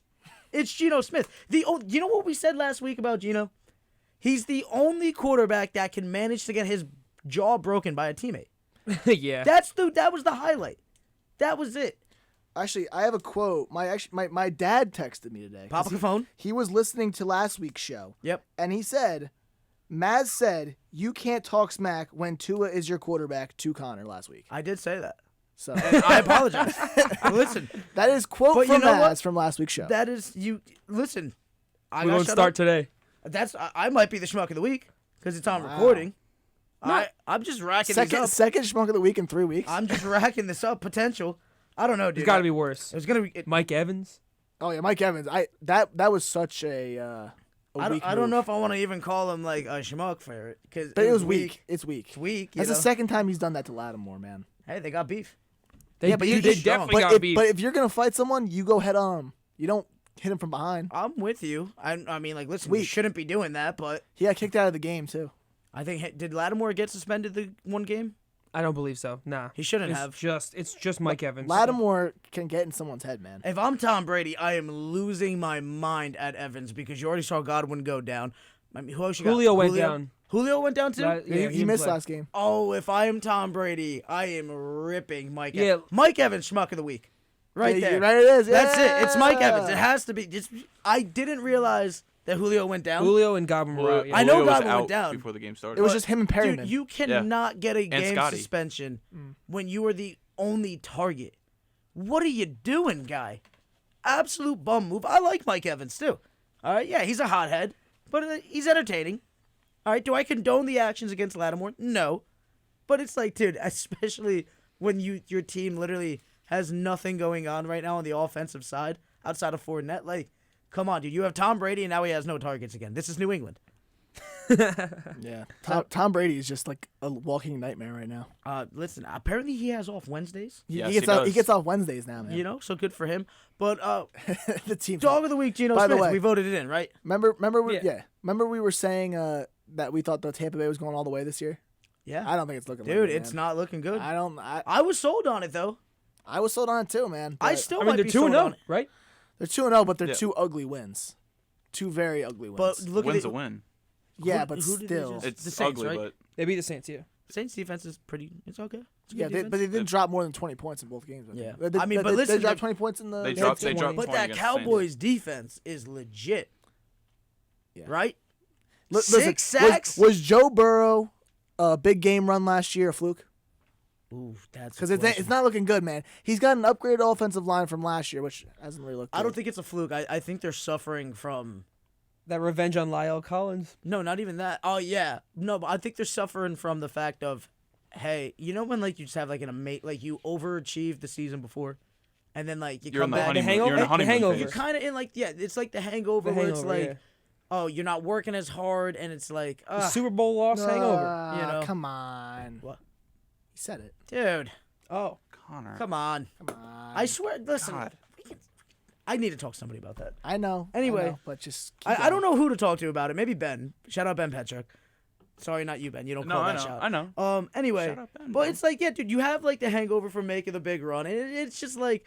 B: It's Geno Smith. You know what we said last week about Geno? He's the only quarterback that can manage to get his jaw broken by a teammate.
C: Yeah.
B: That was the highlight. That was it.
A: Actually, I have a quote. My dad texted me today.
B: Pop up the phone.
A: He was listening to last week's show.
B: Yep.
A: And he said, Mazz said, you can't talk smack when Tua is your quarterback to Connor last week.
B: I did say that.
A: So
B: And I apologize. Listen,
A: that is quote
B: But you
A: from
B: know what?
A: Mazz from last week's show.
B: that is you. Listen, I
C: we
B: gotta
C: won't
B: shut
C: start
B: up.
C: today.
B: I might be the schmuck of the week because it's on recording. I'm just racking this up.
A: second schmuck of the week in 3 weeks.
B: I'm just racking this up. Potential. I don't know, dude.
C: It's got to be worse.
B: It was gonna be.
C: Mike Evans.
A: Oh yeah, Mike Evans. That was such a weak
B: I don't
A: move.
B: know if I want to even call him like a schmuck for it, because
A: But it was weak. It's weak.
B: It's weak.
A: That's the second time he's done that to Lattimore, man.
B: Hey, they got beef.
A: Yeah, but
C: they definitely got beef.
A: But if you're gonna fight someone, you go head on him. You don't hit him from behind.
B: I'm with you. I mean, like, listen, we shouldn't be doing that, but
A: He got kicked out of the game too.
B: I think did Lattimore get suspended the one game?
C: I don't believe so. Nah,
B: He shouldn't
C: it's
B: have.
C: It's just Mike Evans.
A: Lattimore can get in someone's head, man.
B: If I'm Tom Brady, I am losing my mind at Evans because you already saw Godwin go down. I mean, who else you got?
C: Julio went down.
B: Julio went down too?
A: Yeah, he missed last game.
B: Oh, if I am Tom Brady, I am ripping Mike
C: Yeah.
B: Evans. Mike Evans, schmuck of the week. Right
A: Yeah,
B: there.
A: right it is.
B: That's it.
A: Yeah.
B: It's Mike Evans. It has to be. I didn't realize that Julio went down.
C: Julio and Godwin were out. Yeah.
B: I know
D: Julio was
B: Godwin went
D: out
B: down.
D: before the game started.
A: It was just him and Perryman.
B: Dude, you cannot get a game
D: Scotty.
B: suspension when you are the only target. What are you doing, guy? Absolute bum move. I like Mike Evans, too. All right, yeah, he's a hothead, but he's entertaining. All right, do I condone the actions against Lattimore? No. But it's like, dude, especially when your team literally has nothing going on right now on the offensive side outside of Fournette. Like, come on, dude. You have Tom Brady, and now he has no targets again. This is New England.
A: Yeah. Tom Brady is just like a walking nightmare right now.
B: Listen, apparently he has off Wednesdays.
D: Yes,
A: He gets off Wednesdays now, man.
B: You know, so good for him. But
A: The team.
B: dog of the week, Geno
A: By the
B: Smith.
A: way-
B: We voted it in, right?
A: Remember
C: Yeah.
A: Remember we were saying that we thought the Tampa Bay was going all the way this year.
B: Yeah.
A: I don't think it's looking.
B: Dude,
A: like it,
B: it's
A: man.
B: not looking good.
A: I don't.
B: I was sold on it though.
A: I was sold on it too, man.
B: I
A: but
B: still
C: I mean,
B: might
C: they're
B: be
C: 2
B: sold on
C: 0,
B: it.
C: right?
A: They're 2-0, but they're
D: Yeah.
A: 2 ugly wins. 2 very ugly wins.
B: But look
D: Win's
B: at
D: a
B: it.
D: win.
A: yeah,
B: who-
A: but
B: who did they
A: still.
B: just-
D: It's
B: the Saints,
D: ugly,
B: right?
D: but
C: They beat the Saints, yeah.
B: Saints defense is pretty. It's okay. It's a
A: Yeah,
B: good
A: but
B: defense.
A: they didn't drop more than 20 points in both games. I
B: Yeah.
A: think.
B: I mean, but
A: they
B: listen,
A: dropped
B: the-
A: 20 points in the.
D: they
A: had
D: dropped
A: 20.
D: dropped
B: but
D: 20
B: that
D: against the Saints.
B: Cowboys defense is legit.
A: Yeah.
B: Right?
A: Listen,
B: 6 sacks.
A: Was Joe Burrow a big game run last year a fluke?
B: Ooh, that's
A: Because
B: a
A: it's
B: question.
A: not looking good, man. He's got an upgraded offensive line from last year, which hasn't really looked good.
B: I don't think it's a fluke. I think they're suffering from.
C: That revenge on Lyle Collins.
B: No, not even that. Oh yeah, no, but I think they're suffering from the fact of, hey, you know when like you just have like like you overachieved the season before, and then like you
D: You're
B: come
D: in the
B: back.
D: honeymoon.
C: hangover-
D: You're in the
C: the
D: honeymoon
C: hangover.
D: phase.
B: You're kind of in like it's like the hangover
C: The
B: where it's
C: hangover,
B: like,
C: yeah.
B: oh, you're not working as hard, and it's like,
C: The Super Bowl loss hangover.
B: you know.
A: Come on.
B: What?
A: He said it.
B: dude,
C: Oh.
D: Connor.
B: come on.
A: Come on.
B: I swear, listen,
D: God.
B: I need to talk to somebody about that.
A: I know.
B: Anyway,
A: I know, but just. keep
B: I don't
A: going.
B: know who to talk to about it. Maybe Ben. Shout out Ben Petrick. Sorry, not you, Ben. You don't
D: No,
B: call
D: I
B: that
D: know.
B: shot.
D: I know.
B: Anyway,
D: Shout out Ben,
B: but
D: bro.
B: it's like, yeah, dude, you have like the hangover from making the big run, and it's just like,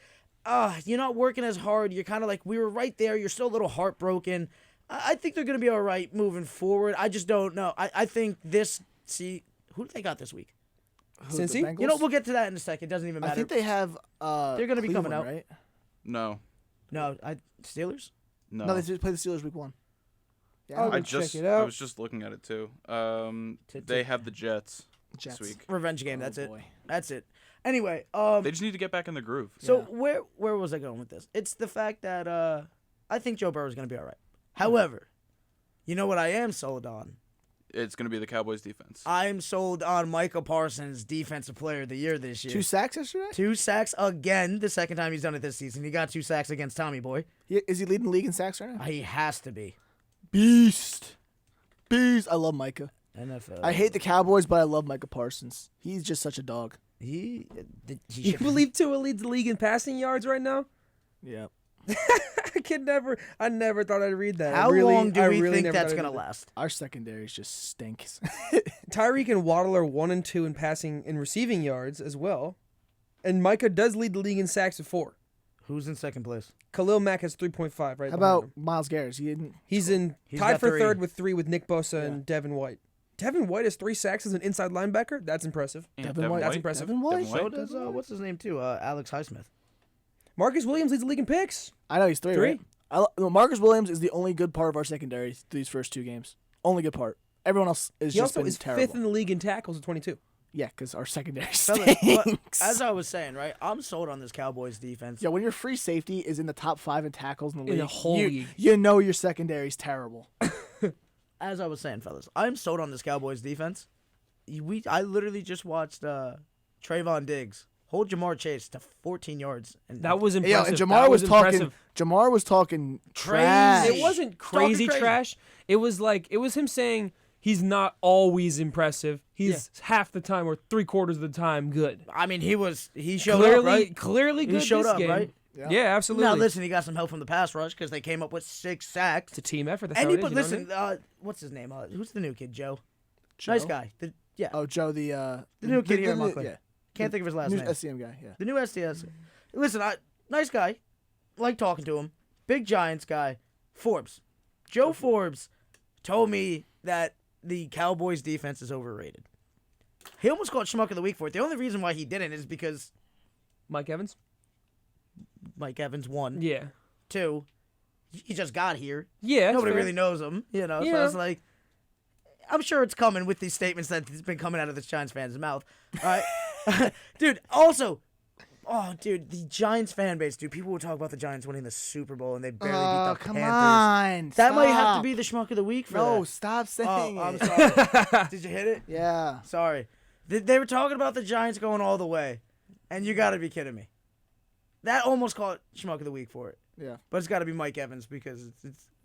B: you're not working as hard. You're kind of like, we were right there. You're still a little heartbroken. I think they're gonna be all right moving forward. I just don't know. I think who do they got this week?
A: Who, the
C: Cincy?
A: Bengals?
B: You know, we'll get to that in a second. It doesn't even
A: I
B: matter.
A: think they have.
B: They're gonna be coming
A: Cleveland,
B: out.
A: right?
D: No.
B: No, Steelers.
D: No.
A: No, they just play the Steelers week 1. Yeah,
C: Oh,
A: I
D: I
A: don't
C: check
D: just
C: it
D: I
C: out.
D: was just looking at it too.
B: Tit-
D: They
B: tit.
D: have the Jets
A: Jets.
D: this week.
B: Revenge game.
A: Oh,
B: That's it.
A: boy.
B: That's it. Anyway,
D: They just need to get back in the groove.
B: So where was I going with this? It's the fact that I think Joe Burrow is going to be all right. However, you know what I am sold on?
D: It's going to be the Cowboys defense.
B: I'm sold on Micah Parsons, Defensive Player of the Year this year.
A: 2 sacks yesterday?
B: 2 sacks again, the second time he's done it this season. He got 2 sacks against Tommy Boy.
A: Is he leading the league in sacks right now?
B: He has to be.
A: Beast. I love Micah.
B: NFL.
A: I hate the Cowboys, but I love Micah Parsons. He's just such a dog.
B: He
C: You
B: should
C: believe Tua leads the league in passing yards right now?
A: Yeah.
C: I never thought I'd read that.
B: How long do we think
C: never
B: that's
C: thought I'd
B: going to
C: read that.
B: last?
A: Our secondary just stinks.
C: Tyreek and Waddle are 1 and 2 in passing and receiving yards as well. And Micah does lead the league in sacks at 4.
B: Who's in second place?
C: Khalil Mack has 3.5 right
A: How
C: behind
A: about
C: him.
A: Miles Garrett? He didn't.
C: He's
B: He's
C: tied
B: got
C: for
B: 3.
C: third with 3 with Nick Bosa and Devin White. Devin White has 3 sacks as an inside linebacker? That's impressive.
D: Yeah,
A: Devin White.
C: That's impressive.
A: Devin White.
D: Devin White.
B: So does what's his name too? Alex Highsmith.
C: Marcus Williams leads the league in picks.
A: I know he's 3.
C: 3?
A: Right? Marcus Williams is the only good part of our secondary these first 2 games. Only good part. Everyone else is
C: He
A: just
C: also
A: been
C: is
A: terrible.
C: 5th in the league in tackles at 22.
A: Yeah, because our secondary
B: Fellas, but
A: stinks.
B: as I was saying, right, I'm sold on this Cowboys defense.
A: Yeah, when your free safety is in the top 5 in tackles in the league,
C: In the whole league.
A: you know your secondary's terrible.
B: As I was saying, fellas, I'm sold on this Cowboys defense. I literally just watched Trayvon Diggs hold Jamar Chase to 14 yards. And
C: That was
A: Hey, yo,
C: impressive.
A: and
C: That was
A: talking.
C: impressive.
A: Jamar was talking trash.
C: It wasn't crazy
B: Talking crazy.
C: trash. It was him saying he's not always impressive. He's half the time or 3/4 of the time good.
B: I mean, he showed up, right?
C: Clearly good
B: He showed
C: this
B: up,
C: game.
B: right?
C: Yeah, absolutely.
B: Now, listen, he got some help from the pass rush because they came up with 6 sacks.
C: It's a team effort. That's
B: And
C: how
B: he
C: it is,
B: put,
C: you know what I
B: listen,
C: mean?
B: what's his name? Who's the new kid? Joe?
A: Joe?
B: Nice guy. Yeah.
A: Oh, Joe, the
B: new kid here in Montclair.
A: Yeah,
B: Can't think of his last
A: new
B: name.
A: SCM guy. Yeah.
B: The new SDS. Listen, nice guy. Like talking to him. Big Giants guy. Forbes. Joe Forbes told me that the Cowboys defense is overrated. He almost called Schmuck of the Week for it. The only reason why he didn't is because
C: Mike Evans?
B: Mike Evans, 1.
C: Yeah.
B: 2, he just got here.
C: Yeah. that's
B: Nobody
C: fair.
B: really knows him, you know. So
C: Yeah.
B: it's like, I'm sure it's coming with these statements that's been coming out of this Giants fan's mouth. All right, dude. Also, dude, the Giants fan base, dude. People will talk about the Giants winning the Super Bowl and they barely beat the
A: come
B: Panthers.
A: on.
B: That might have to
A: stop.
B: be the Schmuck of the Week for
A: No,
B: that.
A: stop saying
B: I'm
A: it.
B: sorry. Did you hit it?
A: Yeah.
B: Sorry. They were talking about the Giants going all the way, and you got to be kidding me. That almost caught Schmuck of the Week for it.
A: Yeah.
B: But it's got to be Mike Evans because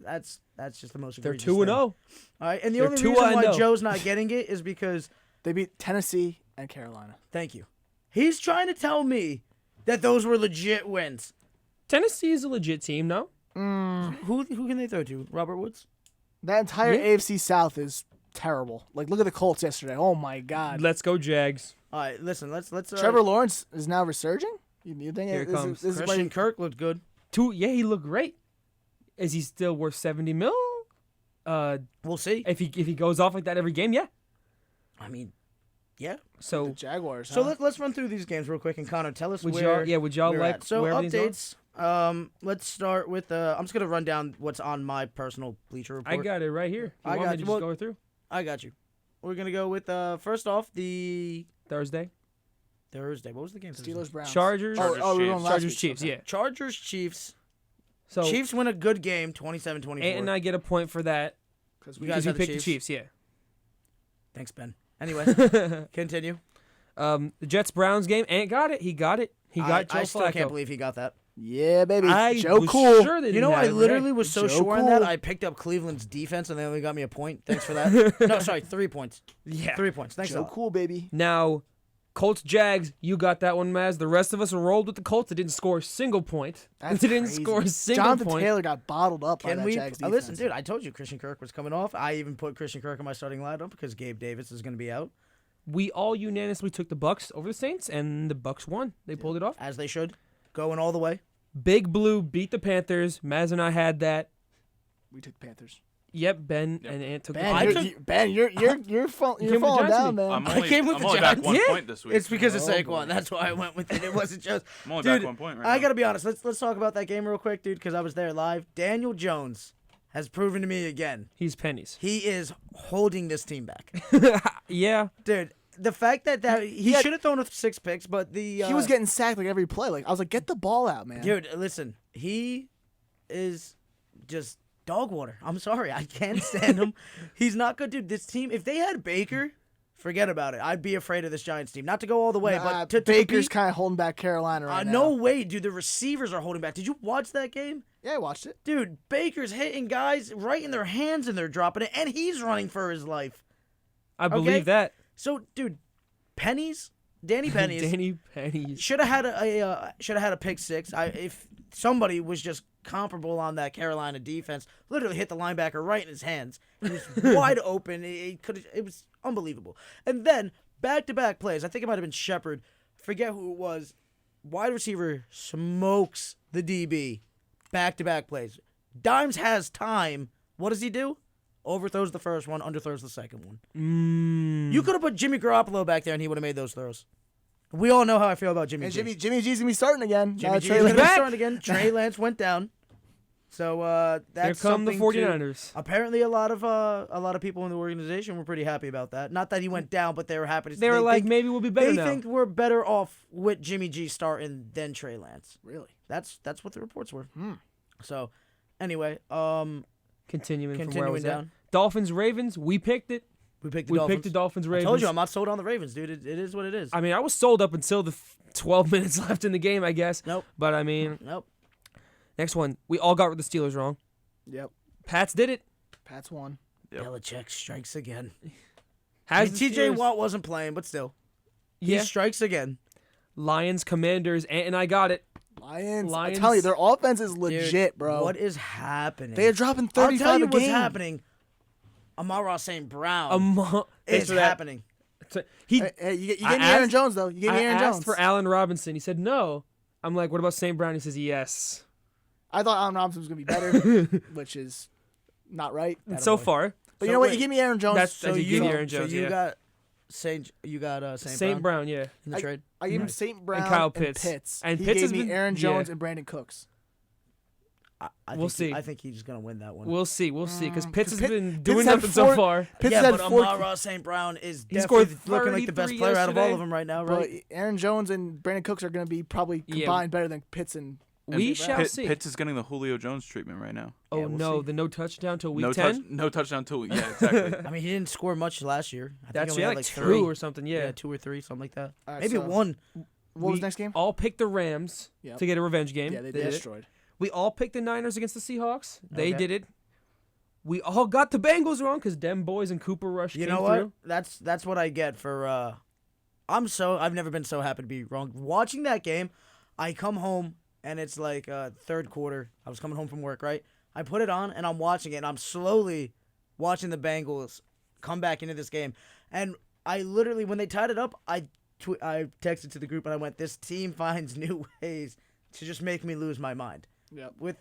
B: that's just the most
C: They're
B: egregious
C: 2-0.
B: thing. All right, and the
C: They're
B: only
C: 2-0.
B: reason why Joe's not getting it is because
A: They beat Tennessee and Carolina.
B: thank you. He's trying to tell me that those were legit wins.
C: Tennessee is a legit team, no?
B: Who can they throw to? Robert Woods?
A: That entire
C: Yeah.
A: AFC South is terrible. Like, look at the Colts yesterday. Oh my God.
C: Let's go, Jags.
B: All right, listen. Let's.
A: Trevor Lawrence is now resurging. You think
C: Here it comes.
A: This is
B: Christian
A: where
B: Kirk looked good.
C: Yeah, he looked great. Is he still worth 70 mil?
B: We'll see.
C: If he goes off like that every game, yeah.
B: I mean, yeah.
A: the
C: So
A: Jaguars?
B: So
A: huh?
B: let's run through these games real quick, and Connor, tell us
C: would
B: where.
C: y'all
B: we're
C: like
B: at. So
C: where everything's
B: updates. Let's start with. I'm just gonna run down what's on my personal Bleacher
C: on?
B: Report.
C: I got it right here. You
B: I
C: want
B: got
C: me to
B: you.
C: just
B: Well-
C: go through
B: I got you. We're gonna go with first off the
C: Thursday?
B: Thursday. What was the game? Thursday?
A: Steelers Browns.
C: Chargers.
A: Oh, we're going last
C: Chargers
A: week.
C: Chiefs.
A: Okay.
C: Yeah.
B: Chargers Chiefs.
C: So
B: Chiefs win a good game, 27-24.
C: Ant and I get a point for that
A: Because
B: You
A: we
B: guys
C: because he
B: have the
C: picked the
B: Chiefs?
C: Chiefs. Yeah.
B: Thanks, Ben. Anyway, continue.
C: The Jets Browns game. Ant got it. He got it. He got Joe
B: I still
C: Flacco.
B: can't believe he got that.
A: Yeah, baby.
C: I
A: Joe
C: was
A: Cool.
C: sure they
B: You
C: didn't
B: know,
C: have
B: I
C: it,
B: literally
C: right?
B: was so
A: Joe
B: sure on that,
A: Cool.
B: I picked up Cleveland's defense, and they only got me a point. Thanks for that. No, sorry, 3 points.
C: Yeah.
B: 3 points. Thanks,
A: Joe
B: a lot.
A: Cool, baby.
C: Now, Colts Jags. You got that one, Mazz. The rest of us rolled with the Colts. They didn't score a single point.
A: That's
C: They didn't
A: crazy.
C: score a single
A: Jonathan
C: point.
A: Taylor got bottled up by
B: Can
A: that
B: we
A: Jags
B: listen,
A: defense.
B: dude? I told you Christian Kirk was coming off. I even put Christian Kirk in my starting lineup because Gabe Davis is going to be out,
C: We all unanimously took the Bucks over the Saints, and the Bucks won. They pulled it off.
B: as they should, going all the way.
C: Big Blue beat the Panthers. Maz and I had that.
A: We took the Panthers.
C: Yep, Ben and Ant took the
A: Ben,
C: Panthers.
A: you're
C: came
A: falling
C: with the
A: down,
C: Giants,
A: man.
D: I'm
B: I
D: only,
B: came with
D: I'm
B: the
D: only back
B: Giants.
D: 1
C: Yeah.
D: point this week.
B: It's because of
A: Oh,
B: Saquon.
A: boy.
B: That's why I went with it. It wasn't just.
D: I'm only
B: Dude,
D: back 1 point right
B: I
D: now.
B: gotta be honest. Let's talk about that game real quick, dude, because I was there live. Daniel Jones has proven to me again
C: He's pennies.
B: he is holding this team back,
C: Yeah.
B: dude. The fact that he
A: had-
B: should have thrown with 6 picks, but the
A: He was getting sacked like every play. Like I was like, get the ball out, man.
B: dude. Listen, he is just dog water. I'm sorry, I can't stand him. He's not good, dude. This team, if they had Baker, forget about it. I'd be afraid of this Giants team. Not to go all the way, but to
A: Baker's
B: compete-
A: kind of holding back Carolina right now.
B: no way, dude. The receivers are holding back. Did you watch that game?
A: Yeah, I watched it.
B: Dude, Baker's hitting guys right in their hands and they're dropping it, and he's running for his life.
C: I believe that.
B: So, dude, Danny Pennies
C: Danny Pennies.
B: should have had a pick six. If somebody was just comparable on that Carolina defense, literally hit the linebacker right in his hands. He was wide open. It was unbelievable. And then back-to-back plays. I think it might have been Shepard. Forget who it was. Wide receiver smokes the DB. Back-to-back plays. Dimes has time. What does he do? Overthrows the first one, underthrows the second one. You could have put Jimmy Garoppolo back there and he would have made those throws. We all know how I feel about Jimmy
A: And
B: G.
A: Jimmy G's gonna be starting again.
B: Jimmy G
A: Trey
B: is going to
A: Lance-
B: be starting again. Trey Lance went down. So that's
C: Here come the
B: something to-
C: 49ers.
B: apparently, a lot of people in the organization were pretty happy about that. Not that he went down, but they were happy.
C: They were like, maybe we'll be better
B: they
C: now.
B: think we're better off with Jimmy G starting than Trey Lance.
A: Really?
B: That's what the reports were. So, anyway,
C: Continuing from where I
B: continuing
C: was
B: down.
C: at. Dolphins Ravens. We picked it.
B: We picked the
C: We
B: Dolphins.
C: picked the Dolphins.
B: I
C: Ravens.
B: told you I'm not sold on the Ravens, dude. It is what it is.
C: I mean, I was sold up until the 12 minutes left in the game, I guess.
B: Nope.
C: But I mean,
B: Nope.
C: next one. We all got the Steelers wrong.
A: Yep.
C: Pats did it.
A: Pats won.
D: Yep.
B: Belichick strikes again.
C: Has the
B: TJ
C: Steelers-
B: Watt wasn't playing, but still. He
C: Yeah.
B: strikes again.
C: Lions, Commanders, and I got it.
A: Lions. I
C: Lions.
A: tell you, their offense is legit,
B: Dude,
A: bro.
B: What is happening?
A: They are dropping
B: I'll
A: 35
B: tell you
A: a
B: what's
A: game.
B: happening. Amon-Ra St. Brown
C: Thanks
B: is
C: for that.
B: happening.
C: He,
A: Hey, you gave me
C: I
A: Aaron
C: asked-
A: Jones, though. You gave me
C: I
A: Aaron
C: asked
A: Jones.
C: for Allen Robinson. He said no. I'm like, what about St. Brown? He says yes.
A: I thought Allen Robinson was going to be better, which is not right.
C: So
B: Attaboy.
C: far,
A: But you
B: So
A: know what?
B: wait.
A: You gave me Aaron Jones.
C: That's-
A: so
C: I did
A: you
C: give you Aaron Jones,
B: So you
C: yeah.
B: got St.
C: St. Brown, yeah.
B: in the trade.
A: I gave him St. Brown
C: Kyle Pitts. And
A: he
C: Pitts
A: gave
C: has
A: me
C: been-
A: Aaron
C: yeah.
A: Jones and Brandon Cooks.
B: I
C: We'll
B: think
C: see.
B: I think he's gonna win that one.
C: We'll see. Because Pitts has
A: Pitt-
C: been
A: Pitts
C: doing
A: had
C: nothing so
A: four-
C: far.
A: Pitts
B: yeah,
A: had
B: but
A: 4
B: Amon-Ra St. Brown is
C: He scored
B: definitely looking like the best
C: 33
B: player out of all
C: yesterday.
B: of them right now,
A: But
B: right?
A: Aaron Jones and Brandon Cooks are going to be probably
C: Yeah.
A: combined better than Pitts and
C: We
A: and
C: shall
A: Brown.
C: see.
D: Pitts is getting the Julio Jones treatment right now.
C: Oh
B: Yeah, we'll
C: no,
B: see.
C: the no touchdown till week
D: No
C: 10.
D: no touchdown till yeah, exactly.
B: I mean, he didn't score much last year. I think
C: That's
B: he only
C: yeah,
B: had
C: like
B: like
C: 2
B: 3
C: or something. Yeah.
B: 2 or 3, something like that.
A: All right,
B: Maybe
A: so
B: 1.
A: What was
C: We
A: the next game?
C: all picked the Rams
A: Yep.
C: to get a revenge game.
A: Yeah, they
B: did it.
A: destroyed.
C: We all picked the Niners against the Seahawks. They
B: Okay.
C: did it. We all got the Bengals wrong because Dem Boys and Cooper Rush
B: You
C: came
B: know what?
C: through.
B: That's what I get for. I've never been so happy to be wrong. Watching that game, I come home and it's like third quarter. I was coming home from work, right? I put it on and I'm watching it. And I'm slowly watching the Bengals come back into this game. And I literally, when they tied it up, I texted to the group and I went, "This team finds new ways to just make me lose my mind."
A: Yep.
B: With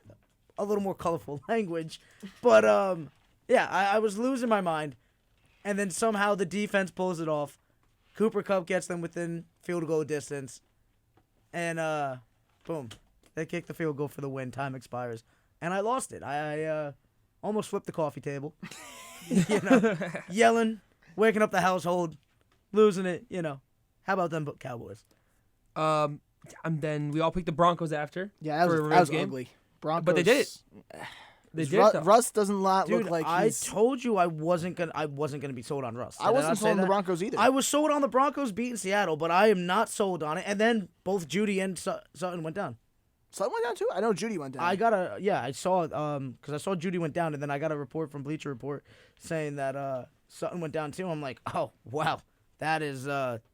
B: a little more colorful language, but yeah, I was losing my mind, and then somehow the defense pulls it off. Cooper Kupp gets them within field goal distance, and boom, they kick the field goal for the win. Time expires, and I lost it. I almost flipped the coffee table, yelling, waking up the household, losing it. How about them Cowboys?
C: And then we all picked the Broncos after.
A: Yeah, that
C: for a
A: was,
C: revenge game.
A: ugly. Broncos,
C: But they did it. They did it, though.
A: Russ doesn't look
B: Dude,
A: like
B: I
A: he's.
B: told you I wasn't gonna be sold on Russ.
A: I wasn't sold on the Broncos either.
B: I was sold on the Broncos beating Seattle, but I am not sold on it. And then both Judy and Sutton went down.
A: Sutton went down too. I know Judy went down.
B: I saw because I saw Judy went down, and then I got a report from Bleacher Report saying that Sutton went down too. I'm like, oh wow, that is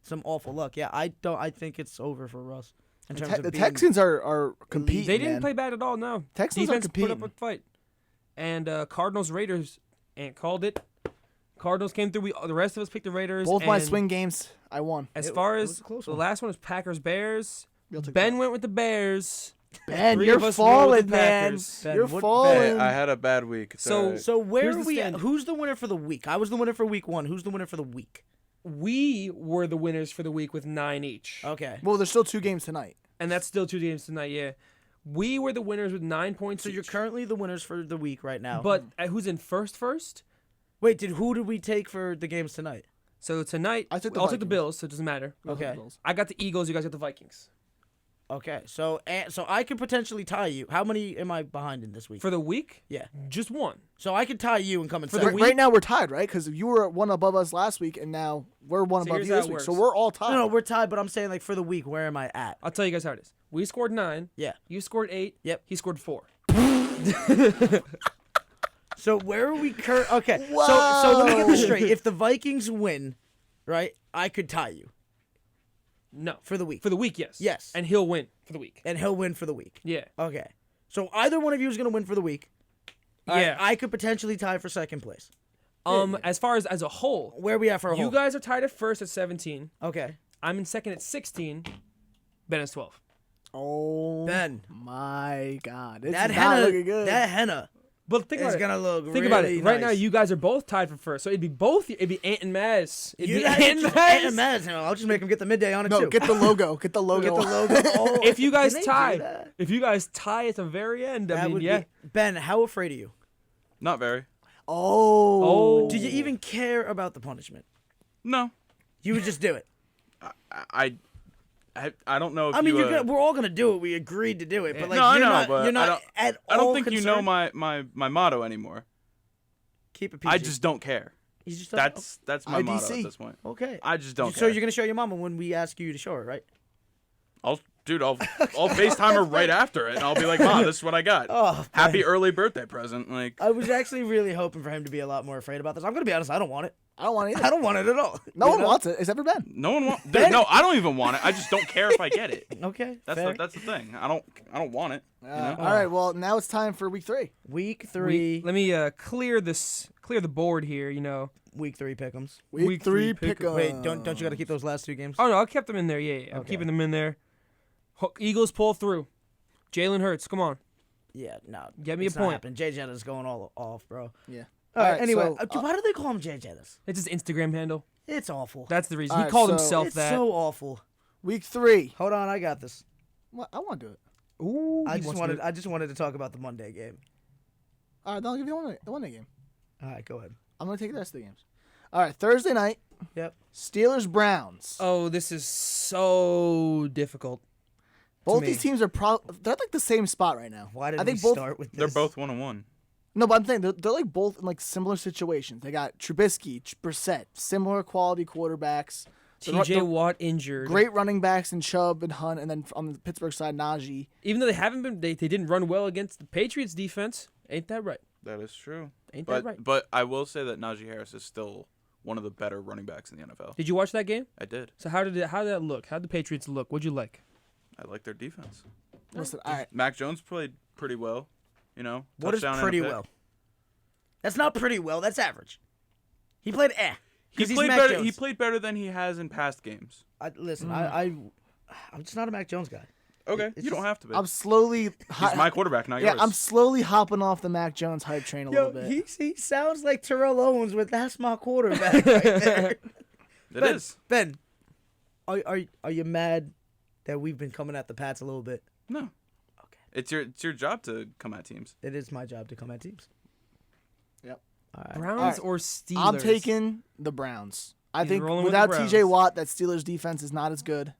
B: some awful luck. Yeah, I think it's over for Russ in terms of
A: the
B: being-
A: Texans are competing.
C: They didn't
A: man.
C: play bad at all. No,
A: Texans are
C: defense put up
A: competing.
C: a fight. And Cardinals Raiders, Ant called it. Cardinals came through. The rest of us picked the Raiders.
A: Both my
C: and
A: swing games, I won.
C: As
B: It
C: far
B: was
C: as
B: a close
C: the
B: one.
C: last one was Packers Bears.
A: We'll take
C: Ben
A: that.
C: went with the Bears.
A: Ben,
C: Three
A: you're
C: of us rolled with
A: falling,
C: the
A: man.
C: Packers.
B: Ben,
A: You're
B: what-
A: falling.
D: Hey, I had a bad week. It's
C: So-
D: alright.
B: So where
C: Here's
B: are
C: the
B: we at?
C: stand.
B: Who's the winner for the week? I was the winner for week 1. Who's the winner for the week?
C: We were the winners for the week with 9 each.
B: Okay.
A: Well, there's still 2 games tonight.
C: And that's still 2 games tonight, yeah. We were the winners with 9 points
B: So you're
C: each.
B: currently the winners for the week right now.
C: But who's in first?
B: wait, who did we take for the games tonight?
C: So tonight,
A: I took the
C: I'll take the
A: Vikings.
C: Bills, so it doesn't matter.
B: Okay.
C: I got the Eagles, you guys got the Vikings.
B: Okay. So I could potentially tie you. How many am I behind in this week?
C: For the week,
B: yeah.
C: just 1.
B: So I could tie you and come in
C: For the
B: second.
C: week-
A: Right now we're tied, right? Because you were 1 above us last week, and now we're 1
C: So
A: above
C: here's
A: you
C: how
A: this
C: it
A: week. So
C: works.
A: we're all tied.
B: No, we're tied, but I'm saying like for the week, where am I at?
C: I'll tell you guys how it is. We scored 9.
B: Yeah.
C: You scored 8.
B: Yep.
C: He scored 4.
B: So where are we Okay. So let me get this
A: Whoa.
B: straight. If the Vikings win, right, I could tie you
C: No.
B: for the week.
C: For the week, yes.
B: Yes.
C: And he'll win for the week.
B: And he'll win for the week.
C: Yeah.
B: Okay. So either one of you is going to win for the week.
C: Yeah.
B: I could potentially tie for second place.
C: As far as a whole,
B: Where are we at for a
C: you
B: whole?
C: guys are tied at first at 17.
B: Okay.
C: I'm in second at 16. Ben is 12.
A: Oh,
B: Ben.
A: my God. It's
B: That
A: not
B: henna,
A: looking good.
B: that henna
C: But think
B: is
C: about it.
B: gonna look
C: Think
B: really
C: about it. Right now,
B: nice.
C: you guys are both tied for first. So it'd be both. It'd be Ant and Mazz. It'd
B: You
C: be
B: guys
C: Ant and
B: just-
C: Mazz.
B: and Mazz. I'll just make him get the midday on it
A: No,
B: too.
A: get the logo. Get the logo.
B: Get the logo. Oh,
C: If you guys
B: can they do
C: tie,
B: that?
C: if you guys tie at the very end, I
B: That
C: mean,
B: would
C: yeah.
B: be Ben. How afraid are you?
D: Not very.
A: Oh.
B: Do you even care about the punishment?
D: No.
B: You would just do it.
D: I don't know if
B: I mean,
D: you,
B: we're all gonna do it. We agreed to do it, but like
D: No, I
B: you're
D: know,
B: not,
D: but
B: you're not
D: I don't-
B: at all
D: I don't think you know
B: concerned.
D: my motto anymore.
B: Keep it PG.
D: I just don't care.
B: He just doesn't-
D: That's my motto
A: IDC.
D: at this point.
B: okay.
D: I just don't
B: So
D: care.
B: you're gonna show your mama when we ask you to show her, right?
D: I'll FaceTime her right after it, and I'll be like, "Mom, this is what I got.
B: Oh,
D: Happy early birthday present." Like,
B: I was actually really hoping for him to be a lot more afraid about this. I'm gonna be honest. I don't want it.
A: I don't want it
B: I
A: either.
B: don't want it at all.
A: No
B: You
A: one
B: know?
A: wants it except for Ben.
D: no one wants. No, I don't even want it. I just don't care if I get it.
B: Okay.
D: That's
B: fair.
D: the thing. I don't want it. You know?
A: All right. Well, now it's time for week 3.
B: Week 3.
C: Let me clear the board here.
B: Week 3 pick'ems.
A: Week 3 pick 'em.
B: Wait, don't you got to keep those last 2 games?
C: Oh no, I kept them in there. Yeah, I'm
B: Okay.
C: keeping them in there. Eagles pull through. Jalen Hurts, come on.
B: Yeah, no.
C: Get me
B: it's
C: a
B: not
C: point.
B: happening. Jay Jettis going all off, bro.
A: Yeah.
B: All right.
A: Alright,
B: Anyway,
A: so,
B: why do they call him Jay Jettis?
C: It's his Instagram handle.
B: It's awful.
C: That's the reason.
A: All
C: He
A: right,
C: called
A: so-
C: himself
B: It's
C: that.
B: so awful.
A: Week 3.
B: Hold on, I got this.
A: What? I want to do it.
C: Ooh,
B: I
C: he
B: just
C: wants
B: wanted.
C: to-
B: I just wanted to talk about the Monday game.
A: All right. Then I'll give you the one day game.
B: All right, go ahead.
A: I'm gonna take the rest of the games. All right. Thursday night.
B: Yep.
A: Steelers Browns.
C: Oh, this is so difficult.
A: Both
C: me.
A: these teams are they're like the same spot right now.
B: Why did
A: I think
B: we
A: both.
B: start with this?
D: They're both 1-1.
A: No, but I'm saying they're like both in like similar situations. They got Trubisky, Brissett, similar quality quarterbacks.
C: TJ
A: The-
C: Watt injured.
A: Great running backs in Chubb and Hunt, and then on the Pittsburgh side, Najee.
C: Even though they haven't been, they didn't run well against the Patriots defense. Ain't that right?
D: That is true.
C: Ain't that
D: But
C: right?
D: but I will say that Najee Harris is still one of the better running backs in the NFL.
C: Did you watch that game?
D: I did.
C: So how did that look? How did the Patriots look? What'd you like?
D: I like their defense.
A: Listen, all right.
D: Mac Jones played pretty well. You know,
B: What is
D: touchdown and a
B: pretty
D: pick.
B: well? That's not pretty well. That's average. He played
D: He
B: 'cause he's
D: played
B: Mac
D: better.
B: Jones.
D: He played better than he has in past games.
B: Listen,
A: Mm.
B: I'm just not a Mac Jones guy.
D: Okay,
B: It's
D: you don't
B: just-
D: have to be.
A: I'm slowly.
D: He's my quarterback, not
A: yeah,
D: yours.
A: I'm slowly hopping off the Mac Jones hype train a little bit.
B: he sounds like Terrell Owens, but that's my quarterback right there.
D: It
B: Ben,
D: is.
B: Ben, are you mad that we've been coming at the Pats a little bit?
D: No.
B: Okay.
D: It's your job to come at teams.
B: It is my job to come at teams.
A: Yep.
B: All right.
C: Browns
A: right.
C: or Steelers?
A: I'm taking the Browns. I
C: He's
A: think
C: rolling with the
A: without
C: Browns.
A: TJ Watt, that Steelers defense is not as good.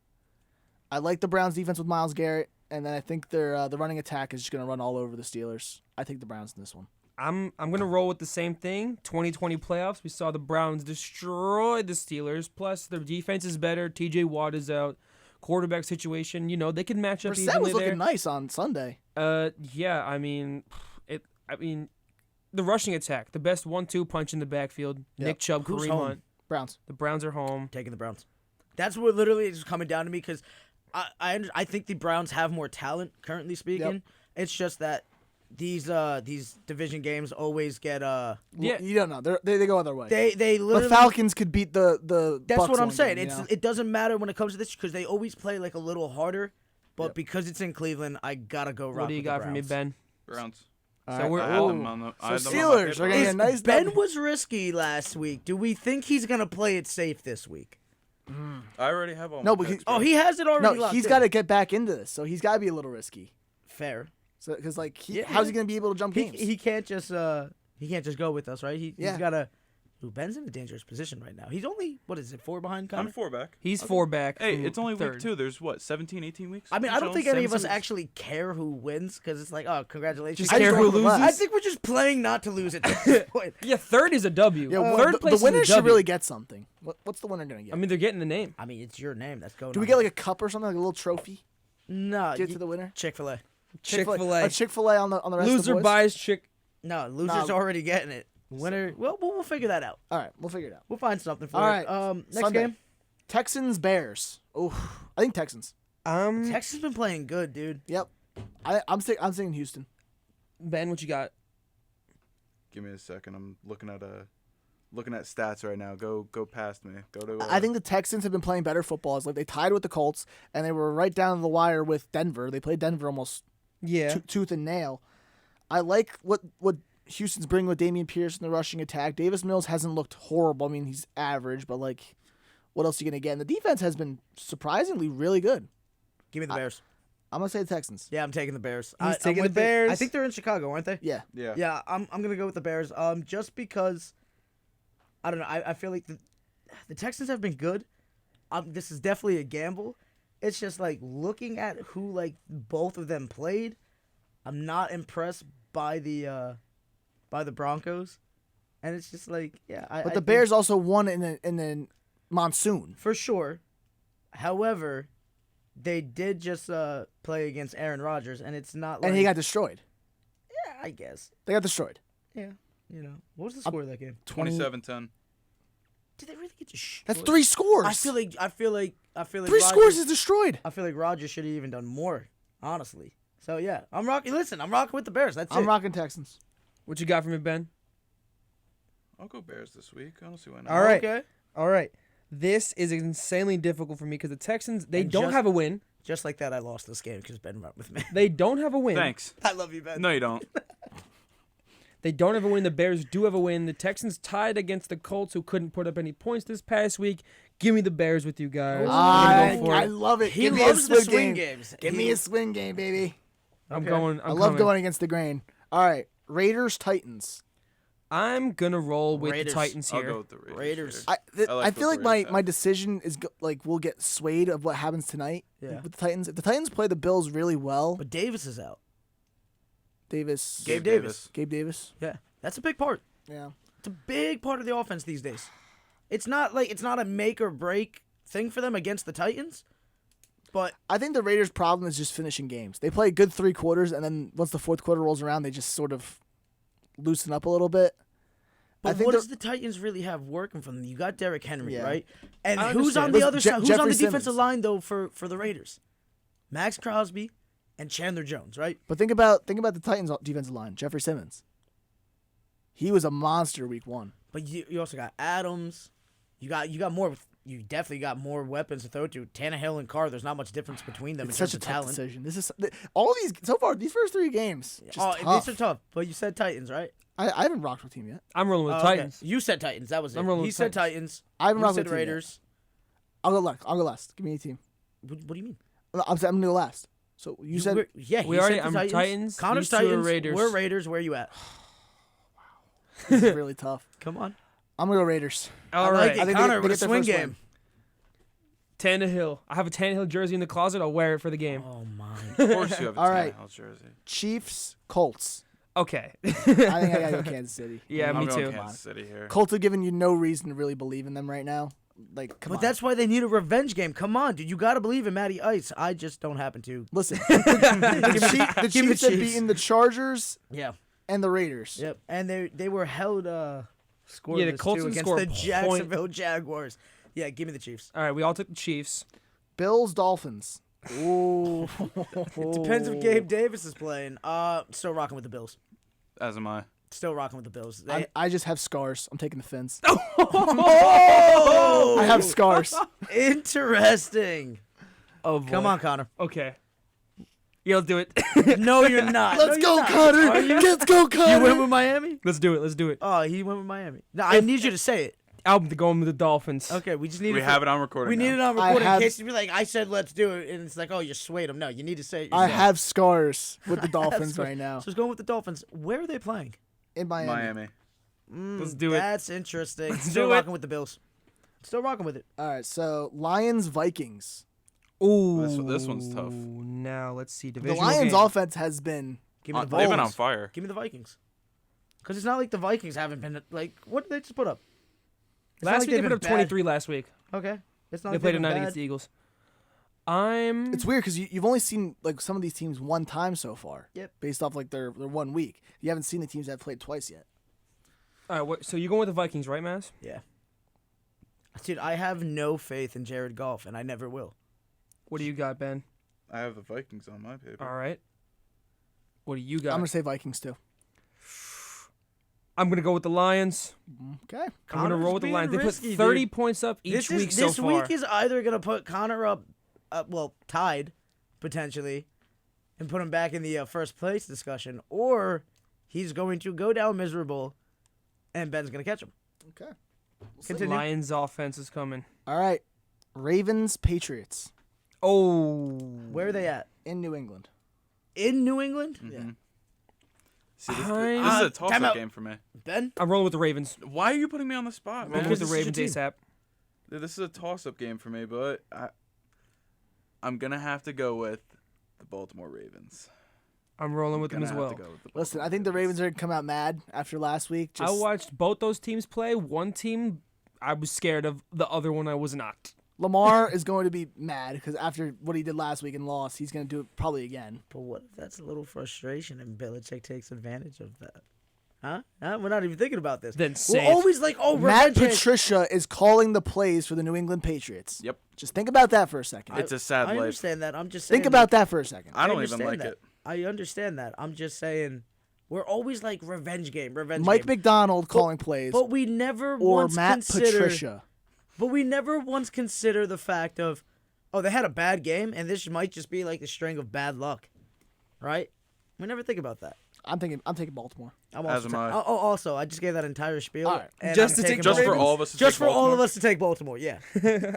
A: I like the Browns defense with Myles Garrett, and then I think their the running attack is just going to run all over the Steelers. I take the Browns in this one.
C: I'm gonna roll with the same thing. 2020 playoffs, we saw the Browns destroy the Steelers. Plus, their defense is better. TJ Watt is out. Quarterback situation, they can match up
A: Brissett
C: evenly
A: was
C: there.
A: looking nice on Sunday.
C: Yeah, I mean, the rushing attack, the best 1-2 punch in the backfield.
A: Yep.
C: Nick Chubb,
B: Who's
C: Kareem
B: home?
C: Hunt.
A: Browns.
C: The Browns are home.
B: Taking the Browns. That's what literally is coming down to me because I think the Browns have more talent currently speaking.
A: Yep.
B: It's just that these division games always get
C: Yeah.
A: You don't know. They go other way.
B: they
A: The
B: literally
A: Falcons could beat the
B: That's
A: Bucks
B: what I'm
A: one
B: saying.
A: game, you know?
B: It doesn't matter when it comes to this because they always play like a little harder. But
A: Yep.
B: because it's in Cleveland, I gotta go rock
C: What do you
B: with
C: got
B: the
C: for me,
B: Browns.
C: Ben?
D: Browns.
A: All
C: So
A: right.
C: we're
D: I had
C: ooh.
D: them on the. I had
A: So
D: them on my
A: Steelers
D: paper.
A: are gonna get a nice
B: Ben
A: W.
B: was risky last week. Do we think he's gonna play it safe this week?
D: I already have all.
A: No,
D: my
A: but
D: picks,
B: Oh,
D: bro.
B: he has it already.
A: No,
B: locked
A: he's
B: in.
A: got to get back into this, so he's got to be a little risky.
B: fair.
A: So because
B: Yeah.
A: how's he gonna be able to jump
B: He,
A: games?
B: he can't just go with us, right? He's
A: Yeah.
B: gotta. Ooh, Ben's in a dangerous position right now. He's only 4 behind.
D: I'm
B: Connor?
D: 4 back.
C: He's 4 back.
D: Hey,
C: from
D: it's only
C: third.
D: week 2. There's what 17, 18 weeks.
B: I mean, I don't
D: Jones?
B: think any of us
C: 7
B: actually care who wins because it's like, oh, congratulations.
C: Just
A: I
C: care
A: just
C: who
A: don't relax.
C: loses.
B: I think we're just playing not to lose at this point.
C: Yeah, third is a W.
A: yeah, well,
C: third
A: the
C: place
A: winner
C: is a
A: should
C: W.
A: really get something. What's the winner gonna get?
C: I mean, they're getting the name.
B: I mean, it's your name that's going.
A: Do we
B: on.
A: get like a cup or something, like a little trophy?
B: no
A: Give it to the winner.
B: Chick-fil-A?
C: Chick-fil-A.
A: A Chick-fil-A on the rest of the
C: Loser
A: boys?
C: buys chick.
B: No, loser's
A: No.
B: already getting it. Winner. Well, we'll figure that out.
A: All right, we'll figure it out.
B: We'll find something for
A: All
B: it.
A: right,
B: Next
A: Sunday.
B: game.
A: Texans Bears. Oh, I think Texans.
B: Texas has been playing good, dude.
A: Yep. I'm saying Houston.
C: Ben, what you got?
D: Give me a second. I'm looking at stats right now. Go past me. Go to.
A: I think the Texans have been playing better football. It's like they tied with the Colts, and they were right down the wire with Denver. They played Denver almost
C: Yeah.
A: tooth and nail. I like what Houston's bringing with Damian Pierce in the rushing attack. Davis Mills hasn't looked horrible. I mean, he's average, but like, what else are you gonna get? And the defense has been surprisingly really good.
B: Give me the Bears.
A: I'm gonna say the Texans.
B: Yeah, I'm taking the Bears.
C: He's
B: I'm
C: taking
B: with
C: the
B: it.
C: Bears.
B: I think they're in Chicago, aren't they?
A: Yeah.
D: Yeah.
B: Yeah, I'm gonna go with the Bears. Just because I don't know. I feel like the Texans have been good. This is definitely a gamble. It's just like looking at who like both of them played. I'm not impressed by the Broncos. And it's just like, yeah.
A: But the Bears also won in the monsoon.
B: for sure. However, they did just play against Aaron Rodgers, and it's not like.
A: And he got destroyed.
B: Yeah, I guess.
A: They got destroyed.
B: Yeah, what was the score of that game?
D: 27-10.
B: Did they really get destroyed?
A: That's 3 scores.
B: I feel like
A: 3
B: Rodgers,
A: scores is destroyed.
B: I feel like Rodgers should have even done more, honestly. So yeah, I'm rocking. Listen, I'm rocking with the Bears. That's
A: I'm
B: it.
A: rocking Texans.
C: What you got for me, Ben?
D: I'll go Bears this week. I don't see why not.
C: All right.
B: Okay.
C: All right. This is insanely difficult for me because the Texans, they
B: And
C: don't
B: just-
C: have a win.
B: Just like that, I lost this game because Ben went with me.
C: They don't have a win.
D: Thanks.
B: I love you, Ben.
D: No, you don't.
C: They don't have a win. The Bears do have a win. The Texans tied against the Colts, who couldn't put up any points this past week. Give me the Bears with you guys. I'm gonna go for
A: I
C: it.
A: love it.
B: He
A: Give me a
B: loves the
A: swing
B: swing
A: game.
B: games.
A: Give me a swing game, baby.
C: I'm
B: Okay.
C: going.
A: I love going against the grain. All right, Raiders Titans.
C: I'm gonna roll with
B: Raiders.
C: the Titans
D: I'll
C: here.
D: go with the Raiders.
B: Raiders.
D: here.
A: I
D: like
A: feel
D: what
A: like
D: the
A: my,
D: Raiders
A: my
D: have.
A: decision is will get swayed of what happens tonight
B: Yeah.
A: with the Titans. If the Titans play the Bills really well,
B: But Davis is out.
A: Davis,
B: Gabe Davis.
A: Gabe Davis,
B: Yeah, that's a big part.
A: yeah.
B: It's a big part of the offense these days. It's not a make or break thing for them against the Titans, but
A: I think the Raiders' problem is just finishing games. They play a good 3 quarters, and then once the 4th quarter rolls around, they just sort of loosen up a little bit. I think
B: what
A: they're-
B: does the Titans really have working for them? You got Derrick Henry,
A: Yeah.
B: right? And
C: I
B: who's on
C: understand.
B: the
A: Listen,
B: other side? Who's on
A: Jeffrey
B: the defensive
A: Simmons.
B: line though for the Raiders? Max Crosby and Chandler Jones, right?
A: But think about the Titans' defensive line. Jeffrey Simmons. He was a monster week 1.
B: But you also got Adams. You definitely got more weapons to throw to. Tannehill and Carr. There's not much difference between them
A: It's
B: in
A: such
B: terms
A: a
B: of
A: tough
B: talent.
A: decision. This is all these so far. These first 3 games, just tough.
B: These are tough. But you said Titans, right?
A: I haven't rocked with team yet.
C: I'm rolling with
B: Oh,
C: the
B: okay.
C: Titans.
B: You said Titans. That was it.
C: I'm rolling
B: He
C: with
B: said
C: Titans.
B: Titans.
A: I haven't
B: You
A: rocked
B: said
A: with team yet.
B: Raiders.
A: I'll go last. Give me a team.
B: What do you mean?
A: I'm gonna go last. So you said
B: yeah.
C: We
B: he
C: already-
B: said the
C: I'm Titans,
B: Connor's
C: these two are
B: Titans.
C: Raiders.
B: We're Raiders. Where you at?
A: this is really tough.
B: Come on.
A: I'm gonna go Raiders.
C: All
B: I
C: right.
B: like
A: I
B: it.
A: think they
B: Connor
A: get-
B: with
A: they
B: a
A: get their
B: swing
A: first win.
B: game.
C: Tannehill. I have a Tannehill jersey in the closet. I'll wear it for the game.
B: Oh my.
D: Of course you have a
A: All right.
D: Tannehill jersey.
A: Chiefs, Colts.
C: Okay.
A: I think I gotta go Kansas City.
C: Yeah,
D: I'm
C: me
D: going
C: too.
D: Kansas City here.
A: Colts have given you no reason to really believe in them right now. Like, come
B: But
A: on.
B: that's why they need a revenge game. Come on, dude. You got to believe in Matty Ice. I just don't happen to.
A: Listen. the
B: Give me
A: Chiefs have
B: Chiefs.
A: beaten the Chargers
B: Yeah.
A: and the Raiders.
B: Yep. And they were held scoreless
C: Yeah, the Colts
B: too
C: didn't
B: against
C: score
B: the
C: a point.
B: Jacksonville Jaguars. Yeah, give me the Chiefs.
C: All right. We all took the Chiefs.
A: Bills, Dolphins. Ooh.
B: Depends if Gabe Davis is playing. Still rocking with the Bills.
D: As am I.
B: Still rocking with the Bills.
A: I just have scars. I'm taking the Fins.
B: Oh!
A: I have scars.
B: Interesting.
C: Oh boy.
B: Come on, Connor.
C: Okay. Yeah, let's do it.
B: No, you're not.
A: Let's
B: No,
A: go,
B: you're not.
A: Connor.
B: Are you?
A: Let's go, Connor.
B: You went with Miami?
C: Let's do it. Let's do it.
B: Oh, he went with Miami. No, I need you to say it.
C: I'm going with the Dolphins.
B: Okay, we just need
D: We
B: it.
D: have it on recording.
B: We
D: now.
B: need it on
A: I
B: recording in
A: have-
B: case you be like, I said let's do it, and it's like, oh, you swayed him. No, you need to say it yourself.
A: I have scars with the Dolphins
B: scars.
A: right now.
B: So it's going with the Dolphins. Where are they playing?
A: In Miami.
D: Miami.
C: Let's do it.
B: That's interesting.
C: Let's
B: Still
C: do it.
B: rocking with the Bills. Still rocking with it.
A: All right, so Lions, Vikings.
C: Ooh.
D: This one's tough.
C: Now let's see.
A: The
C: Divisional
A: Lions'
C: game.
A: offense has been
B: Give me the
D: They've been on
B: Vikings.
D: fire.
B: Give me the Vikings. Because it's not like the Vikings haven't been like. What did they just put up? It's not
C: Last
B: like
C: week they
B: they've
C: put up
B: been
C: 23 last week.
B: bad. Okay. It's not
C: They
B: like
C: played
B: they've been
C: tonight
B: bad.
C: against the Eagles.
A: It's weird because you've only seen like some of these teams one time so far.
B: Yep.
A: Based off like their 1 week, you haven't seen the teams that have played twice yet.
C: All right. So you're going with the Vikings, right, Mazz?
B: Yeah. Dude, I have no faith in Jared Goff, and I never will.
C: What do you got, Ben?
D: I have the Vikings on my paper.
C: All right. What do you got?
A: I'm gonna say Vikings too.
C: I'm gonna go with the Lions.
A: Okay.
C: I'm
B: Connor's
C: gonna roll with the
B: being
C: Lions. They
B: risky,
C: put 30
B: dude.
C: points up each week
B: this
C: so far.
B: week is either gonna put Connor up, tied, potentially, and put him back in the first place discussion, or he's going to go down miserable, and Ben's gonna catch him.
A: Okay.
B: Continue.
C: Lions offense is coming.
A: All right. Ravens, Patriots
C: Oh.
B: Where are they at?
A: in New England.
B: In New England?
A: Yeah.
D: See, this is
C: I'm-
D: a
B: time
D: toss-up
B: out.
D: game for me.
B: Ben?
C: I'm rolling with the Ravens.
D: Why are you putting me on the spot,
C: I'm
D: man?
C: rolling with the
B: this is your
C: Ravens
B: team.
C: ASAP.
D: This is a toss-up game for me, but I'm gonna have to go with the Baltimore Ravens.
C: I'm rolling with them
D: Gonna
C: as
D: have
C: well.
D: to go with the
A: Listen, I think the Ravens are going to come out mad after last week.
C: I watched both those teams play. One team, I was scared of. The other one, I was not.
A: Lamar is going to be mad because after what he did last week and lost, he's going to do it probably again.
B: But what if that's a little frustration and Belichick takes advantage of that? Huh? We're not even thinking about this.
C: Then
B: We're
C: say it.
B: always like, oh,
A: Matt
B: revenge game.
A: Patricia is calling the plays for the New England Patriots.
D: Yep.
A: Just think about that for a second.
D: It's a sad
B: I
D: life.
B: understand that. I'm just saying.
A: Think about that for a second.
D: I don't even
B: understand
D: like
B: that.
D: it.
B: I understand that. I'm just saying. We're always like revenge game.
A: Mike
B: game.
A: McDonald calling plays,
B: But we never
A: or
B: once
A: Matt
B: consider.
A: Patricia.
B: But we never once consider the fact of, oh, they had a bad game, and this might just be like a string of bad luck, right? We never think about that.
A: I'm taking Baltimore.
B: I'm
D: As
B: also
D: am I.
B: Also, I just gave that entire spiel.
A: All right.
B: and
C: Just
B: I'm
C: to take
B: taking
C: the
D: Just for
C: Ravens?
D: all of us to
B: Just
D: take
B: for all
D: Baltimore?
B: of us to take Baltimore, yeah.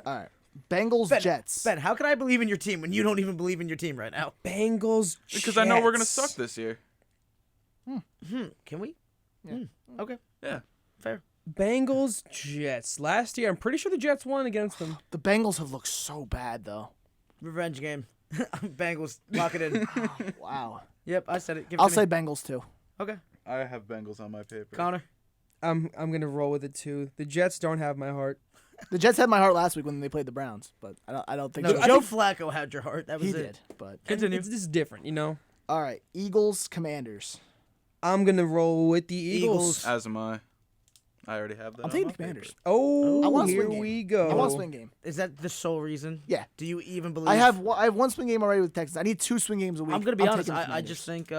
A: All right. Bengals Jets.
B: Ben, how can I believe in your team when you don't even believe in your team right now?
C: Bengals.
D: Because I know we're gonna
C: Jets.
D: suck this year.
B: Can we?
A: Yeah.
B: Okay,
D: Yeah.
B: fair.
C: Bengals Jets. Last year, I'm pretty sure the Jets won against them.
A: The Bengals have looked so bad though.
B: Revenge game. Bengals, lock it in.
A: Wow.
B: Yep, I said it. Give it
A: I'll
B: to
A: say
B: me.
A: Bengals too.
B: Okay,
D: I have Bengals on my paper.
B: Connor.
C: I'm gonna roll with it too. The Jets don't have my heart.
A: The Jets had my heart last week when they played the Browns, but I don't think
C: No,
A: so.
B: Joe Flacco had your heart. That was
A: he
B: it.
A: did. But
B: Continue.
C: This is different, you know.
A: all right, Eagles Commanders.
C: I'm gonna roll with the Eagles.
D: As am I. I already have that.
A: I'm
D: on
A: taking
D: my
A: the Commanders.
D: paper.
C: Oh,
A: I want a
C: here
A: swing game.
C: we go.
A: I want a swing game.
B: Is that the sole reason?
A: Yeah.
B: Do you even believe?
A: I have one swing game already with Texans. I need 2 swing games a week.
B: I'm gonna be honest.
A: taking the
B: I just think.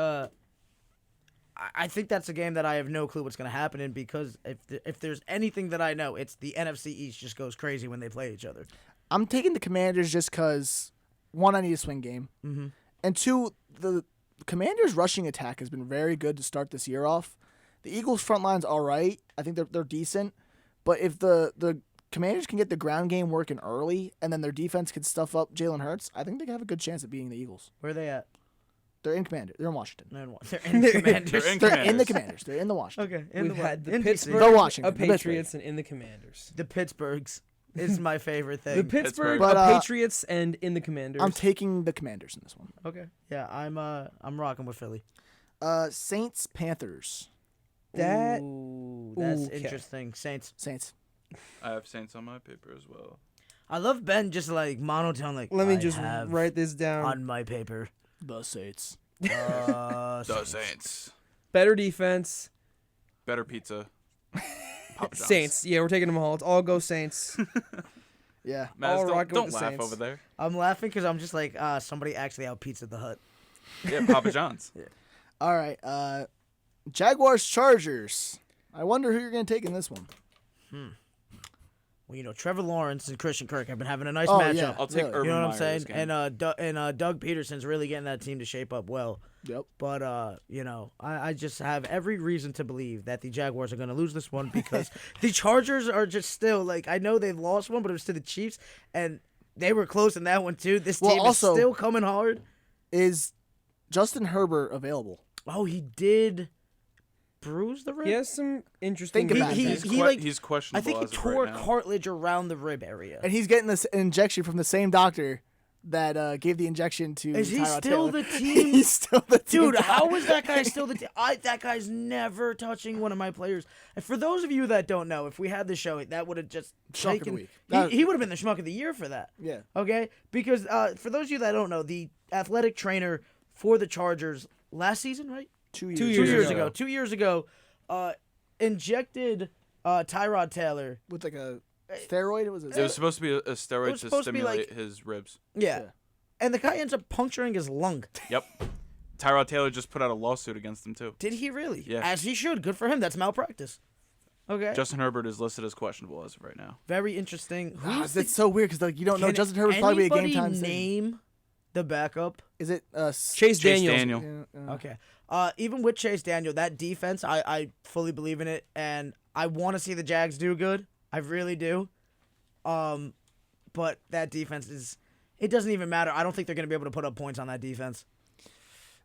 B: I think that's a game that I have no clue what's gonna happen in because if there's anything that I know, it's the NFC East just goes crazy when they play each other.
A: I'm taking the Commanders just because, one, I need a swing game, and 2, the Commanders' rushing attack has been very good to start this year off. The Eagles' front line's all right. I think they're decent, but if the Commanders can get the ground game working early and then their defense can stuff up Jalen Hurts, I think they have a good chance of beating the Eagles.
B: Where are they at?
A: They're in Commander. They're in Washington.
B: They're in the Commanders.
D: They're in
A: They're in the
D: Commanders.
A: Commanders. They're in the Washington.
B: Okay,
C: We've had the
B: in
C: Pittsburgh,
A: The Washington, the
C: Patriots, and in the Commanders.
B: The Pittsburghs is my favorite thing.
C: The Pittsburgh
A: But,
C: Patriots and in the Commanders.
A: I'm taking the Commanders in this one.
B: Okay, yeah, I'm rocking with Philly.
A: Saints Panthers.
C: That
B: Ooh, that's
C: okay.
B: interesting. Saints.
A: Saints.
D: I have Saints on my paper as well.
B: I love Ben just like monotone. Like
C: Let me
B: I
C: just
B: have
C: write this down.
B: on my paper.
A: The Saints.
D: The Saints.
C: Better defense.
D: Better pizza. Papa John's.
C: Saints. Yeah, we're taking them all. It's all go Saints.
A: Yeah.
D: Mazz,
C: All
D: don't
C: rocking with the
D: laugh
C: Saints.
D: over there.
B: I'm laughing because I'm just like somebody actually out Pizza the Hut.
D: Yeah, Papa John's.
A: All right. Jaguars Chargers. I wonder who you're going to take in this one.
B: Well, you know, Trevor Lawrence and Christian Kirk have been having a nice
A: Oh,
B: matchup.
A: yeah.
D: I'll take
A: Really?
D: Urban
B: You know what I'm
D: Meyer
B: saying?
D: this game.
B: And Doug Peterson's really getting that team to shape up well.
A: Yep.
B: But you know, I just have every reason to believe that the Jaguars are going to lose this one because the Chargers are just still like I know they've lost one, but it was to the Chiefs, and they were close in that one too. This
A: Well,
B: team
A: also-
B: is still coming hard.
A: Is Justin Herbert available?
B: Oh, he did bruise the rib.
C: He has some interesting.
A: Think about
B: He-
A: that.
B: he like-
D: he's
B: I
D: questionable.
B: think he
D: as of
B: tore
D: right now.
B: cartilage around the rib area.
A: And he's getting this injection from the same doctor that gave the injection to
B: Is he
A: Tyrod
B: still
A: Taylor.
B: the team?
A: He's still the team.
B: Dude,
A: guy.
B: how is that guy still the team? That guy's never touching one of my players. And for those of you that don't know, if we had the show, that would have just
A: Schmuck of the
B: taken.
A: week. That-
B: He would have been the schmuck of the year for that.
A: Yeah.
B: Okay, because for those of you that don't know, the athletic trainer for the Chargers last season, right?
A: 2 years.
C: 2
B: 2
C: years
B: years
C: ago.
B: ago. 2 years ago, injected Tyrod Taylor.
A: With like a steroid? It
D: It was supposed to be a steroid
B: was
D: to
B: supposed to be
D: stimulate
B: like-
D: his ribs.
B: Yeah.
A: Yeah.
B: And the guy ends up puncturing his lung.
D: Yep. Tyrod Taylor just put out a lawsuit against him too.
B: Did he really?
D: Yeah.
B: As he should. Good for him. That's malpractice. Okay.
D: Justin Herbert is listed as questionable as of right now.
B: Very interesting.
A: Ah,
B: Who's
A: that's so weird because like you don't know
B: Can
A: Justin Herbert's probably be a game
B: anybody
A: time decision.
B: name the backup?
A: Is it
C: Chase Daniels.
D: Daniel.
B: Okay. Even with Chase Daniel, that defense, I fully believe in it, and I want to see the Jags do good. I really do. But that defense is. It doesn't even matter. I don't think they're going to be able to put up points on that defense.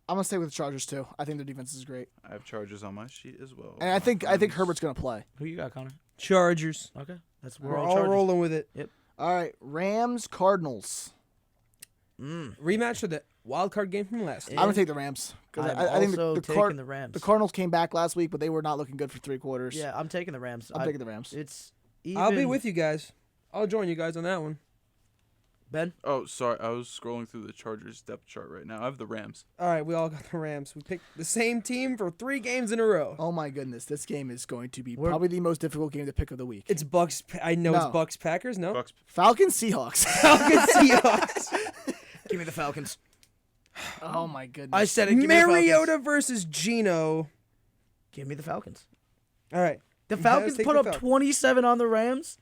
A: I'm gonna stay with the Chargers too. I think their defense is great,
D: I have Chargers on my sheet as well.
A: and I think Herbert's gonna play.
B: Who you got, Connor?
C: Chargers.
B: Okay. That's
C: We're all rolling with it.
A: All right, Rams Cardinals.
C: Rematch of the wild card game from last
A: I'm
C: year.
A: gonna take the Rams because
B: I'm
A: I think
B: also
A: the
B: taking the Rams.
A: The Cardinals came back last week, but they were not looking good for 3 quarters.
B: Yeah, I'm taking the Rams.
A: I'm taking the Rams.
B: It's even.
C: I'll be with you guys. I'll join you guys on that one.
B: Ben.
D: Oh, sorry. I was scrolling through the Chargers depth chart right now. I have the Rams.
C: All right, we all got the Rams. We picked the same team for 3 games in a row.
A: Oh my goodness, this game is going to be
B: We're-
A: probably the most difficult game to pick of the week.
C: It's Bucks. I know
A: No.
C: it's Bucks Packers. No.
D: Bucks.
A: Falcons Seahawks.
C: Falcons Seahawks.
B: Give me the Falcons.
A: Oh my goodness.
B: I said it. Give me the Falcons.
C: Mariota versus Geno.
B: Give me the Falcons.
C: All right.
B: The
C: You
B: Falcons
C: guys take
B: put
C: the
B: up
C: Falcons.
B: 27 on the Rams.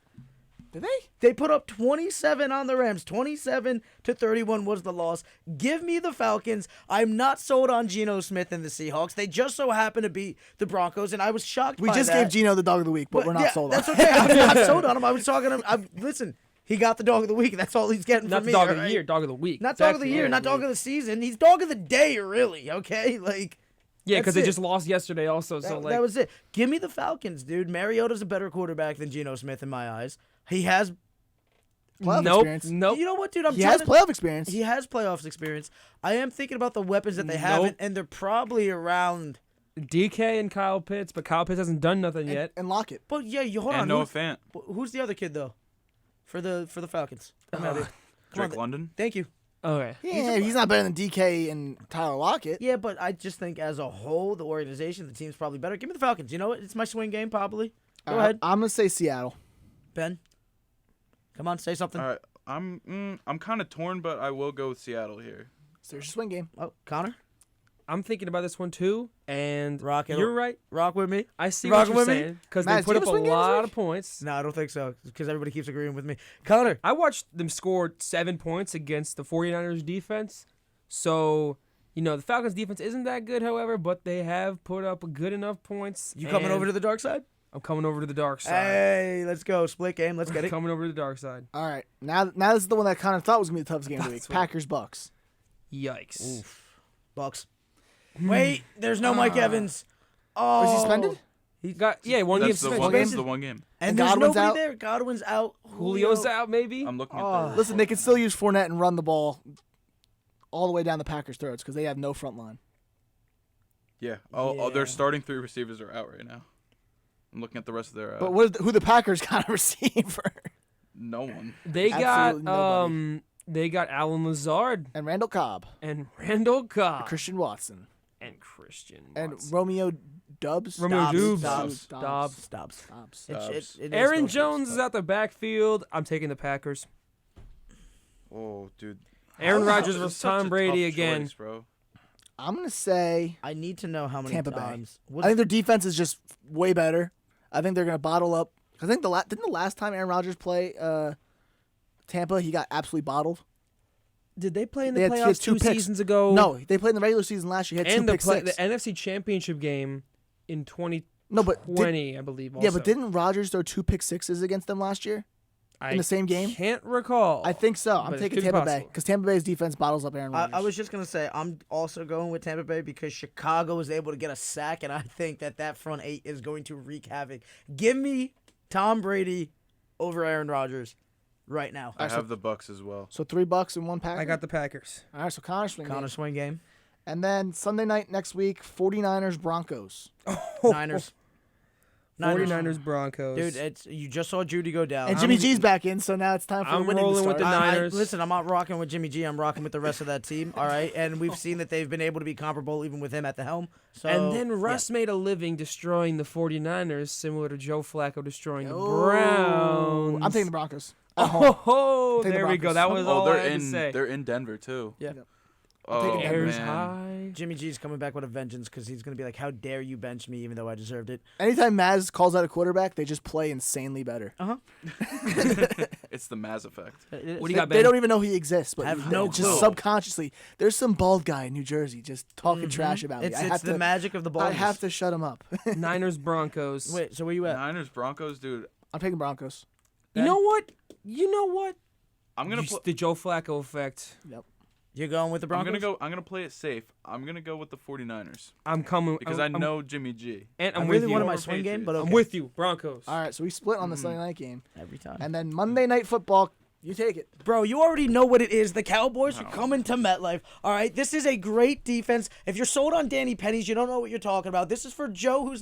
A: Did they?
B: They put up 27 on the Rams. 27-31 was the loss. Give me the Falcons. I'm not sold on Geno Smith and the Seahawks. They just so happen to beat the Broncos, and I was shocked
A: We
B: by
A: just
B: that.
A: gave Gino the dog of the week, but we're not
B: yeah,
A: sold on.
B: That's okay. I'm not sold on him. I was talking to him. Listen, he got the dog of the week. That's all he's getting
C: Not
B: from
C: the
B: me.
C: dog of
B: all
C: the
B: right?
C: year, dog of the week.
B: Not dog of the
C: Definitely
B: year, not dog of the season. He's dog of the day, really, okay? Like,
C: Yeah, because they
B: that's it.
C: just lost yesterday also. So
B: that was it. Give me the Falcons, dude. Mariota's a better quarterback than Geno Smith in my eyes. He has.
A: Playoff
C: nope,
A: experience.
C: nope.
B: You know what, dude?
A: He has playoff experience.
B: He has playoffs experience. I am thinking about the weapons that they have,
C: Nope.
B: and they're probably around.
C: DK and Kyle Pitts, but Kyle Pitts hasn't done nothing yet.
A: And Lockett.
B: But yeah, you hold
D: And
B: on.
D: Noah Fant.
B: Who's the other kid though? For the Falcons. Come on, dude. Come
D: Drake
B: on.
D: London.
B: Thank you.
C: Okay.
A: Yeah, he's not better than DK and Tyler Lockett.
B: Yeah, but I just think as a whole, the organization, the team's probably better. Give me the Falcons. You know what? It's my swing game, probably. Go ahead,
A: I'm gonna say Seattle.
B: Ben. Come on, say something.
D: All right. I'm kind of torn, but I will go with Seattle here.
A: So there's your swing game.
B: Oh, Connor,
C: I'm thinking about this one too, and
B: Rock it.
C: you're right.
B: rock with me.
C: I see
B: Rocking
C: what you're
B: with me?
C: saying because they
A: Matt,
C: put
A: do you
C: up
A: have
C: a
A: a swing game this
C: lot
A: week?
C: of points.
B: No, I don't think so, because everybody keeps agreeing with me. Connor,
C: I watched them score 7 points against the 49ers defense. So, the Falcons defense isn't that good, however, but they have put up good enough points.
B: you coming over to the dark side?
C: I'm coming over to the dark side.
B: Hey, let's go. Split game. Let's get it.
C: Coming over to the dark side.
A: All right. Now this is the one that I kind of thought was gonna be the toughest game of the week.
C: That's what-
A: Packers Bucks.
C: Yikes.
B: Bucks. Wait, there's no Mike Evans. Oh,
A: Was he suspended?
C: He got one game
D: That's the
C: suspension.
D: one.
A: game.
D: That's the one game.
B: and
A: And
B: there's
A: Godwin's
B: nobody
A: out?
B: there. Godwin's out.
C: Julio's out, maybe.
D: I'm looking at
B: Oh.
D: the.
A: Listen, they can still use Fournette and run the ball all the way down the Packers' throats because they have no front line.
D: Yeah. Oh, their
B: Yeah.
D: starting 3 receivers are out right now. I'm looking at the rest of their.
A: But who the Packers got a receiver?
D: No one.
C: They
A: Absolutely
C: got
A: nobody.
C: they got Alan Lazard
A: And Randall Cobb,
C: and Randall Cobb
A: Christian Watson,
C: and Christian
A: and
C: Watson.
A: Romeo Dubs.
C: Romeo Dubes.
B: Dobbs.
C: Dobbs.
B: Stops.
A: Dobbs.
B: It is
C: Aaron
B: Dobbs.
C: Jones is out the backfield. I'm taking the Packers.
D: Oh, dude.
C: Aaron
D: How-
C: Rodgers
D: it's
C: versus
D: such a
C: Tom Brady
D: tough
C: again.
D: choice, bro.
A: I'm gonna say
B: I need to know how many
A: Tampa Bay.
B: times.
A: I think their defense is just way better. I think they're gonna bottle up. I think didn't the last time Aaron Rodgers play Tampa, he got absolutely bottled.
C: Did they play in
A: They
C: the
A: had- he
C: playoffs
A: had 2
C: 2
A: picks.
C: seasons ago?
A: No, they played in the regular season last year. He had
C: and
A: 2 pick
C: the
A: six.
C: NFC Championship game in 2020,
A: No, but
C: I believe. Also.
A: yeah, but didn't Rodgers throw 2 pick sixes against them last year? in the same game?
C: Can't recall.
A: I think so. I'm
C: But it
A: taking
C: could be
A: Tampa Bay
C: possible.
A: because Tampa Bay's defense bottles up Aaron Rodgers.
B: I was just gonna say I'm also going with Tampa Bay because Chicago was able to get a sack, and I think that front 8 is going to wreak havoc. Give me Tom Brady over Aaron Rodgers right now.
D: I have the Bucks as well.
A: So $3 and 1 pack.
C: I got the Packers.
A: All right, so Connor swing game.
B: Connor swing game.
A: And then Sunday night next week, 49ers Broncos.
B: Niners.
C: 49ers Broncos.
B: Dude, you just saw Judy go down.
A: And Jimmy G's back in, so now it's time for
C: I'm
A: the winning
C: rolling
A: to
C: with
A: start.
C: the Niners.
B: Listen, I'm not rocking with Jimmy G. I'm rocking with the rest of that team. All right, and we've seen that they've been able to be comparable even with him at the helm. So
C: And then
B: yeah.
C: Russ made a living destroying the 49ers, similar to Joe Flacco destroying the
A: Oh,
C: Browns.
A: I'm taking the Broncos. At home.
C: Oh,
A: Take the
C: there we go.
A: Broncos.
C: That was all
D: they're
C: I had
D: in.
C: to say.
D: They're in Denver too.
B: Yeah.
D: Oh
A: taking Denver.
C: Airs
D: man.
C: high.
B: Jimmy G's coming back with a vengeance because he's going to be like, how dare you bench me even though I deserved it.
A: Anytime Mazz calls out a quarterback, they just play insanely better.
D: It's the Mazz effect.
C: What do you
A: They,
C: got,
A: they
C: Ben?
A: don't even know he exists, but
B: Have
A: he-
B: no
A: just
B: clue.
A: subconsciously. There's some bald guy in New Jersey just talking trash about me.
B: It's
A: I have
B: the
A: to,
B: magic of the ball.
A: I have to shut him up.
C: Niners Broncos.
B: Wait, so where you at?
D: Niners Broncos, dude.
A: I'm taking Broncos.
C: You know what? You know what?
D: I'm gonna.
C: The Joe Flacco effect.
B: You're going with the
D: I'm
B: Broncos?
D: gonna play it safe. I'm gonna go with the 49ers
C: I'm coming
D: because
C: I'm,
D: I know Jimmy G.
C: And I'm
B: I
C: with
B: really
C: you.
B: wanted my
D: Over
B: swing game, but
D: Patriots.
B: okay.
C: I'm with you. Broncos.
A: All right, so we split on the Sunday night game.
B: Every time.
A: And then Monday Night Football, You take it.
B: Bro, you already know what it is. The Cowboys are coming to MetLife. All right, this is a great defense. If you're sold on Danny Pennies, you don't know what you're talking about. This is for Joe,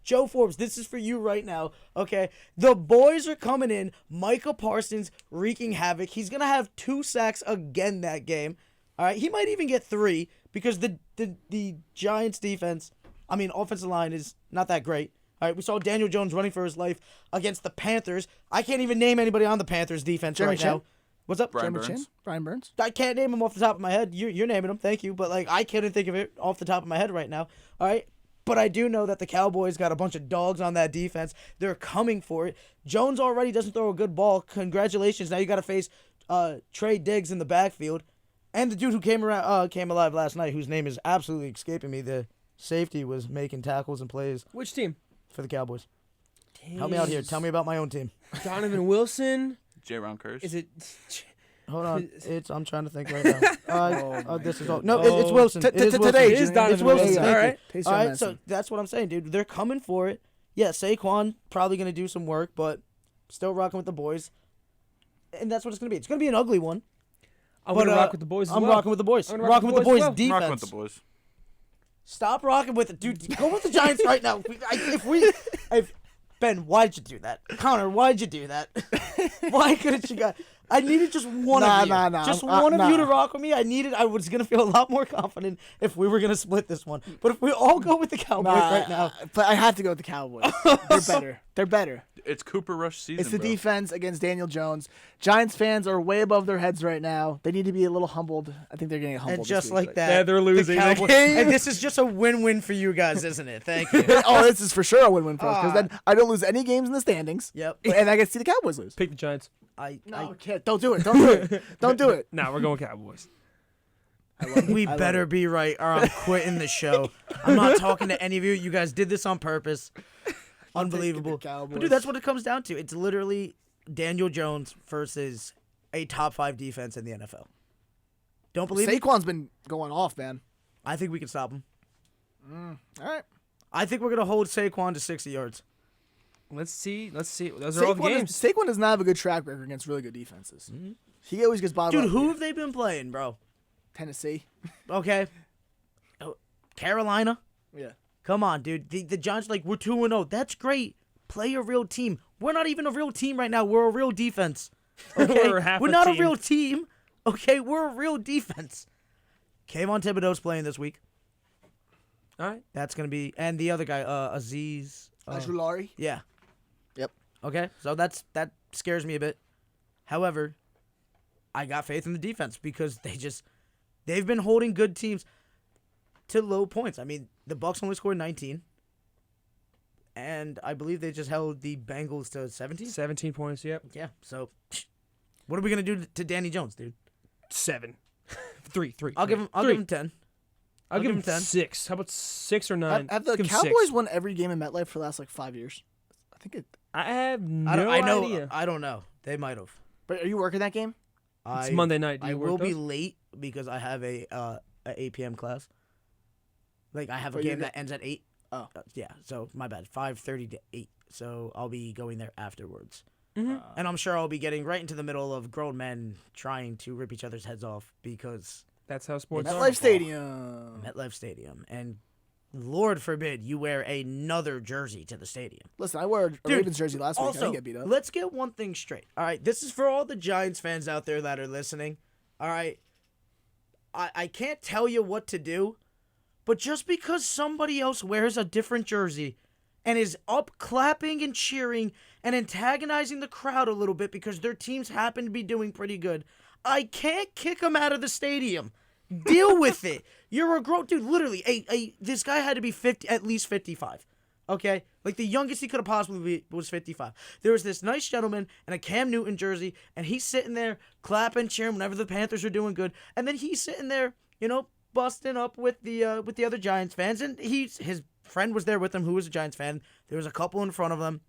B: Joe Forbes. This is for you right now. Okay, the boys are coming in. Micah Parsons wreaking havoc. He's gonna have 2 sacks again that game. All right, he might even get 3 because the Giants defense, offensive line is not that great. All right, we saw Daniel Jones running for his life against the Panthers. I can't even name anybody on the Panthers defense right now. What's up?
D: Brian Burns.
A: Brian Burns.
B: I can't name him off the top of my head. You're naming him, thank you. But, I can't think of it off the top of my head right now. All right? But I do know that the Cowboys got a bunch of dogs on that defense. They're coming for it. Jones already doesn't throw a good ball. Congratulations. Now you got to face Trey Diggs in the backfield. And the dude who came alive last night, whose name is absolutely escaping me, the safety was making tackles and plays.
C: Which team?
B: For the Cowboys. Help me out here. Tell me about my own team.
C: Donovan Wilson.
D: J-Ron Curse.
C: Is it?
B: Hold on. I'm trying to think right now. This is all. No, it's Wilson.
A: Today
C: is Donovan
B: It's Wilson.
C: Wilson.
B: All right.
A: Taste
B: All
A: your
B: right.
A: medicine.
B: So that's what I'm saying, dude. They're coming for it. Yeah, Saquon probably going to do some work, but still rocking with the boys. And that's what it's going to be. It's going to be an ugly one.
C: I'm going to rock with the boys as
B: I'm
C: well.
B: rocking with the boys.
C: I'm
B: Rocking with the boys'
C: as well.
B: defense.
D: Rocking with the boys.
B: Stop rocking with it, dude. Go with the Giants right now. Ben, why'd you do that? Connor, why'd you do that? Why couldn't you guys? I needed just one of you. Just one of you to rock with me. I was going to feel a lot more confident if we were going to split this one. But if we all go with the Cowboys right now.
A: But I have to go with the Cowboys. They're better. They're better.
D: It's Cooper Rush season,
A: It's the
D: bro.
A: defense against Daniel Jones. Giants fans are way above their heads right now. They need to be a little humbled. I think they're getting humbled.
B: And
A: this
B: just
A: week,
B: like
A: but-
B: that.
C: Yeah, they're losing.
B: the Cowboys- and this is just a win-win for you guys, isn't it? Thank you.
A: Oh, this is for sure a win-win for us because then I don't lose any games in the standings.
B: Yep.
A: And I get to see the Cowboys lose.
C: Pick the Giants.
A: No, kid, don't do it. Don't do it. Don't do it.
C: Nah, we're going Cowboys.
B: We better be right or I'm quitting the show. I'm not talking to any of you. You guys did this on purpose. Unbelievable.
A: Cowboys.
B: But dude, that's what it comes down to. It's literally Daniel Jones versus a top 5 defense in the NFL. Don't believe me?
A: Saquon's been going off, man.
B: I think we can stop him.
A: All right.
B: I think we're going to hold Saquon to 60 yards.
C: Let's see. Those are all the games.
A: Saquon does not have a good track record against really good defenses. He always gets bottled
B: Dude,
A: up.
B: who have they been playing, bro?
A: Tennessee.
B: Okay. Carolina?
A: Yeah.
B: Come on, dude. The Giants we're 2-0. That's great. Play a real team. We're not even a real team right now. We're a real defense. Okay?
C: We're half
B: We're
C: a
B: not
C: team.
B: a real team. Okay, we're a real defense. Kayvon Thibodeau's playing this week.
C: All right.
B: That's gonna be and the other guy, Aziz.
A: Ajulari.
B: Yeah.
A: Yep.
B: Okay, so that scares me a bit. However, I got faith in the defense because they've been holding good teams to low points. I mean, the Bucs only scored 19, and I believe they just held the Bengals to 17.
C: 17 points. Yep.
B: Yeah. So, what are we gonna do to Danny Jones, dude?
C: 7. 3.
B: I'll give him 10.
C: I'll give him
B: 10.
C: 6. How about 6 or 9?
A: Have the
C: Let's give him
A: Cowboys
C: 6.
A: won every game in MetLife for the last 5 years? I think it.
C: I have no
B: I know.
C: idea.
B: I don't know. They might have.
A: But are you working that game?
C: It's Monday night. Do
B: I
C: you work
B: will be
C: those?
B: late because I have a 8 p.m. class. I have a
A: But you're
B: game that ends at 8.
A: Oh.
B: Yeah, so my bad. 5:30 to 8. So I'll be going there afterwards.
C: Mhm.
B: And I'm sure I'll be getting right into the middle of grown men trying to rip each other's heads off because
C: That's how sports are.
A: MetLife Stadium.
B: MetLife Stadium. And Lord forbid you wear another jersey to the stadium.
A: Listen, I wore a
B: Dude,
A: Ravens jersey last week. I
B: Also,
A: didn't get beat up.
B: let's get one thing straight. All right, this is for all the Giants fans out there that are listening. All right, I can't tell you what to do, but just because somebody else wears a different jersey and is up clapping and cheering and antagonizing the crowd a little bit because their teams happen to be doing pretty good, I can't kick them out of the stadium. Deal with it. You're a grown dude. Literally, this guy had to be at least 55. Okay, the youngest he could have possibly be was 55. There was this nice gentleman in a Cam Newton jersey, and he's sitting there clapping, cheering whenever the Panthers are doing good, and then he's sitting there, busting up with the other Giants fans, and his friend was there with him, who was a Giants fan. There was a couple in front of them,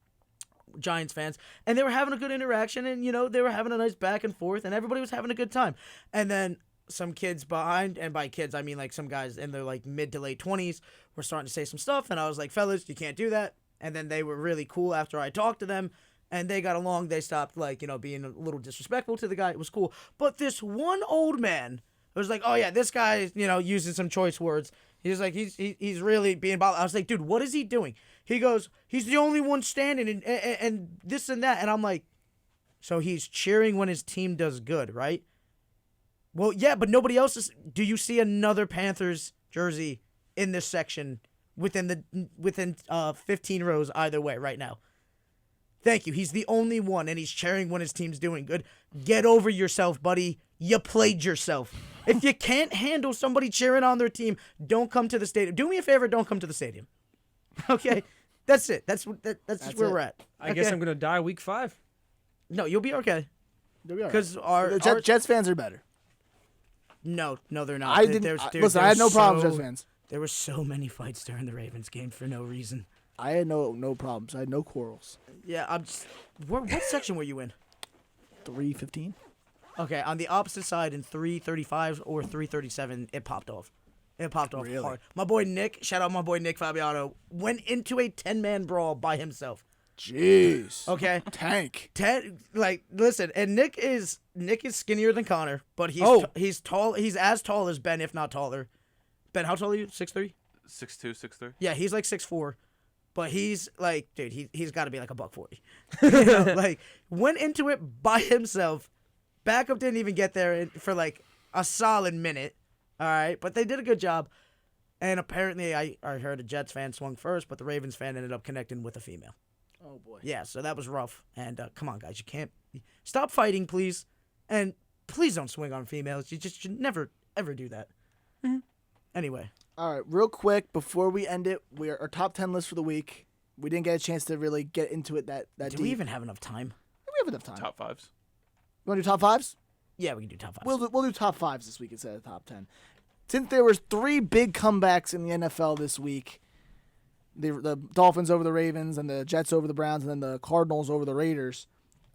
B: Giants fans, and they were having a good interaction, and they were having a nice back and forth, and everybody was having a good time, and then some kids behind, and by kids I mean some guys in their mid to late 20s were starting to say some stuff, and I was like, fellas, you can't do that. And then they were really cool after I talked to them, and they got along. They stopped being a little disrespectful to the guy. It was cool. But this one old man was like, "Oh yeah, this guy, using some choice words." He's like, he's really being bothered. I was like, dude, what is he doing? He goes, he's the only one standing and this and that. And I'm like, so he's cheering when his team does good, right? Well, yeah, but nobody else is. Do you see another Panthers jersey in this section within 15 rows either way right now? Thank you. He's the only one, and he's cheering when his team's doing good. Get over yourself, buddy. You played yourself. If you can't handle somebody cheering on their team, don't come to the stadium. Do me a favor, don't come to the stadium. Okay? That's it. That's just where we're at.
C: I guess I'm going to die week 5.
B: No, you'll be okay.
A: You'll be all right.
B: Because
A: The Jets fans are better.
B: No, they're not.
A: I didn't. Listen, I had no problems with Jets fans.
B: There were so many fights during the Ravens game for no reason.
A: I had no problems. I had no quarrels.
B: Yeah, I'm just. What section were you in?
A: 315.
B: Okay, on the opposite side in 335 or 337, it popped off. It popped off
A: Really?
B: hard. My boy Nick, shout out my boy Nick Fabiano, went into a 10-man brawl by himself.
A: Jeez.
B: Okay,
A: Tank.
B: Listen, and Nick is skinnier than Connor, but he's tall. He's as tall as Ben, if not taller. Ben, how tall are you? 6'3"?
D: 6'2", 6'3".
B: Yeah, he's like 6'4", but he's like, dude, he's got to be like a $140. Like, went into it by himself. Backup didn't even get there for like a solid minute. All right, but they did a good job. And apparently, I heard a Jets fan swung first, but the Ravens fan ended up connecting with a female.
A: Oh boy.
B: Yeah, so that was rough. And come on, guys, you can't stop fighting, please, and please don't swing on females. You just should never ever do that. Mm-hmm. Anyway.
A: All right, real quick before we end it, our top 10 list for the week. We didn't get a chance to really get into it that
B: Do
A: deep.
B: we even have enough time?
A: We have enough time.
D: Top 5s.
A: You want to do top 5s?
B: Yeah, we can do top 5.
A: We'll do top 5s this week instead of top 10. Since there was 3 big comebacks in the NFL this week, the Dolphins over the Ravens and the Jets over the Browns and then the Cardinals over the Raiders,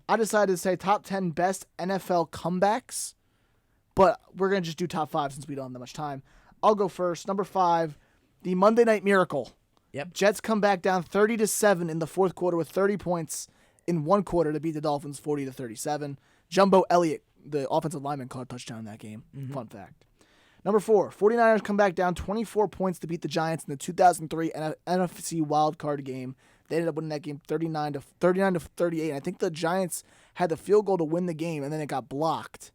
A: I decided to say top 10 best NFL comebacks, but we're going to just do top 5 since we don't have that much time. I'll go first. Number 5, the Monday Night Miracle.
B: Yep.
A: Jets come back down 30-7 in the fourth quarter with 30 points in one quarter to beat the Dolphins 40-37. Jumbo Elliott, the offensive lineman, caught a touchdown in that game. Mm-hmm. Fun fact. Number 4, 49ers come back down 24 points to beat the Giants in the 2003 NFC wildcard game. They ended up winning that game 39-38. And I think the Giants had the field goal to win the game, and then it got blocked.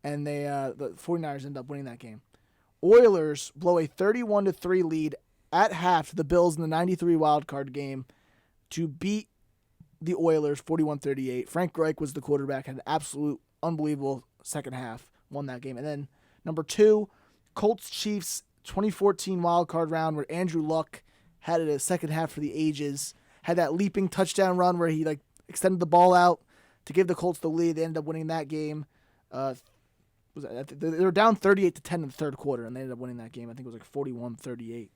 A: And the 49ers ended up winning that game. Oilers blow a 31-3 lead at half to the Bills in the 93 wildcard game to beat the Oilers 41-38. Frank Reich was the quarterback, had an absolute unbelievable second half, won that game. And then number 2, Colts-Chiefs 2014 wildcard round where Andrew Luck had a second half for the ages, had that leaping touchdown run where he extended the ball out to give the Colts the lead. They ended up winning that game. They were down 38-10 in the third quarter, and they ended up winning that game. I think it was like 41-38.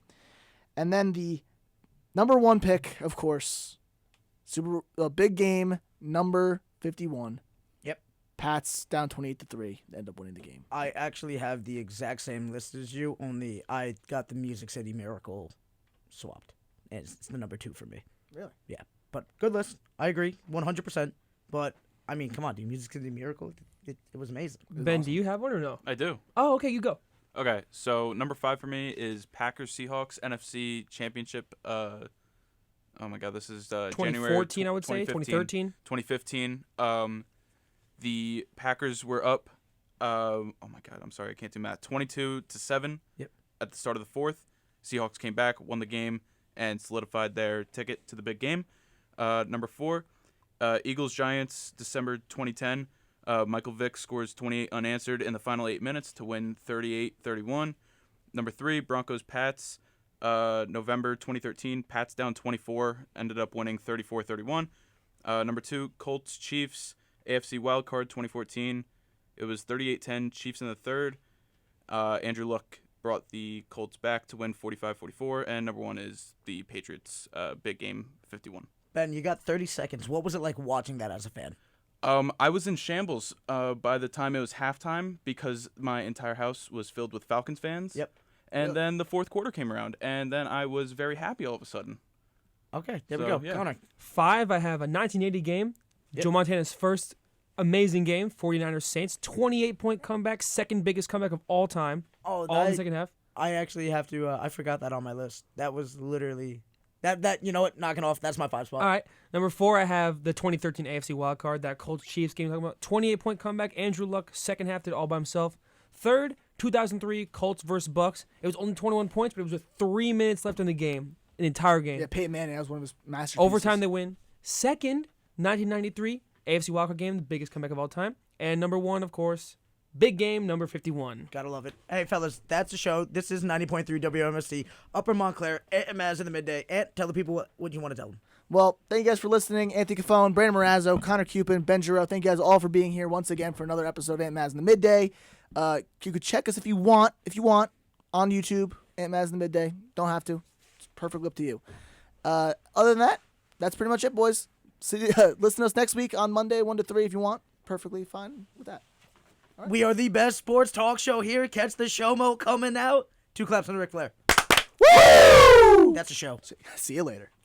A: And then the number 1 pick, of course, big game, number 51.
B: Yep.
A: Pats down 28-3. They end up winning the game.
B: I actually have the exact same list as you, only I got the Music City Miracle swapped. And it's the number 2 for me.
A: Really?
B: Yeah. But good list. I agree, 100%. But, I mean, come on, dude. Music City Miracle, it was amazing.
C: Ben, do you have one or no?
D: I do.
C: Oh, okay, you go.
D: Okay, so number 5 for me is Packers-Seahawks NFC Championship. Oh my God, this is
C: 2014,
D: January.
C: I would say. 2013.
D: 2015. The Packers were up. Oh my God, I'm sorry, I can't do math. 22-7.
B: Yep.
D: At the start of the fourth, Seahawks came back, won the game, and solidified their ticket to the big game. Number 4, Eagles-Giants, December 2010. Michael Vick scores 28 unanswered in the final 8 minutes to win 38-31. Number 3, Broncos-Pats, November 2013. Pats down 24, ended up winning 34-31. Number 2, Colts-Chiefs, AFC wildcard 2014. It was 38-10, Chiefs in the third. Andrew Luck brought the Colts back to win 45-44. And number 1 is the Patriots, big game 51.
B: Ben, you got 30 seconds. What was it like watching that as a fan?
D: I was in shambles by the time it was halftime because my entire house was filled with Falcons fans.
B: Yep.
D: And then the fourth quarter came around, and then I was very happy all of a sudden.
B: Okay, there we
D: So,
B: go.
D: yeah.
B: Connor.
C: 5, I have a 1980 game.
B: Yep.
C: Joe Montana's first amazing game, 49ers Saints. 28-point comeback, second biggest comeback of all time.
B: Oh,
C: All in the second half.
B: I actually have to. I forgot that on my list. That was literally that. You know what? Knocking off. That's my 5 spot.
C: All right. Number 4, I have the 2013 AFC wildcard, that Colts Chiefs game. Talking about 28-point comeback. Andrew Luck, second half, did it all by himself. Third, 2003 Colts versus Bucks. It was only 21 points, but it was with 3 minutes left in the game, an entire game.
A: Yeah, Peyton Manning, that was one of his masterpieces.
C: Overtime, they win. Second, 1993 AFC wildcard game, the biggest comeback of all time. And number 1, of course, big game, number 51.
B: Gotta love it. Hey, fellas, that's the show. This is 90.3 WMST, Upper Montclair, and Mazz in the Midday. And tell the people what you want to tell them.
A: Well, thank you guys for listening. Anthony Cafone, Brandon Morazzo, Connor Cupin, Ben Giroux. Thank you guys all for being here once again for another episode of Ant Mazz in the Midday. You could check us if you want, on YouTube, Ant Mazz in the Midday. Don't have to. It's perfectly up to you. Other than that, that's pretty much it, boys. See, listen to us next week on Monday, 1 to 3 if you want. Perfectly fine with that.
B: Right. We are the best sports talk show here. Catch the show-mo coming out. 2 claps on the Ric Flair.
A: Woo!
B: That's a show.
A: See you later.